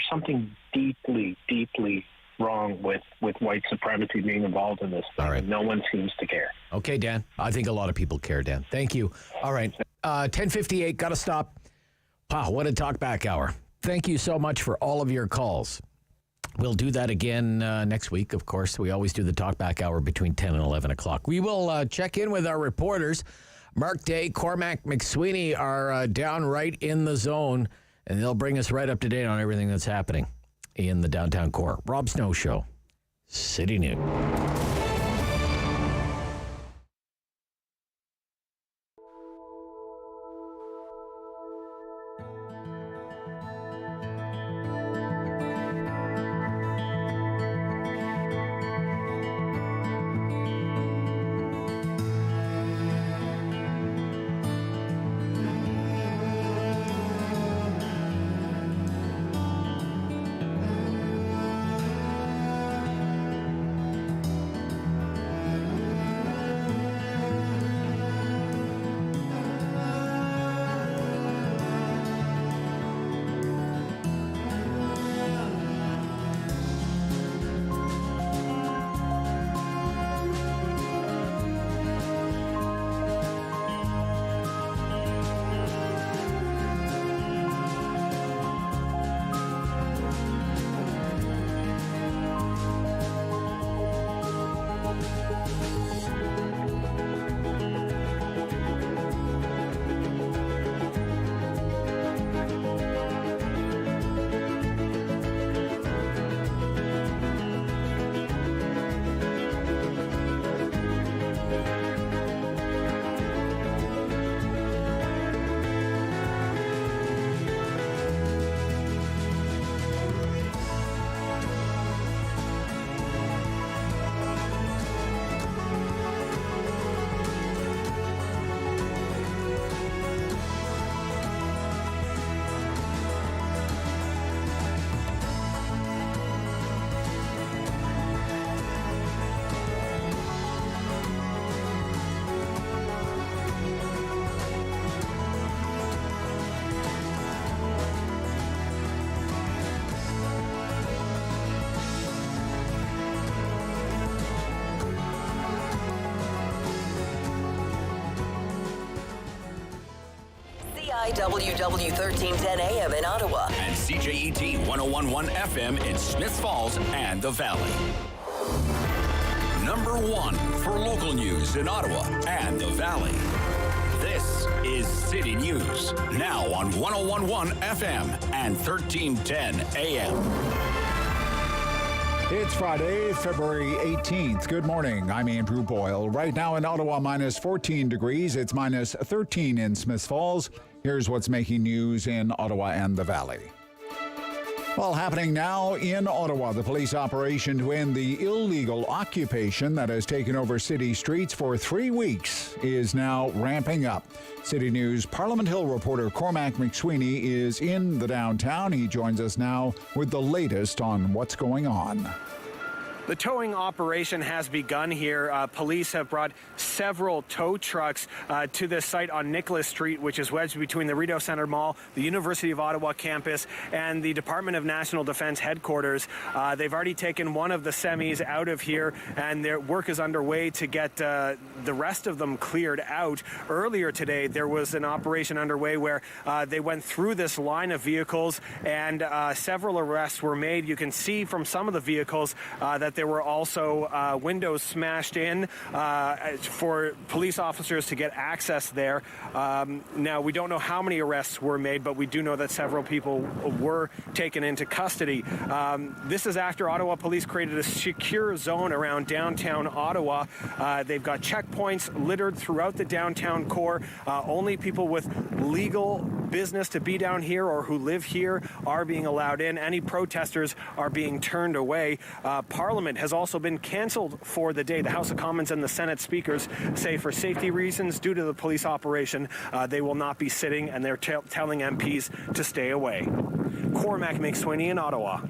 something deeply, deeply wrong with white supremacy being involved in this thing. All right. No one seems to care. Okay, Dan. I think a lot of people care, Dan. Thank you. All right. 10:58. Got to stop. Wow, what a talkback hour. Thank you so much for all of your calls. We'll do that again next week, of course. We always do the talkback hour between 10 and 11 o'clock. We will check in with our reporters. Mark Day, Cormac McSweeney are down right in the zone, and they'll bring us right up to date on everything that's happening in the downtown core. Rob Snow Show, City News. WW 1310 AM in Ottawa. And CJET 1011 FM in Smiths Falls and the Valley. Number 1 for local news in Ottawa and the Valley. This is City News, now on 1011 FM and 1310 AM. It's Friday, February 18th. Good morning. I'm Andrew Boyle. Right now in Ottawa, minus 14 degrees. It's minus 13 in Smiths Falls. Here's what's making news in Ottawa and the Valley. Well, happening now in Ottawa, the police operation to end the illegal occupation that has taken over city streets for 3 weeks is now ramping up. City News Parliament Hill reporter Cormac McSweeney is in the downtown. He joins us now with the latest on what's going on. The towing operation has begun here. Police have brought several tow trucks to this site on Nicholas Street, which is wedged between the Rideau Centre Mall, the University of Ottawa campus, and the Department of National Defence headquarters. They've already taken one of the semis out of here, and their work is underway to get the rest of them cleared out. Earlier today, there was an operation underway where they went through this line of vehicles, and several arrests were made. You can see from some of the vehicles that there were also windows smashed in for police officers to get access there. Now, we don't know how many arrests were made, but we do know that several people were taken into custody. This is after Ottawa Police created a secure zone around downtown Ottawa. They've got checkpoints littered throughout the downtown core. Only people with legal business to be down here or who live here are being allowed in. Any protesters are being turned away. Parliament has also been canceled for the day. The House of Commons and the Senate speakers say for safety reasons due to the police operation, they will not be sitting, and they're telling MPs to stay away. Cormac McSweeney in Ottawa.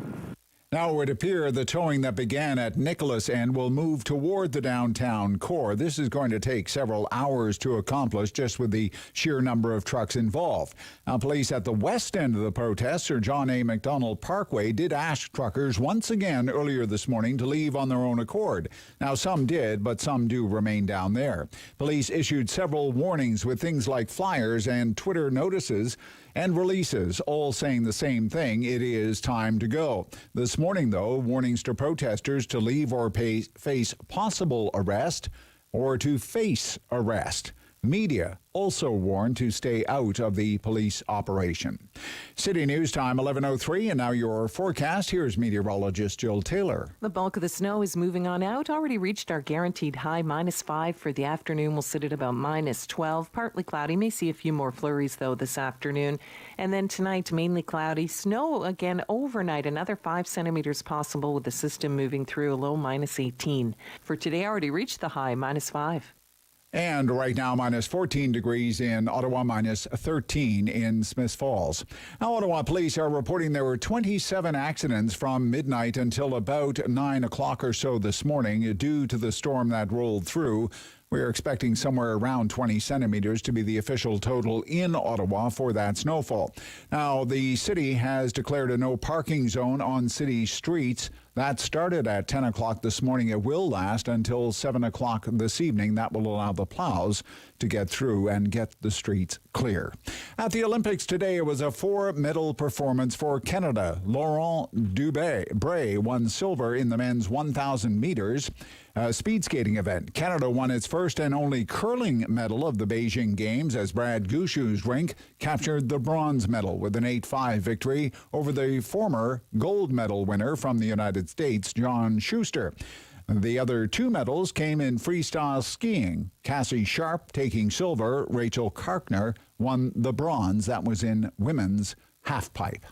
Now, it would appear the towing that began at Nicholas End will move toward the downtown core. This is going to take several hours to accomplish just with the sheer number of trucks involved. Now, police at the west end of the protest, Sir John A. Macdonald Parkway, did ask truckers once again earlier this morning to leave on their own accord. Now, some did, but some do remain down there. Police issued several warnings with things like flyers and Twitter notices and releases, all saying the same thing: it is time to go. This morning, though, warnings to protesters to leave or face possible arrest or to face arrest. Media also warned to stay out of the police operation. City News Time, 11:03, and now your forecast. Here's meteorologist Jill Taylor. The bulk of the snow is moving on out. Already reached our guaranteed high, -5 for the afternoon. We'll sit at about -12. Partly cloudy. May see a few more flurries, though, this afternoon. And then tonight, mainly cloudy. Snow again overnight. Another 5 centimeters possible with the system moving through. A low -18. For today, already reached the high, -5. And right now, -14 degrees in Ottawa, -13 in Smiths Falls. Now, Ottawa police are reporting there were 27 accidents from midnight until about 9 o'clock or so this morning due to the storm that rolled through. We're expecting somewhere around 20 centimeters to be the official total in Ottawa for that snowfall. Now, the city has declared a no parking zone on city streets. That started at 10 o'clock this morning. It will last until 7 o'clock this evening. That will allow the plows to get through and get the streets clear. At the Olympics today, it was a 4-medal performance for Canada. Laurent Dubé won silver in the men's 1,000 meters speed skating event. Canada won its first and only curling medal of the Beijing Games as Brad Gushue's rink captured the bronze medal with an 8-5 victory over the former gold medal winner from the United States, John Schuster. The other 2 medals came in freestyle skiing. Cassie Sharp taking silver. Rachel Karkner won the bronze. That was in women's halfpipe.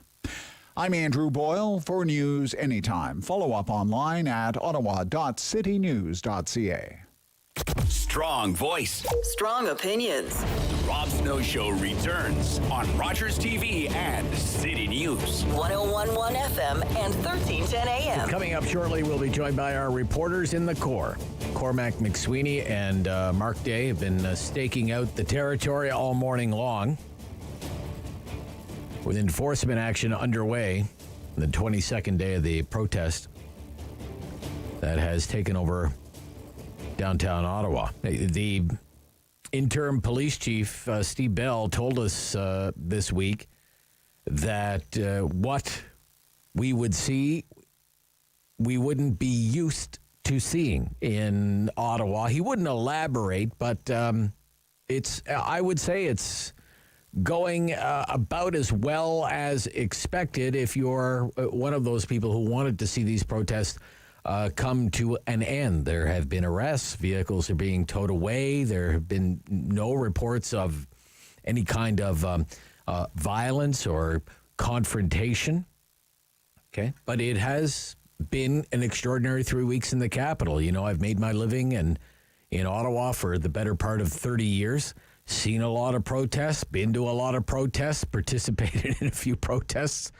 I'm Andrew Boyle for News Anytime. Follow up online at ottawa.citynews.ca. Strong voice. Strong opinions. The Rob Snow Show returns on Rogers TV and City News. 1011 FM and 1310 AM. Coming up shortly, we'll be joined by our reporters in the core. Cormac McSweeney and Mark Day have been staking out the territory all morning long, with enforcement action underway on the 22nd day of the protest that has taken over downtown Ottawa. The Interim Police Chief Steve Bell told us this week that what we would see, we wouldn't be used to seeing in Ottawa. He wouldn't elaborate, but I would say it's going about as well as expected if you're one of those people who wanted to see these protests come to an end. There have been arrests. Vehicles are being towed away. There have been no reports of any kind of violence or confrontation. Okay. But it has been an extraordinary 3 weeks in the capital. You know, I've made my living in Ottawa for the better part of 30 years. Seen a lot of protests, been to a lot of protests, participated in a few protests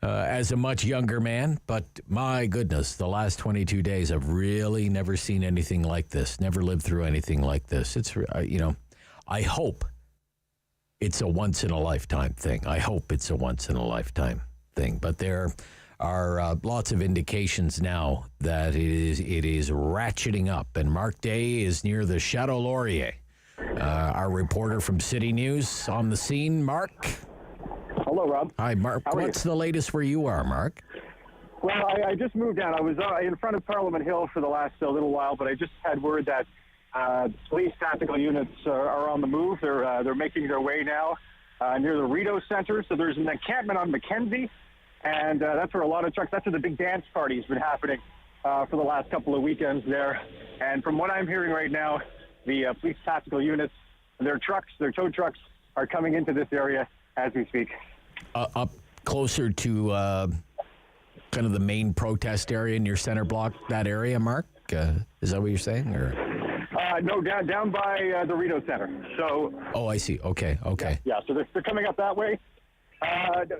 as a much younger man. But my goodness, the last 22 days, I've really never seen anything like this, never lived through anything like this. It's, I hope it's a once-in-a-lifetime thing. I hope it's a once-in-a-lifetime thing. But there are lots of indications now that it is ratcheting up. And Mark Day is near the Chateau Laurier. Our reporter from City News on the scene. Mark? Hello, Rob. Hi, Mark. What's the latest where you are, Mark? Well, I just moved down. I was in front of Parliament Hill for the last little while, but I just had word that police tactical units are on the move. They're making their way now near the Rideau Center. So there's an encampment on Mackenzie, and that's where a lot of trucks, that's where the big dance party's been happening for the last couple of weekends there. And from what I'm hearing right now, the police tactical units, their tow trucks are coming into this area as we speak. Up closer to kind of the main protest area in your center block, that area, Mark? Is that what you're saying? Or? No, down by the Rideau Center. So. Oh, I see. Okay. Yeah, so they're coming up that way.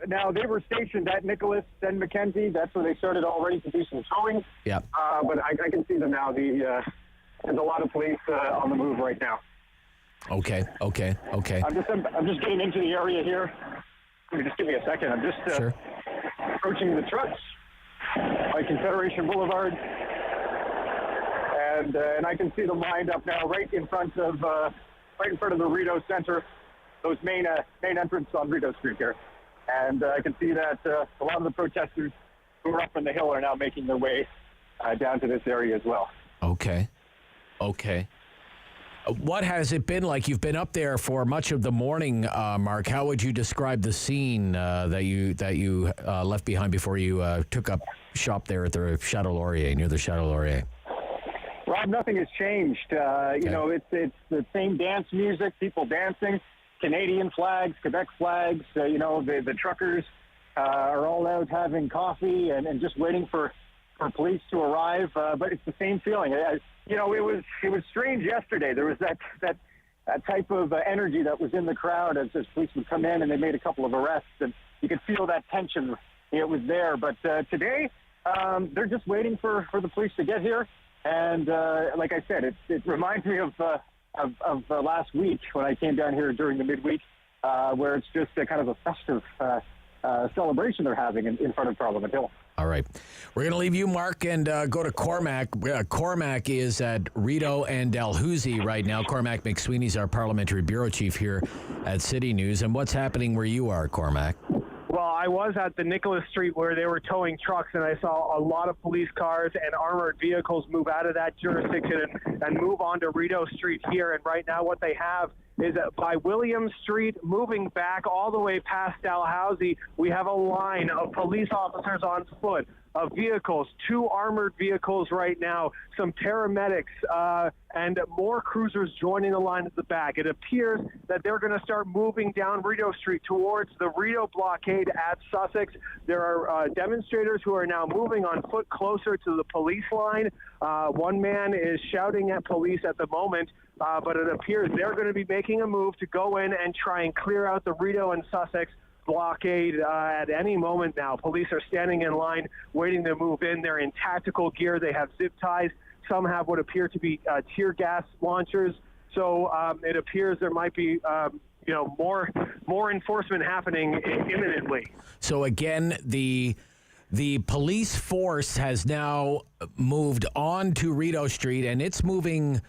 Now, they were stationed at Nicholas and Mackenzie. That's where they started already to do some towing. Yeah. But I can see them now. There's a lot of police on the move right now. Okay. I'm just getting into the area here. Just give me a second. I'm just approaching the trucks by Confederation Boulevard, and I can see them lined up now right in front of the Rideau Center, those main entrance on Rideau Street here, and I can see that a lot of the protesters who are up on the hill are now making their way down to this area as well. Okay. What has it been like? You've been up there for much of the morning, Mark. How would you describe the scene that you left behind before you took up shop there at the Chateau Laurier, near the Chateau Laurier? Rob, nothing has changed. You know, it's the same dance music, people dancing, Canadian flags, Quebec flags. The truckers are all out having coffee and just waiting for police to arrive. But it's the same feeling. It was strange yesterday. There was that type of energy that was in the crowd as police would come in, and they made a couple of arrests, and you could feel that tension. It was there. But today, they're just waiting for the police to get here. And like I said, it reminds me of last week when I came down here during the midweek, where it's just a kind of a festive celebration they're having in front of Parliament Hill. All right. We're going to leave you, Mark, and go to Cormac. Cormac is at Rideau and Dalhousie right now. Cormac McSweeney's our parliamentary bureau chief here at City News. And what's happening where you are, Cormac? Well, I was at the Nicholas Street where they were towing trucks, and I saw a lot of police cars and armored vehicles move out of that jurisdiction and move onto Rideau Street here. And right now what they have is by William Street, moving back all the way past Dalhousie, we have a line of police officers on foot, of vehicles, 2 armored vehicles right now, some paramedics, and more cruisers joining the line at the back. It appears that they're going to start moving down Rideau Street towards the Rideau blockade at Sussex. There are demonstrators who are now moving on foot closer to the police line. One man is shouting at police at the moment, but it appears they're going to be making a move to go in and try and clear out the Rideau and Sussex blockade at any moment now. Police are standing in line waiting to move in. They're in tactical gear. They have zip ties. Some have what appear to be tear gas launchers. So it appears there might be more enforcement happening imminently. So again, the police force has now moved on to Rideau Street, and it's moving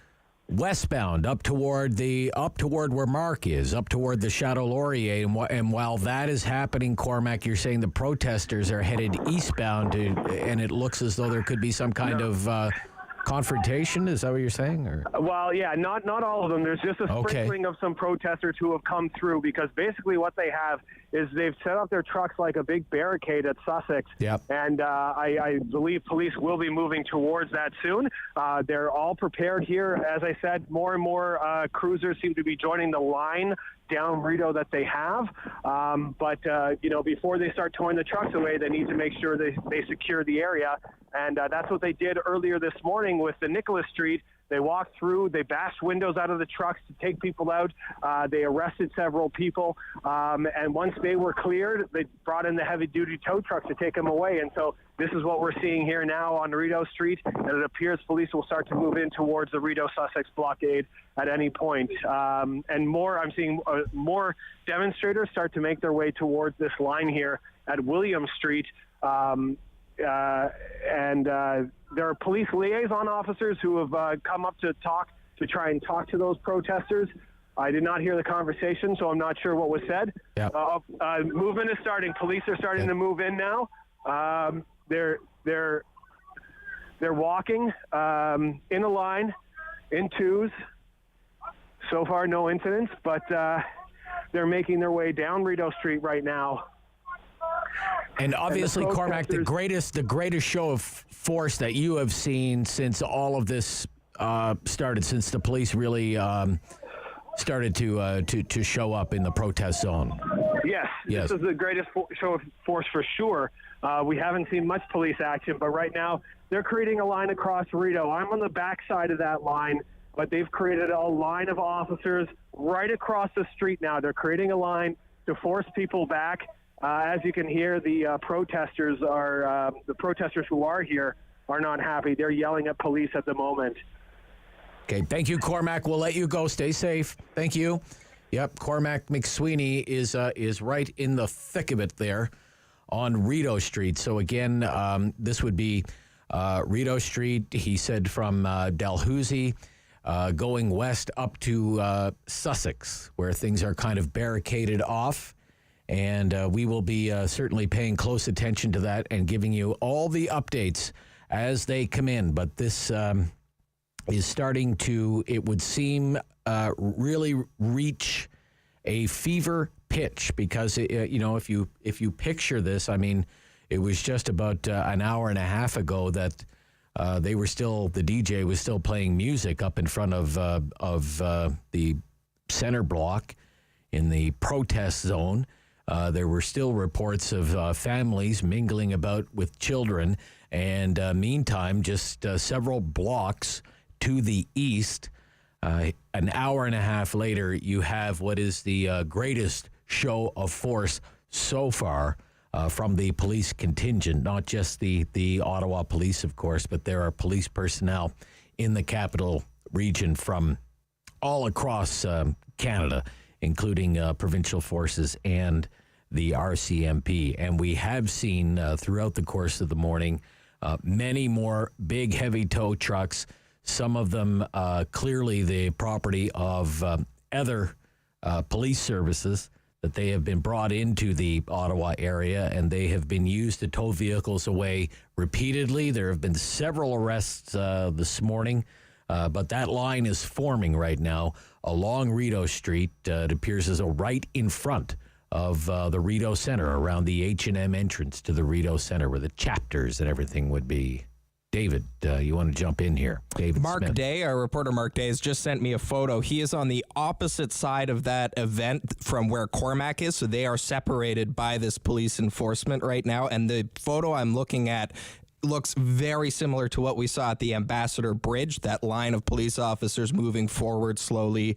westbound up toward where Mark is, up toward the Chateau Laurier. And while that is happening, Cormac, you're saying the protesters are headed eastbound, and it looks as though there could be some kind of confrontation. Is that what you're saying? Or? Well, yeah, not all of them. There's just a sprinkling of some protesters who have come through, because basically what they have is they've set up their trucks like a big barricade at Sussex. Yep. And I believe police will be moving towards that soon. They're all prepared here. As I said, more and more cruisers seem to be joining the line down Rideau that they have. But before they start towing the trucks away, they need to make sure they secure the area. And that's what they did earlier this morning with the Nicholas Street. They walked through, they bashed windows out of the trucks to take people out. They arrested several people. And once they were cleared, they brought in the heavy-duty tow trucks to take them away. And so this is what we're seeing here now on Rideau Street. And it appears police will start to move in towards the Rideau-Sussex blockade at any point. I'm seeing more demonstrators start to make their way towards this line here at William Street. There are police liaison officers who have come up to try and talk to those protesters. I did not hear the conversation, so I'm not sure what was said. Yep. Movement is starting. Police are starting to move in now. They're walking in a line, in twos. So far, no incidents, but they're making their way down Rideau Street right now. And obviously, Cormac, the greatest show of force that you have seen since all of this started, since the police really started to show up in the protest zone. Yes. This is the greatest show of force for sure. We haven't seen much police action, but right now they're creating a line across Rideau. I'm on the back side of that line, but they've created a line of officers right across the street now. They're creating a line to force people back. As you can hear, the protesters who are here are not happy. They're yelling at police at the moment. Okay, thank you, Cormac. We'll let you go. Stay safe. Thank you. Yep, Cormac McSweeney is right in the thick of it there on Rideau Street. So again, this would be Rideau Street. He said from Dalhousie going west up to Sussex, where things are kind of barricaded off. And we will be certainly paying close attention to that and giving you all the updates as they come in. But this is starting to, it would seem, really reach a fever pitch, because, if you picture this, I mean, it was just about an hour and a half ago that the DJ was still playing music up in front of the center block in the protest zone. There were still reports of families mingling about with children. And meantime, just several blocks to the east, an hour and a half later, you have what is the greatest show of force so far from the police contingent, not just the Ottawa police, of course, but there are police personnel in the capital region from all across Canada, including provincial forces and the RCMP. And we have seen throughout the course of the morning many more big, heavy tow trucks, some of them clearly the property of other police services, that they have been brought into the Ottawa area and they have been used to tow vehicles away repeatedly. There have been several arrests this morning. But that line is forming right now along Rideau Street. It appears as though right in front of the Rideau Centre, around the H&M entrance to the Rideau Centre, where the chapters and everything would be. David, you want to jump in here? David Mark Smith. Day, our reporter Mark Day, has just sent me a photo. He is on the opposite side of that event from where Cormac is, so they are separated by this police enforcement right now. And the photo I'm looking at looks very similar to what we saw at the Ambassador Bridge, that line of police officers moving forward slowly,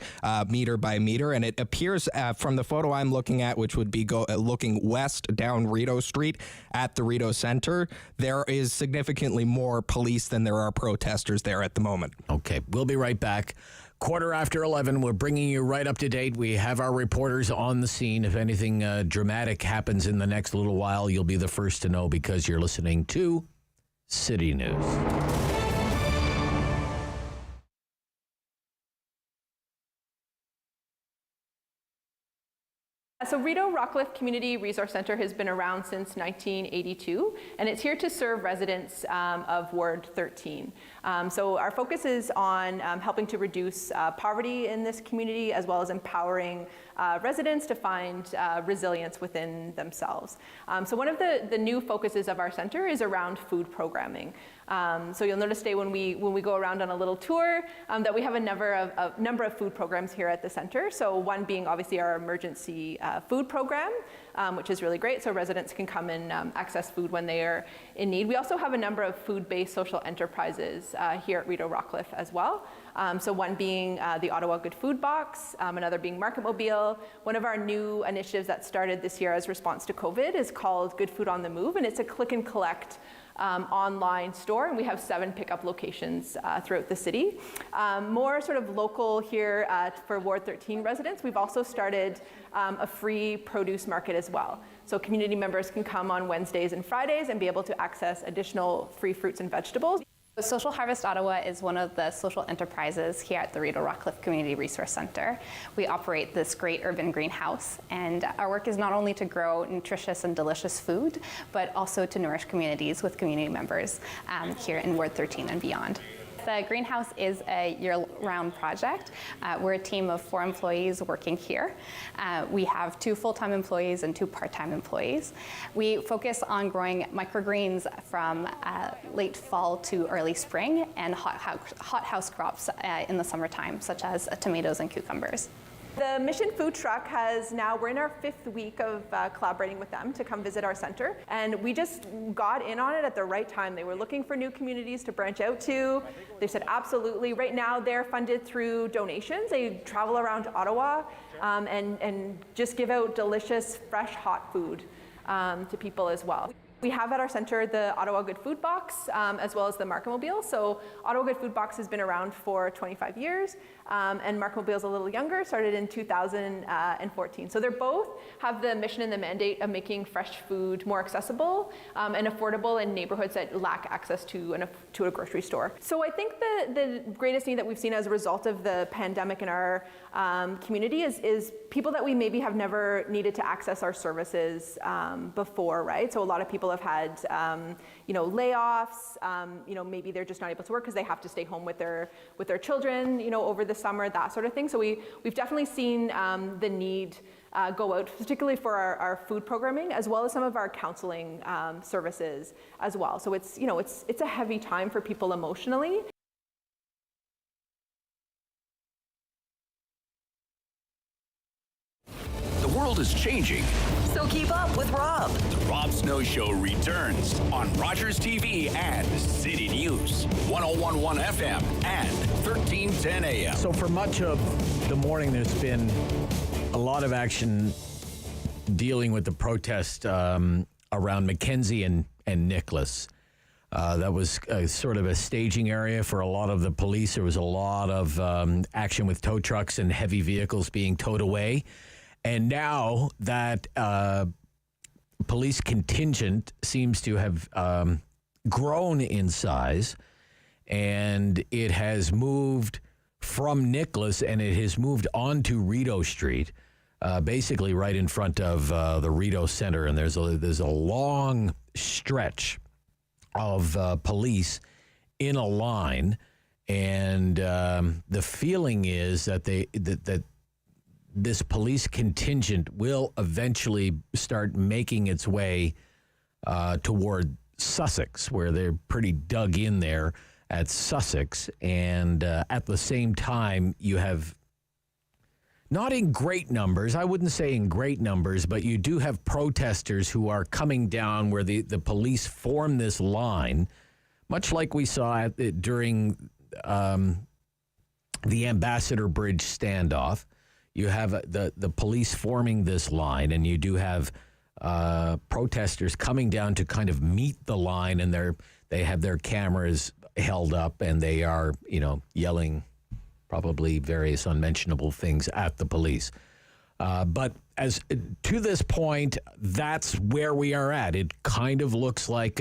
meter by meter. And it appears from the photo I'm looking at, which would be looking west down Rideau Street at the Rideau Centre, there is significantly more police than there are protesters there at the moment. Okay, we'll be right back. 11:15, we're bringing you right up to date. We have our reporters on the scene. If anything dramatic happens in the next little while, you'll be the first to know, because you're listening to City News. So Rideau Rockcliffe Community Resource Center has been around since 1982, and it's here to serve residents of Ward 13. So our focus is on helping to reduce poverty in this community, as well as empowering residents to find resilience within themselves. So one of the new focuses of our center is around food programming. So you'll notice today when we go around on a little tour that we have a number of food programs here at the center. So one being obviously our emergency food program, which is really great. So residents can come and access food when they are in need. We also have a number of food-based social enterprises here at Rideau Rockcliffe as well. So one being the Ottawa Good Food Box, another being Market Mobile. One of our new initiatives that started this year as response to COVID is called Good Food on the Move, and it's a click and collect online store, and we have 7 pickup locations throughout the city. More sort of local here for Ward 13 residents, we've also started a free produce market as well. So community members can come on Wednesdays and Fridays and be able to access additional free fruits and vegetables. Social Harvest Ottawa is one of the social enterprises here at the Rideau Rockcliffe Community Resource Center. We operate this great urban greenhouse, and our work is not only to grow nutritious and delicious food, but also to nourish communities with community members here in Ward 13 and beyond. The greenhouse is a year-round project. We're a team of 4 employees working here. We have 2 full-time employees and 2 part-time employees. We focus on growing microgreens from late fall to early spring, and hothouse crops in the summertime, such as tomatoes and cucumbers. The Mission Food Truck we're in our 5th week of collaborating with them to come visit our center, and we just got in on it at the right time. They were looking for new communities to branch out to. They said absolutely. Right now they're funded through donations. They travel around Ottawa and just give out delicious, fresh, hot food to people as well. We have at our center the Ottawa Good Food Box, as well as the Market Mobile. So Ottawa Good Food Box has been around for 25 years, and Market Mobile is a little younger, started in 2014. So they both have the mission and the mandate of making fresh food more accessible and affordable in neighborhoods that lack access to a grocery store. So I think the greatest need that we've seen as a result of the pandemic in our community is people that we maybe have never needed to access our services before, right? So a lot of people have had, layoffs. Maybe they're just not able to work because they have to stay home with their children, over the summer, that sort of thing. So we've definitely seen the need go out, particularly for our food programming, as well as some of our counseling services as well. So it's a heavy time for people emotionally. The world is changing. So keep up with Rob. The Rob Snow Show returns on Rogers TV and City News, 101.1 FM and 1310 AM. So for much of the morning, there's been a lot of action dealing with the protest around Mackenzie and Nicholas. That was sort of a staging area for a lot of the police. There was a lot of action with tow trucks and heavy vehicles being towed away. And now that police contingent seems to have grown in size, and it has moved from Nicholas and it has moved onto Rideau Street, basically right in front of the Rideau Center. And there's a long stretch of police in a line, and the feeling is that that this police contingent will eventually start making its way toward Sussex, where they're pretty dug in there at Sussex. And at the same time, you have, not in great numbers, I wouldn't say in great numbers, but you do have protesters who are coming down where the police form this line, much like we saw during the Ambassador Bridge standoff. You have the police forming this line, and you do have protesters coming down to kind of meet the line, and they have their cameras held up, and they are, yelling probably various unmentionable things at the police. But as to this point, that's where we are at. It kind of looks like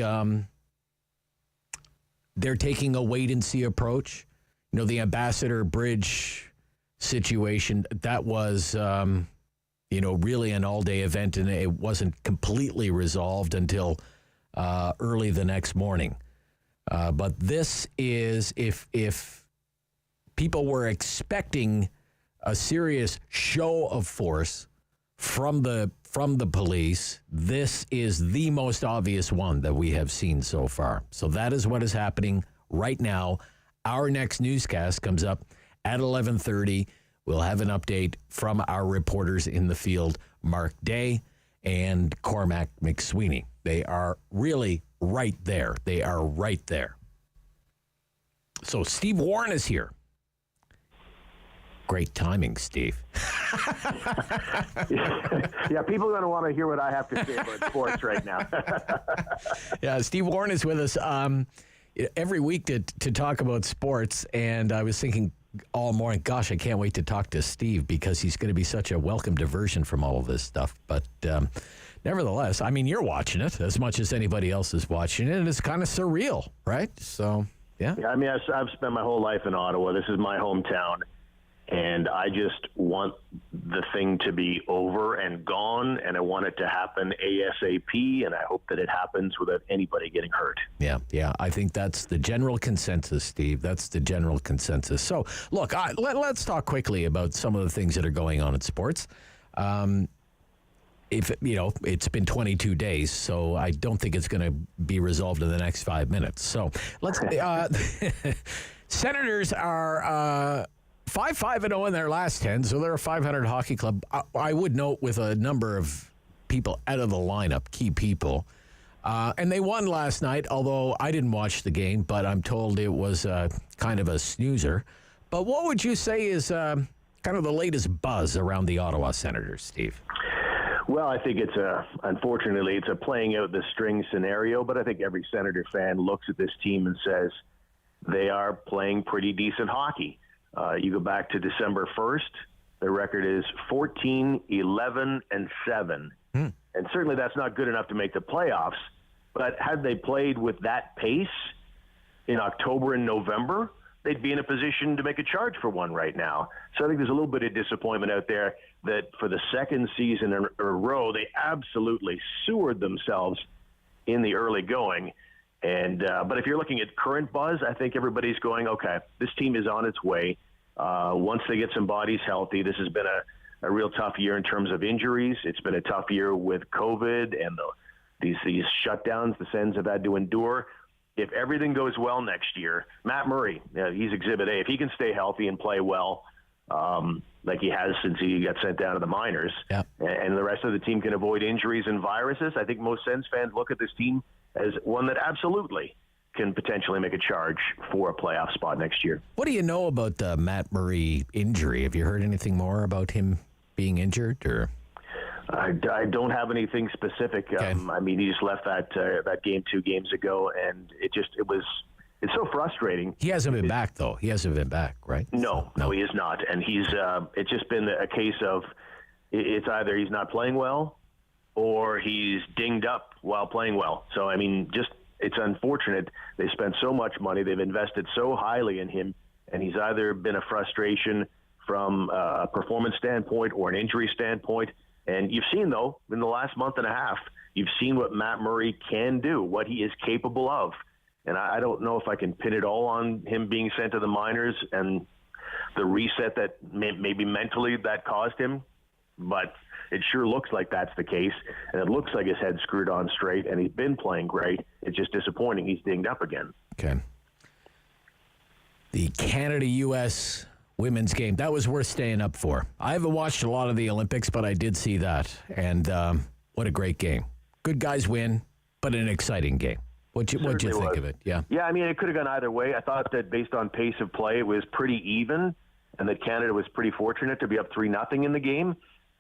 they're taking a wait-and-see approach. The Ambassador Bridge situation, that was really an all-day event, and it wasn't completely resolved until early the next morning. But this is, if people were expecting a serious show of force from the police, this is the most obvious one that we have seen so far. So that is what is happening right now. Our next newscast comes up at 11:30. We'll have an update from our reporters in the field, Mark Day and Cormac McSweeney. They are really right there. They are right there. So Steve Warren is here. Great timing, Steve. Yeah, people are going to want to hear what I have to say about sports right now. Yeah, Steve Warren is with us every week to talk about sports, and I was thinking all morning, gosh, I can't wait to talk to Steve because he's going to be such a welcome diversion from all of this stuff. But nevertheless, I mean, you're watching it as much as anybody else is watching it, and it's kind of surreal, right? So, yeah. I mean, I've spent my whole life in Ottawa. This is my hometown. And I just want the thing to be over and gone, and I want it to happen ASAP, and I hope that it happens without anybody getting hurt. Yeah, I think that's the general consensus, Steve. That's the general consensus. So, look, let's talk quickly about some of the things that are going on in sports. It's been 22 days, so I don't think it's going to be resolved in the next 5 minutes. So, let's. Senators are 5-5-0 in their last 10, so they're a 500 hockey club. I would note with a number of people out of the lineup, key people. And they won last night, although I didn't watch the game, but I'm told it was kind of a snoozer. But what would you say is kind of the latest buzz around the Ottawa Senators, Steve? Well, I think unfortunately, it's a playing out the string scenario, but I think every Senator fan looks at this team and says they are playing pretty decent hockey. You go back to December 1st, their record is 14-11-7. And certainly that's not good enough to make the playoffs. But had they played with that pace in October and November, they'd be in a position to make a charge for one right now. So I think there's a little bit of disappointment out there that for the second season in a row, they absolutely sewered themselves in the early going. And but if you're looking at current buzz, I think everybody's going, okay, this team is on its way. Once they get some bodies healthy, this has been a real tough year in terms of injuries. It's been a tough year with COVID and these shutdowns the Sens have had to endure. If everything goes well next year, Matt Murray, he's Exhibit A. If he can stay healthy and play well, like he has since he got sent down to the minors, and the rest of the team can avoid injuries and viruses, I think most Sens fans look at this team as one that absolutely can potentially make a charge for a playoff spot next year. What do you know about the Matt Murray injury? Have you heard anything more about him being injured? Or I don't have anything specific. Okay. I mean, he just left that game 2 games ago, and it's so frustrating. He hasn't been back, though. He hasn't been back, right? No, he is not. And it's just been a case of it's either he's not playing well or he's dinged up while playing well. So, I mean, it's unfortunate. They spent so much money. They've invested so highly in him, and he's either been a frustration from a performance standpoint or an injury standpoint. And you've seen, though, in the last month and a half, you've seen what Matt Murray can do, what he is capable of. And I don't know if I can pin it all on him being sent to the minors and the reset that maybe mentally that caused him, but it sure looks like that's the case, and it looks like his head's screwed on straight, and he's been playing great. It's just disappointing he's dinged up again. Okay. The Canada-U.S. women's game, that was worth staying up for. I haven't watched a lot of the Olympics, but I did see that, and what a great game. Good guys win, but an exciting game. What'd you think of it? Yeah, I mean, it could have gone either way. I thought that based on pace of play, it was pretty even, and that Canada was pretty fortunate to be up 3-0 in the game.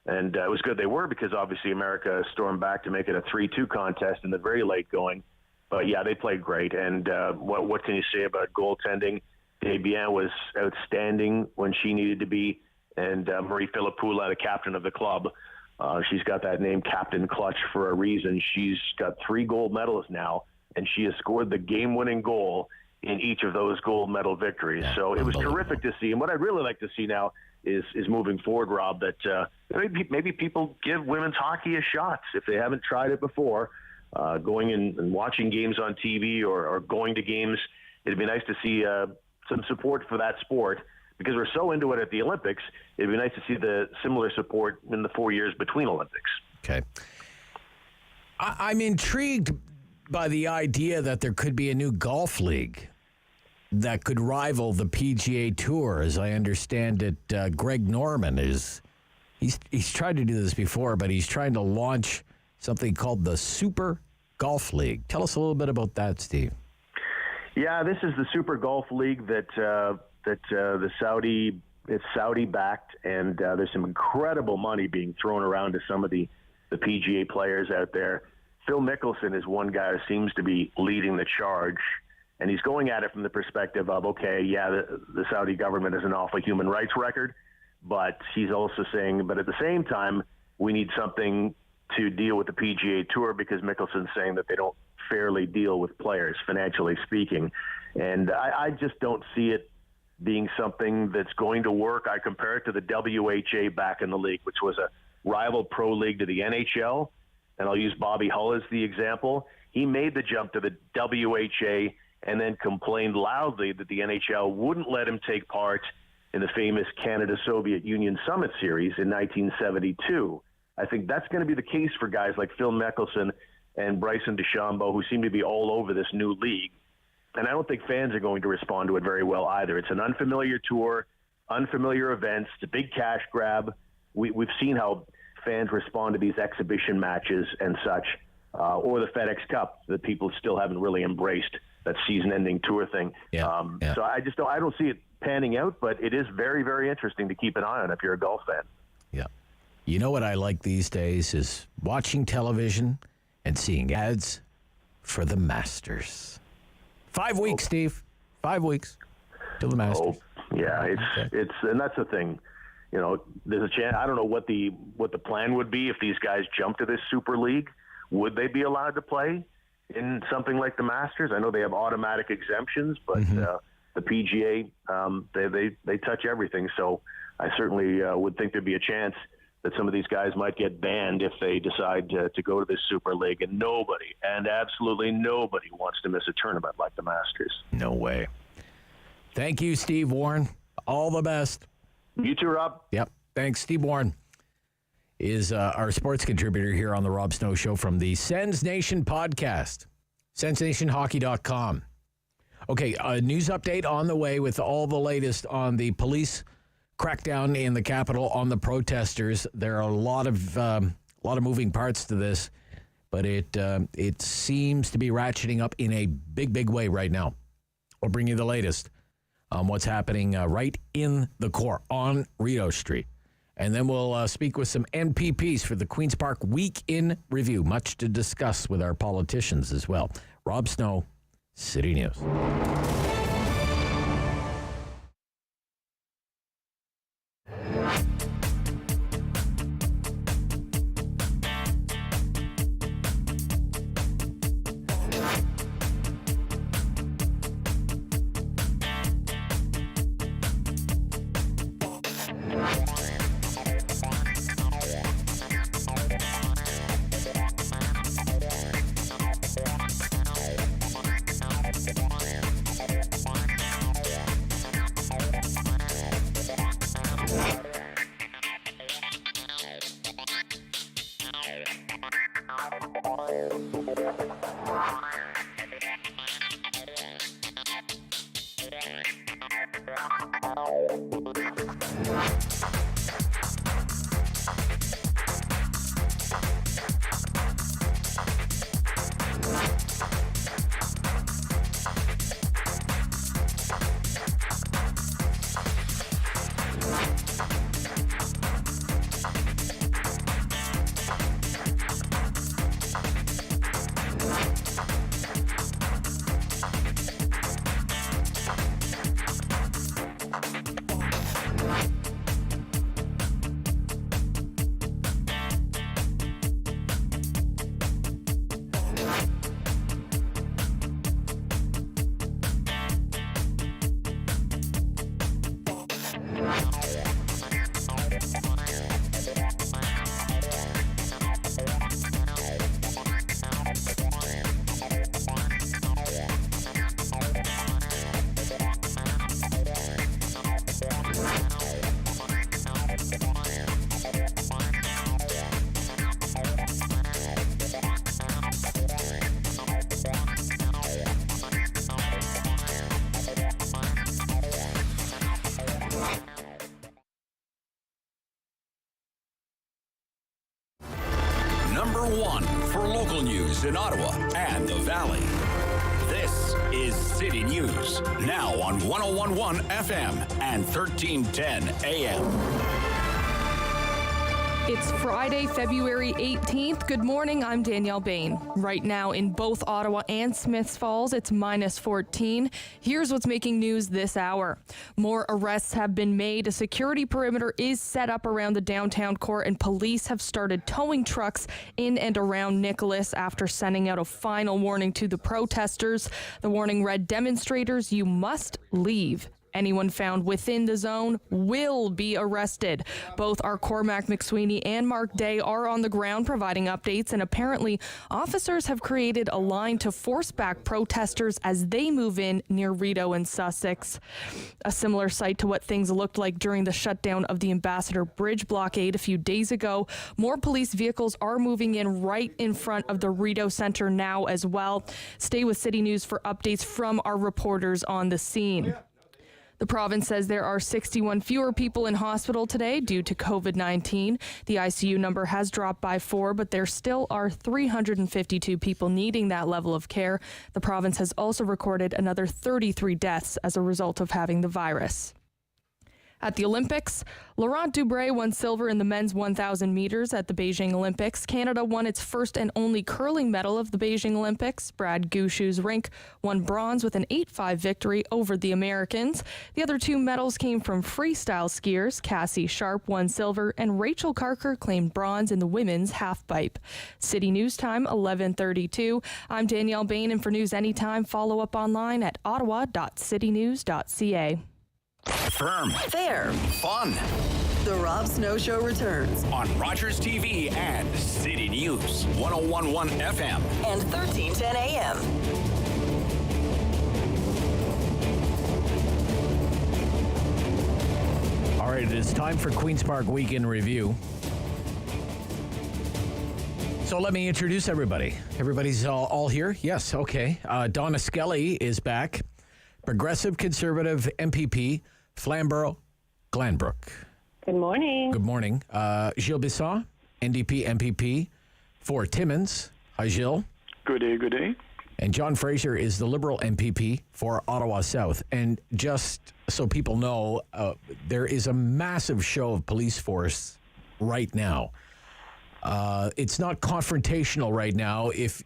And it was good they were, because obviously America stormed back to make it a 3-2 contest in the very late going. But, yeah, they played great. And what can you say about goaltending? Desbiens was outstanding when she needed to be. And Marie Filippoula, the captain of the club, she's got that name, Captain Clutch, for a reason. She's got 3 gold medals now, and she has scored the game-winning goal in each of those gold medal victories. So it was terrific to see. And what I'd really like to see now is moving forward, Rob, that maybe people give women's hockey a shot if they haven't tried it before. Going and watching games on TV or going to games, it'd be nice to see some support for that sport because we're so into it at the Olympics. It'd be nice to see the similar support in the 4 years between Olympics. Okay. I'm intrigued by the idea that there could be a new golf league that could rival the PGA Tour. As I understand it, Greg Norman he's tried to do this before, but he's trying to launch something called the Super Golf League. Tell us a little bit about that, Steve. Yeah, this is the Super Golf League that it's Saudi backed, and there's some incredible money being thrown around to some of the PGA players out there. Phil Mickelson is one guy who seems to be leading the charge, and he's going at it from the perspective of, okay, yeah, the Saudi government has an awful human rights record, but he's also saying, but at the same time, we need something to deal with the PGA Tour because Mickelson's saying that they don't fairly deal with players, financially speaking. And I just don't see it being something that's going to work. I compare it to the WHA back in the league, which was a rival pro league to the NHL. And I'll use Bobby Hull as the example. He made the jump to the WHA and then complained loudly that the NHL wouldn't let him take part in the famous Canada-Soviet Union Summit Series in 1972. I think that's going to be the case for guys like Phil Mickelson and Bryson DeChambeau, who seem to be all over this new league. And I don't think fans are going to respond to it very well either. It's an unfamiliar tour, unfamiliar events. It's a big cash grab. We've seen how fans respond to these exhibition matches and such, or the FedEx Cup that people still haven't really embraced, that season-ending tour thing. So I don't see it panning out, but it is very, very interesting to keep an eye on if you're a golf fan. Yeah. You know what I like these days is watching television and seeing ads for the Masters. 5 weeks, Steve. 5 weeks till the Masters. Yeah, it's and that's the thing. You know, there's a chance. I don't know what the plan would be if these guys jump to this Super League. Would they be allowed to play in something like the Masters? I know they have automatic exemptions, but the PGA they touch everything. So I certainly would think there'd be a chance that some of these guys might get banned if they decide to go to this Super League. And absolutely nobody wants to miss a tournament like the Masters. No way. Thank you, Steve Warren. All the best. You too, Rob. Yep. Thanks. Steve Warren is our sports contributor here on the Rob Snow Show from the Sens Nation podcast, sensnationhockey.com. Okay, a news update on the way with all the latest on the police crackdown in the Capitol on the protesters. There are a lot of moving parts to this, but it seems to be ratcheting up in a big way right now. We'll bring you the latest on what's happening right in the core on Rideau Street. And then we'll speak with some MPPs for the Queen's Park Week in Review. Much to discuss with our politicians as well. Rob Snow, City News. news in Ottawa and the Valley. This is City News, now on 101.1 FM and 1310 AM. It's Friday, February 18th. Good morning, I'm Danielle Bain. Right now in both Ottawa and Smiths Falls, it's minus 14. Here's what's making news this hour. More arrests have been made. A security perimeter is set up around the downtown core, and police have started towing trucks in and around Nicholas after sending out a final warning to the protesters. The warning read, "Demonstrators, you must leave. Anyone found within the zone will be arrested." Both our Cormac McSweeney and Mark Day are on the ground providing updates, and apparently officers have created a line to force back protesters as they move in near Rideau and Sussex. A similar sight to what things looked like during the shutdown of the Ambassador Bridge blockade a few days ago. More police vehicles are moving in right in front of the Rideau Centre now as well. Stay with City News for updates from our reporters on the scene. The province says there are 61 fewer people in hospital today due to COVID-19. The ICU number has dropped by 4, but there still are 352 people needing that level of care. The province has also recorded another 33 deaths as a result of having the virus. At the Olympics, Laurent Dubray won silver in the men's 1,000 meters at the Beijing Olympics. Canada won its first and only curling medal of the Beijing Olympics. Brad Gushue's rink won bronze with an 8-5 victory over the Americans. The other 2 medals came from freestyle skiers. Cassie Sharp won silver, and Rachel Carker claimed bronze in the women's halfpipe. City News Time, 11:32. I'm Danielle Bain, and for news anytime, follow up online at ottawa.citynews.ca. Firm. Fair. Fun. The Rob Snow Show returns on Rogers TV and City News, 101.1 FM and 1310 AM. All right, it is time for Queen's Park Weekend Review. So let me introduce everybody. Everybody's all here? Yes, okay. Donna Skelly is back. Progressive Conservative MPP, Flamborough, Glanbrook. Good morning. Good morning. Gilles Bisson, NDP MPP for Timmins. Hi, Gilles. Good day, good day. And John Fraser is the Liberal MPP for Ottawa South. And just so people know, there is a massive show of police force right now. It's not confrontational right now. If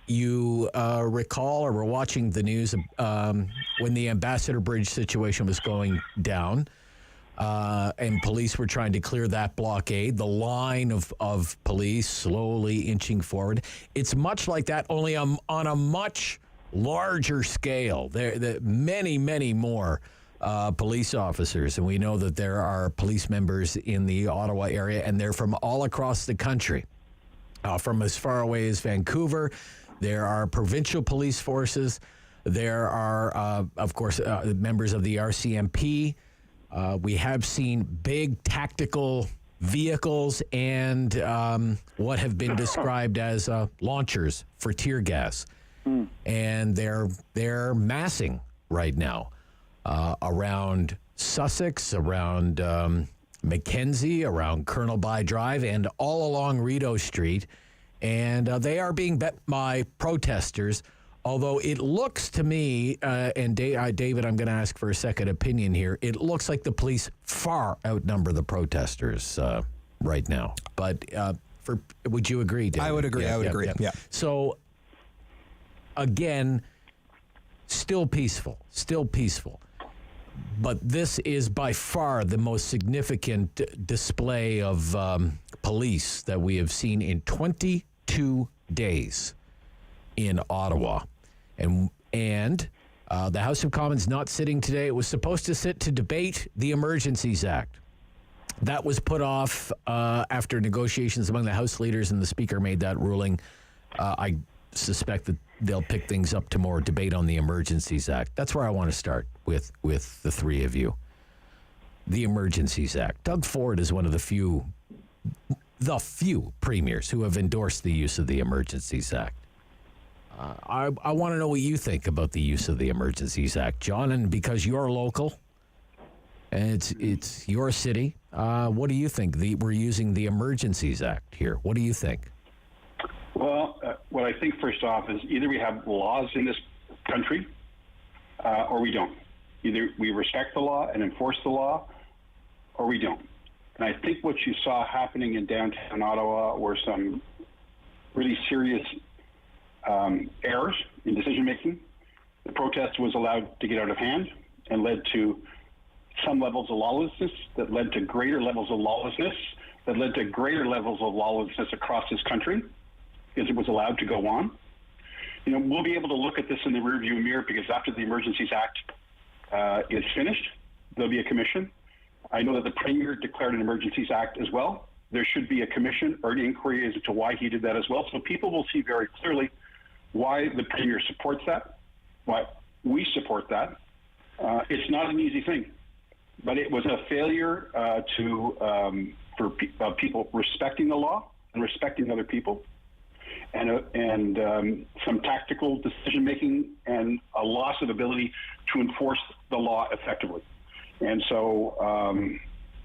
you recall or were watching the news when the Ambassador Bridge situation was going down and police were trying to clear that blockade, the line of police slowly inching forward. It's much like that, only on a much larger scale. There are many, many more police officers, and we know that there are police members in the Ottawa area, and they're from all across the country, from as far away as Vancouver. There are provincial police forces. There are, of course, members of the RCMP. We have seen big tactical vehicles and what have been described as launchers for tear gas. And they're massing right now around Sussex, around Mackenzie, around Colonel By Drive, and all along Rideau Street. And they are being met by protesters, although it looks to me, and David, I'm going to ask for a second opinion here, it looks like the police far outnumber the protesters right now. But would you agree, David? I would agree. I would agree. Yeah. So, again, still peaceful. But this is by far the most significant display of police that we have seen in 22 days in Ottawa. And the House of Commons not sitting today. It was supposed to sit to debate the Emergencies Act. That was put off after negotiations among the House leaders, and the Speaker made that ruling. I suspect that they'll pick things up to more debate on the Emergencies Act. That's where I want to start with the three of you. The Emergencies Act. Doug Ford is one of the few premiers who have endorsed the use of the Emergencies Act. I want to know what you think about the use of the Emergencies Act, John, and because you're local and it's your city, what do you think? We're using the Emergencies Act here. What do you think? Well, what I think first off is either we have laws in this country or we don't. Either we respect the law and enforce the law or we don't. And I think what you saw happening in downtown Ottawa were some really serious errors in decision making. The protest was allowed to get out of hand and led to some levels of lawlessness that led to greater levels of lawlessness that led to greater levels of lawlessness across this country because it was allowed to go on. You know, we'll be able to look at this in the rearview mirror because after the Emergencies Act is finished, there'll be a commission. I know that the Premier declared an Emergencies Act as well. There should be a commission or an inquiry as to why he did that as well. So people will see very clearly why the Premier supports that, why we support that. It's not an easy thing, but it was a failure for people respecting the law and respecting other people, and some tactical decision making and a loss of ability to enforce the law effectively. And so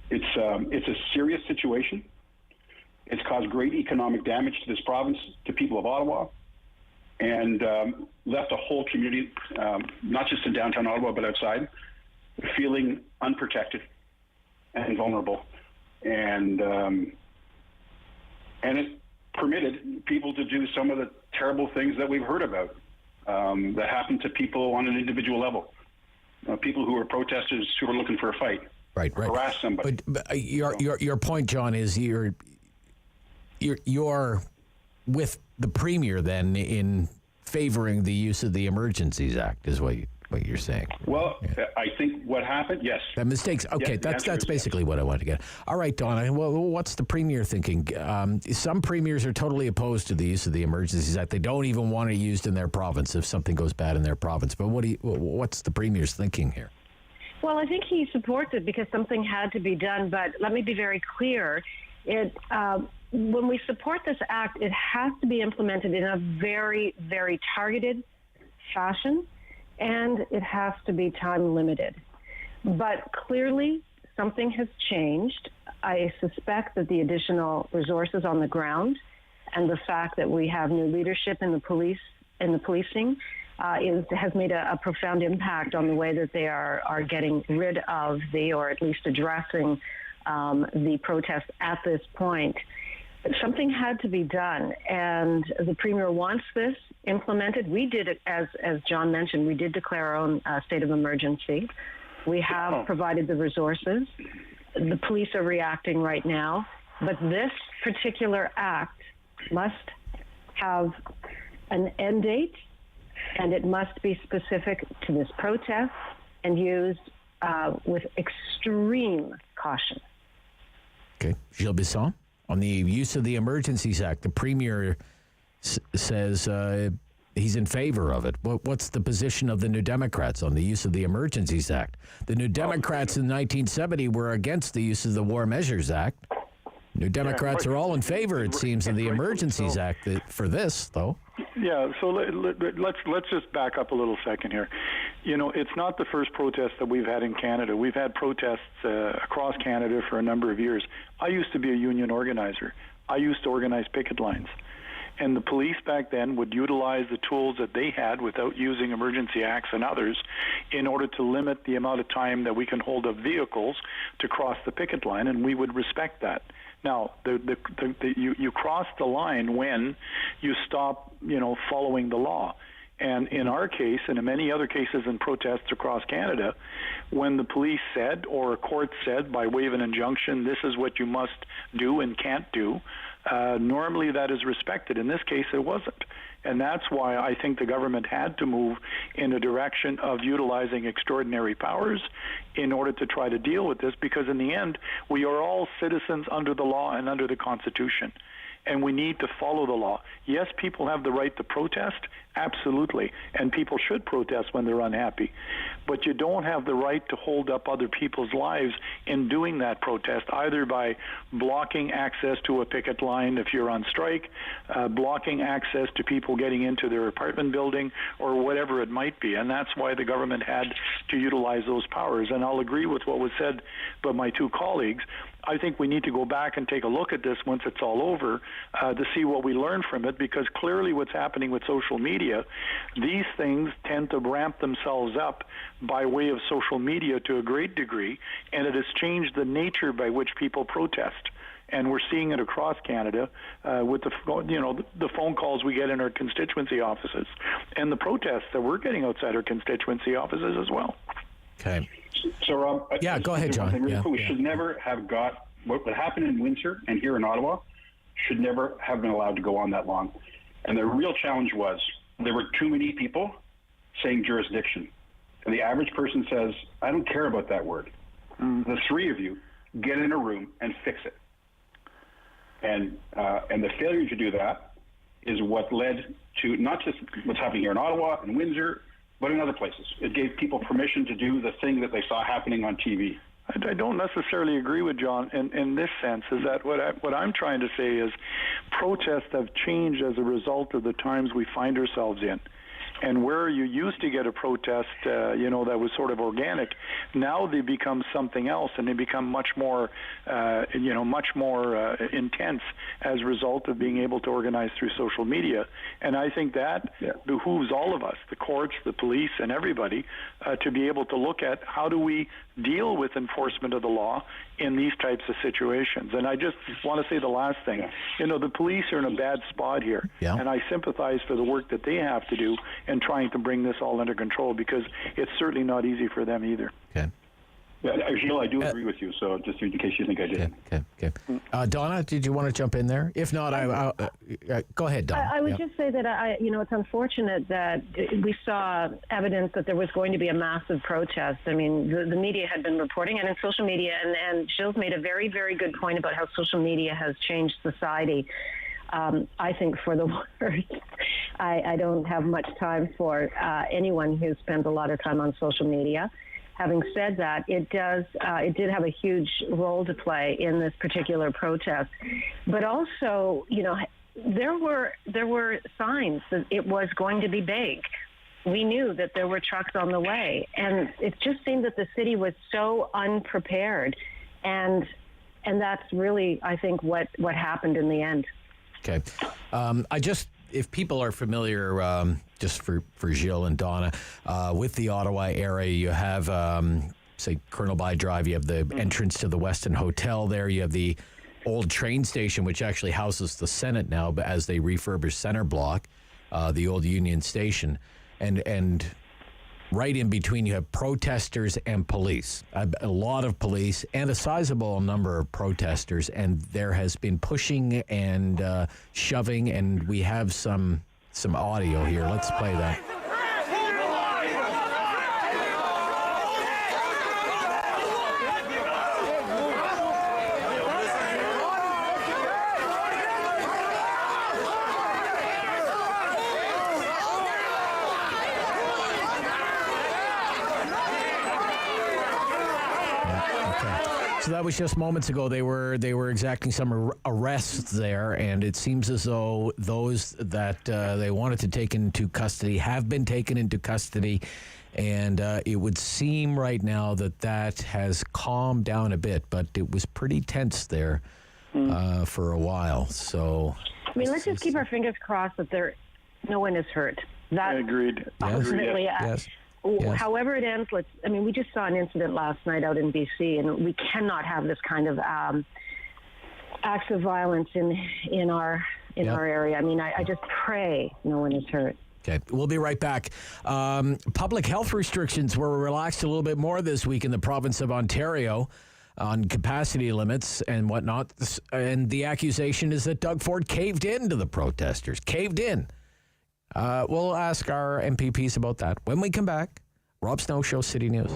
it's a serious situation. It's caused great economic damage to this province, to people of Ottawa, and left a whole community, not just in downtown Ottawa but outside, feeling unprotected and vulnerable. And it permitted people to do some of the terrible things that we've heard about that happened to people on an individual level. People who were protesters who were looking for a fight, right. harass somebody. But your point, John, is you're with the Premier then in favoring the use of the Emergencies Act, is what you're saying. Well, yeah. I think what happened, yes. Mistakes. Okay, yes, that's basically what I want to get. All right, Donna. Well, what's the Premier thinking? Some premiers are totally opposed to the use of the Emergencies Act. They don't even want it used in their province if something goes bad in their province. But what's the Premier's thinking here? Well, I think he supports it because something had to be done. But let me be very clear. When we support this act, it has to be implemented in a very, very targeted fashion, and it has to be time limited. But clearly, something has changed. I suspect that the additional resources on the ground and the fact that we have new leadership in the police and the policing has made a profound impact on the way that they are getting rid of or at least addressing the protests at this point. Something had to be done, and the Premier wants this implemented. We did it, as John mentioned, we did declare our own state of emergency. We have provided the resources. The police are reacting right now, but this particular act must have an end date, and it must be specific to this protest and used with extreme caution. Okay. Gilles Bisson? On the use of the Emergencies Act, the Premier says he's in favor of it. What's the position of the New Democrats on the use of the Emergencies Act? The New Democrats in 1970 were against the use of the War Measures Act. New Democrats are all in favor, it seems, of the Emergencies Act for this, though. Yeah, so let's just back up a little second here. You know, it's not the first protest that we've had in Canada. We've had protests across Canada for a number of years. I used to be a union organizer. I used to organize picket lines. And the police back then would utilize the tools that they had without using emergency acts and others in order to limit the amount of time that we can hold up vehicles to cross the picket line, and we would respect that. Now, you cross the line when you stop, following the law. And in our case, and in many other cases in protests across Canada, when the police said or a court said by way of an injunction, this is what you must do and can't do, normally that is respected. In this case, it wasn't. And that's why I think the government had to move in a direction of utilizing extraordinary powers in order to try to deal with this, because in the end, we are all citizens under the law and under the Constitution. And we need to follow the law. Yes, people have the right to protest, absolutely, and people should protest when they're unhappy. But you don't have the right to hold up other people's lives in doing that protest, either by blocking access to a picket line if you're on strike, blocking access to people getting into their apartment building, or whatever it might be. And that's why the government had to utilize those powers. And I'll agree with what was said by my two colleagues. I think we need to go back and take a look at this once it's all over to see what we learn from it, because clearly what's happening with social media, these things tend to ramp themselves up by way of social media to a great degree, and it has changed the nature by which people protest. And we're seeing it across Canada with the phone calls we get in our constituency offices and the protests that we're getting outside our constituency offices as well. Okay. So, Rob, yeah, go ahead, John. We should never have got what happened in Windsor and here in Ottawa should never have been allowed to go on that long. And the real challenge was there were too many people saying jurisdiction. And the average person says, I don't care about that word. The three of you get in a room and fix it. And the failure to do that is what led to not just what's happening here in Ottawa and Windsor, but in other places. It gave people permission to do the thing that they saw happening on TV. I don't necessarily agree with John in this sense, is that what I'm trying to say is protests have changed as a result of the times we find ourselves in. And where you used to get a protest, that was sort of organic, now they become something else, and they become much more intense as a result of being able to organize through social media. And I think that behooves all of us, the courts, the police, and everybody, to be able to look at how do we deal with enforcement of the law in these types of situations. And I just want to say the last thing. The police are in a bad spot here, and I sympathize for the work that they have to do in trying to bring this all under control, because it's certainly not easy for them either. Okay. Yeah, Gilles, I do agree with you, so just in case you think I did. Okay. Donna, did you want to jump in there? If not, go ahead, Donna. I would just say that, it's unfortunate that we saw evidence that there was going to be a massive protest. I mean, the media had been reporting, and in social media, and Gilles made a very, very good point about how social media has changed society. I think for the worst. I don't have much time for anyone who spends a lot of time on social media. Having said that, it did have a huge role to play in this particular protest. But also, there were signs that it was going to be big. We knew that there were trucks on the way, and it just seemed that the city was so unprepared, and that's really, I think, what happened in the end. Okay. If people are familiar, just for Gilles and Donna, with the Ottawa area, you have, say, Colonel By Drive, you have the entrance to the Westin Hotel there, you have the old train station, which actually houses the Senate now, but as they refurbish Center Block, the old Union Station, and right in between you have protesters and police, a lot of police and a sizable number of protesters, and there has been pushing and shoving, and we have some audio here. Let's play that. So that was just moments ago. They were exacting some arrests there, and it seems as though those that they wanted to take into custody have been taken into custody, and it would seem right now that has calmed down a bit, but it was pretty tense there for a while. So, I mean, let's just keep our fingers crossed that no one is hurt. That agreed. Ultimately, yes. Yes. However it ends, we just saw an incident last night out in BC, and we cannot have this kind of acts of violence in our area. I mean, I just pray no one is hurt. Okay, we'll be right back. Public health restrictions were relaxed a little bit more this week in the province of Ontario on capacity limits and whatnot. And the accusation is that Doug Ford caved in to the protesters. Caved in. We'll ask our MPPs about that when we come back. Rob Snow Show, City News.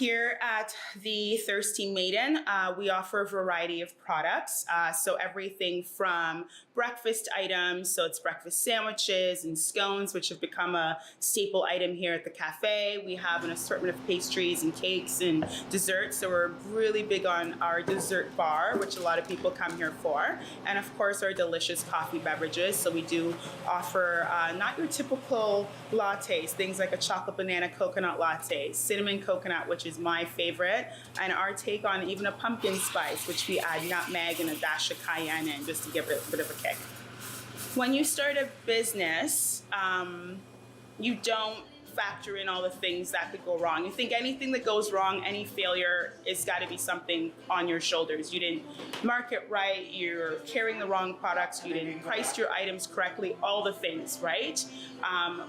Here at the Thirsty Maiden, we offer a variety of products. So everything from breakfast items, so it's breakfast sandwiches and scones, which have become a staple item here at the cafe. We have an assortment of pastries and cakes and desserts. So we're really big on our dessert bar, which a lot of people come here for. And of course, our delicious coffee beverages. So we do offer not your typical lattes, things like a chocolate banana coconut latte, cinnamon coconut, which is my favorite, and our take on even a pumpkin spice, which we add nutmeg and a dash of cayenne in just to give it a bit of a kick. When you start a business, you don't factor in all the things that could go wrong. You think anything that goes wrong, any failure, it's got to be something on your shoulders. You didn't market right, you're carrying the wrong products, you didn't price your items correctly, all the things, right?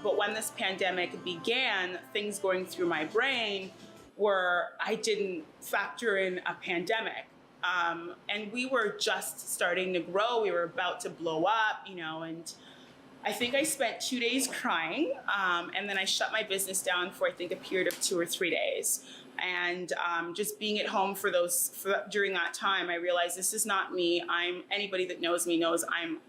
But when this pandemic began, things going through my brain were I didn't factor in a pandemic. And we were just starting to grow. We were about to blow up, and I think I spent 2 days crying. And then I shut my business down for, I think, a period of 2 or 3 days. And just being at home during that time, I realized this is not me. Anybody that knows me knows I'm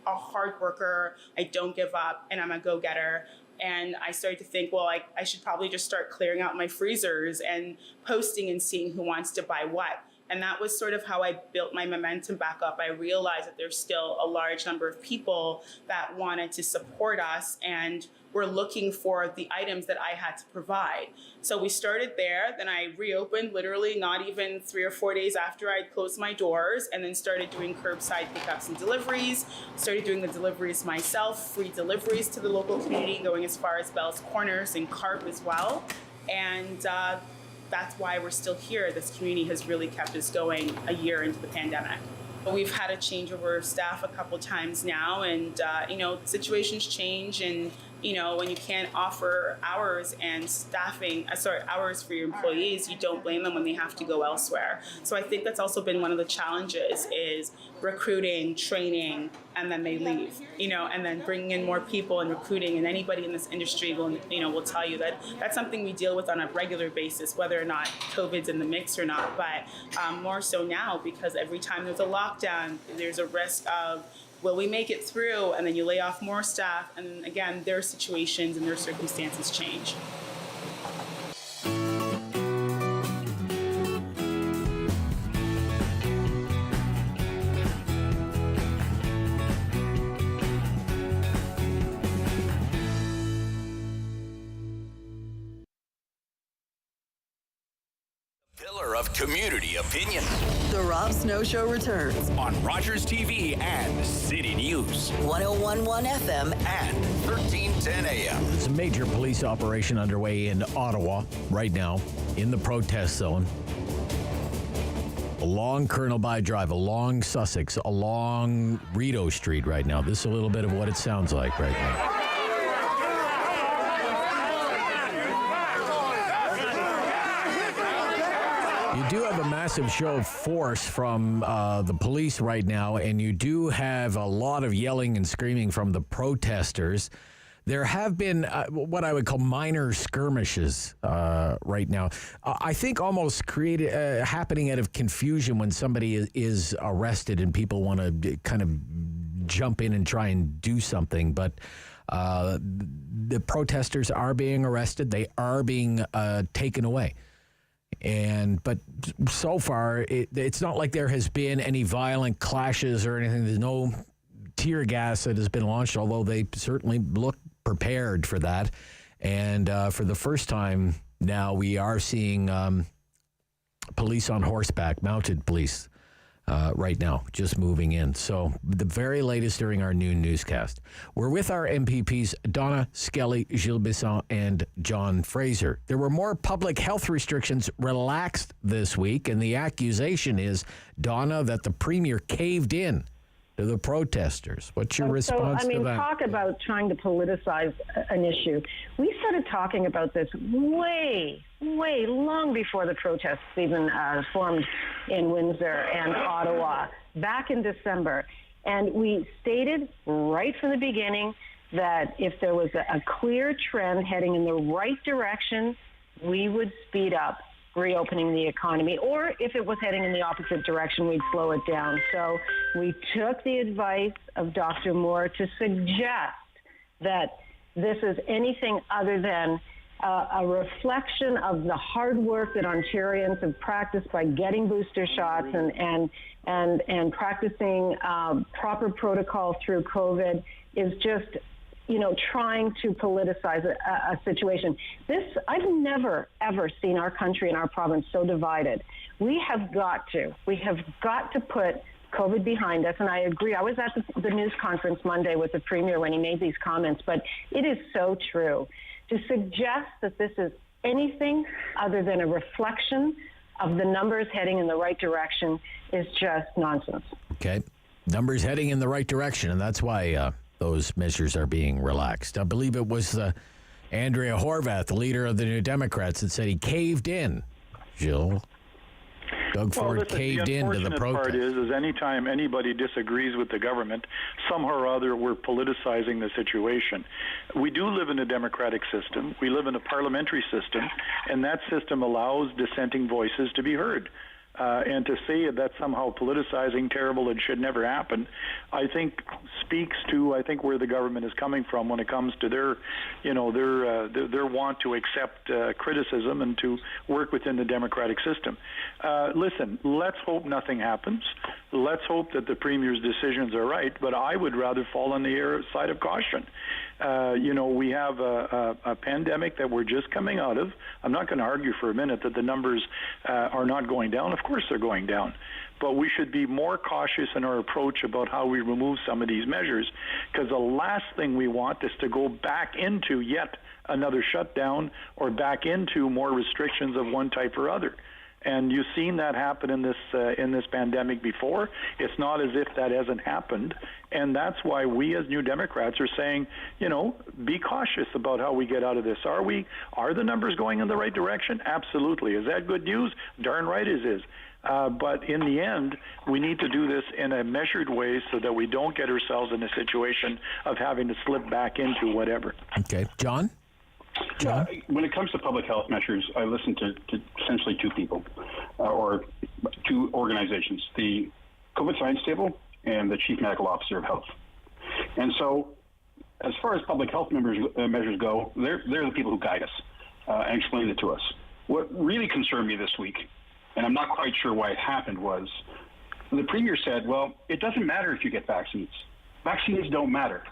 a hard worker. I don't give up, and I'm a go-getter. And I started to think, well, I should probably just start clearing out my freezers and posting and seeing who wants to buy what. And that was sort of how I built my momentum back up. I realized that there's still a large number of people that wanted to support us and were looking for the items that I had to provide. So we started there. Then I reopened literally not even 3 or 4 days after I'd closed my doors, and then started doing curbside pickups and deliveries, started doing the deliveries myself, free deliveries to the local community, going as far as Bell's Corners and Carp as well. And that's why we're still here. This community has really kept us going a year into the pandemic. But we've had a changeover of staff a couple times now, and situations change, and when you can't offer hours and hours for your employees, you don't blame them when they have to go elsewhere. So I think that's also been one of the challenges is recruiting, training, and then they leave, and then bringing in more people and recruiting, and anybody in this industry will tell you that that's something we deal with on a regular basis, whether or not COVID's in the mix or not, but more so now because every time there's a lockdown, there's a risk of, will we make it through? And then you lay off more staff, and then again, their situations and their circumstances change. Of community opinion. The Rob Snow Show returns on Rogers TV and City News. 101.1 FM and 1310 AM. There's a major police operation underway in Ottawa right now in the protest zone. Along Colonel By Drive, along Sussex, along Rideau Street right now. This is a little bit of what it sounds like right now. You do have a massive show of force from the police right now, and you do have a lot of yelling and screaming from the protesters. There have been what I would call minor skirmishes right now. I think almost happening out of confusion when somebody is arrested and people want to kind of jump in and try and do something. But the protesters are being arrested. They are being taken away. But so far, it's not like there has been any violent clashes or anything. There's no tear gas that has been launched, although they certainly look prepared for that. And for the first time now, we are seeing police on horseback, mounted police right now, just moving in. So the very latest during our noon newscast. We're with our MPPs, Donna Skelly, Gilles Bisson, and John Fraser. There were more public health restrictions relaxed this week, and the accusation is, Donna, that the Premier caved in to the protesters. What's your response to that? Talk about trying to politicize an issue. We started talking about this way long before the protests even formed in Windsor and Ottawa back in December. And we stated right from the beginning that if there was a clear trend heading in the right direction, we would speed up reopening the economy, or if it was heading in the opposite direction, we'd slow it down. So we took the advice of Dr. Moore to suggest that this is anything other than a reflection of the hard work that Ontarians have practiced by getting booster shots and practicing proper protocol through COVID is just, trying to politicize a situation. I've never, ever seen our country and our province so divided. We have got to put COVID behind us. And I agree. I was at the news conference Monday with the Premier when he made these comments, but it is so true. To suggest that this is anything other than a reflection of the numbers heading in the right direction is just nonsense. Okay. Numbers heading in the right direction, and that's why those measures are being relaxed. I believe it was Andrea Horwath, the leader of the New Democrats, that said he caved in. Jill. Doug Ford caved into the protest. The unfortunate part is anytime anybody disagrees with the government, somehow or other we're politicizing the situation. We do live in a democratic system. We live in a parliamentary system, and that system allows dissenting voices to be heard. And to say that's somehow politicizing, terrible, and should never happen, I think speaks to where the government is coming from when it comes to their want to accept criticism and to work within the democratic system. Listen, let's hope nothing happens. Let's hope that the Premier's decisions are right, but I would rather fall on the side of caution. We have a pandemic that we're just coming out of. I'm not going to argue for a minute that the numbers are not going down. Of course they're going down. But we should be more cautious in our approach about how we remove some of these measures, because the last thing we want is to go back into yet another shutdown or back into more restrictions of one type or other. And you've seen that happen in this pandemic before. It's not as if that hasn't happened. And that's why we as New Democrats are saying, be cautious about how we get out of this. Are the numbers going in the right direction? Absolutely. Is that good news? Darn right it is. But in the end, we need to do this in a measured way so that we don't get ourselves in a situation of having to slip back into whatever. Okay. John? When it comes to public health measures, I listen to essentially two people or two organizations, the COVID Science Table and the Chief Medical Officer of Health. And so as far as public health measures go, they're the people who guide us and explain it to us. What really concerned me this week, and I'm not quite sure why it happened, was the Premier said, well, it doesn't matter if you get vaccines. Vaccines don't matter.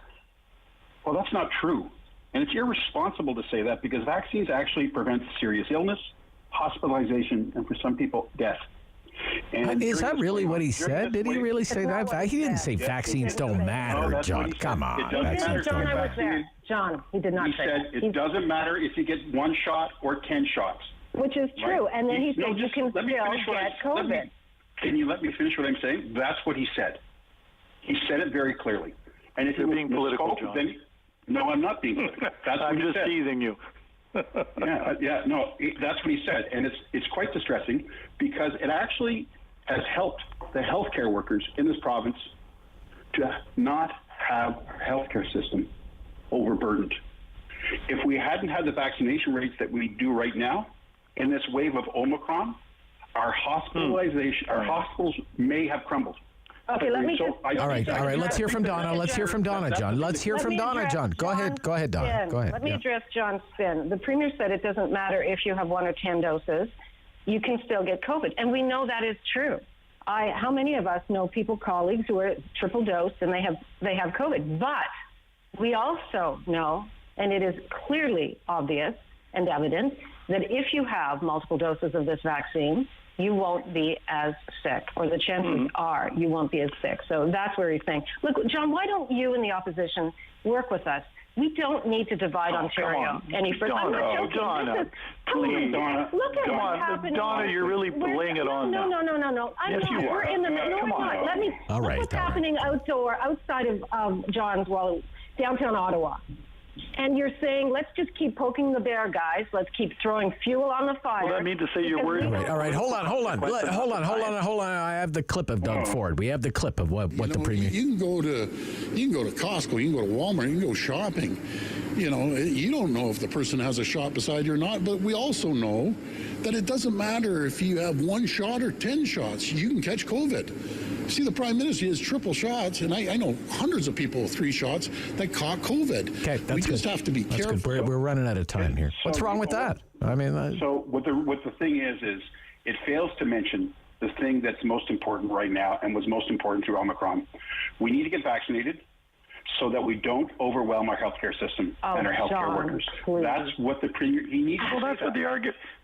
Well, that's not true. And it's irresponsible to say that, because vaccines actually prevent serious illness, hospitalization, and for some people, death. And is that really what he said? Did he really say that? He didn't say vaccines don't matter, John. Come on. John, I was there. John, he did not say that. He said it doesn't matter if you get 1 shot or 10 shots. Which is true. Right? And then he said you can still get COVID. Can you let me finish what I'm saying? That's what he said. He said it very clearly. And if you're being political, John. Then, no, I'm not being political. That's what I'm he just said. teasing you. No, that's what he said, and it's quite distressing, because it actually has helped the healthcare workers in this province to not have our healthcare system overburdened. If we hadn't had the vaccination rates that we do right now, in this wave of Omicron, our hospitals may have crumbled. Okay, let me All right. Let's hear from Donna. Let's hear from Donna, John. Let's hear from Donna, John. Go ahead, Donna. Go ahead. Let me address John's spin. The Premier said it doesn't matter if you have 1 or 10 doses, you can still get COVID. And we know that is true. How many of us know colleagues who are triple dosed and they have COVID? But we also know, and it is clearly obvious and evident, that if you have multiple doses of this vaccine, you won't be as sick, or the chances are you won't be as sick. So that's where he's saying, look, John, why don't you and the opposition work with us? We don't need to divide Ontario any further. Donna, please. Look at what's happening. Donna, you're really laying it on now. No. Yes, you are. We're in the middle. No, I'm not. Let me. Look what's happening outside of John's downtown Ottawa. And you're saying, let's just keep poking the bear, guys. Let's keep throwing fuel on the fire. Well, that means to say you're worried. All right. Hold on. I have the clip of Doug Ford. We have the clip of what the premier. You can go to Costco. You can go to Walmart. You can go shopping. You know, you don't know if the person has a shot beside you or not. But we also know that it doesn't matter if you have 1 shot or 10 shots. You can catch COVID. See, the Prime Minister has triple shots, and I know hundreds of people with 3 shots that caught COVID. Okay, that's we good. just have to be careful. Good. We're running out of time here. What's wrong with that? I mean, so what the thing is it fails to mention the thing that's most important right now and was most important through Omicron. We need to get vaccinated so that we don't overwhelm our healthcare system and our healthcare workers. Please. That's what the premier he needs. Well, that's what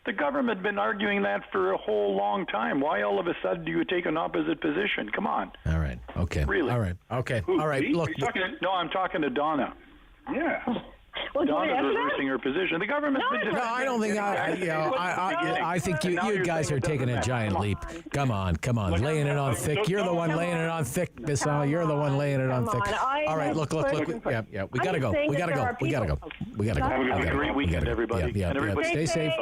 the government been arguing that for a whole long time. Why all of a sudden do you take an opposite position? Come on. All right. Okay. Really? All right. Okay. All right. Me? Look. No, I'm talking to Donna. Yeah. Well, Donna's reversing her position. The government's been. No, I don't think. I think you guys are taking a giant leap. Come on, laying it on thick. You're the one laying it on thick, Bissau. You're the one laying it on thick. All right, look. Yeah. We gotta go. We gotta go. Have a great weekend, everybody. Yeah.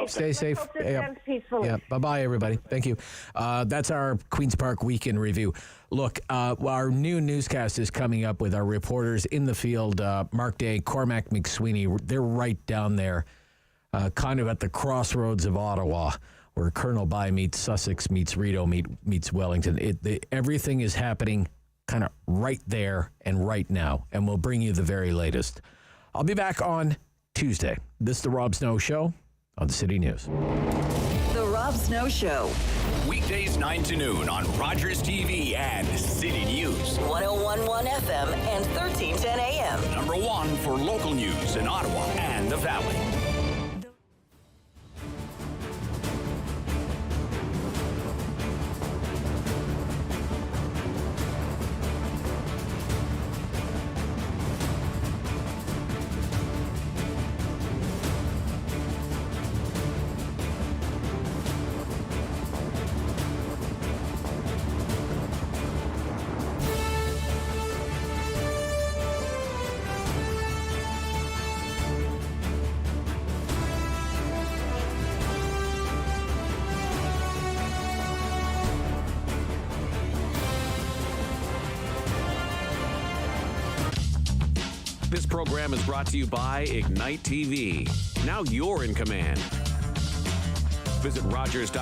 Stay safe. Yeah. Bye, everybody. Thank you. That's our Queen's Park Weekend Review. Look, our new newscast is coming up with our reporters in the field, Mark Day, Cormac McSweeney. They're right down there, kind of at the crossroads of Ottawa, where Colonel By meets Sussex, meets Rideau, meets Wellington. Everything is happening kind of right there and right now, and we'll bring you the very latest. I'll be back on Tuesday. This is the Rob Snow Show on the City News. The Rob Snow Show. Weekdays 9 to noon on Rogers TV and City News. 101.1 FM and 1310 AM. Number 1 for local news in Ottawa and the Valley. This program is brought to you by Ignite TV. Now you're in command. Visit Rogers.com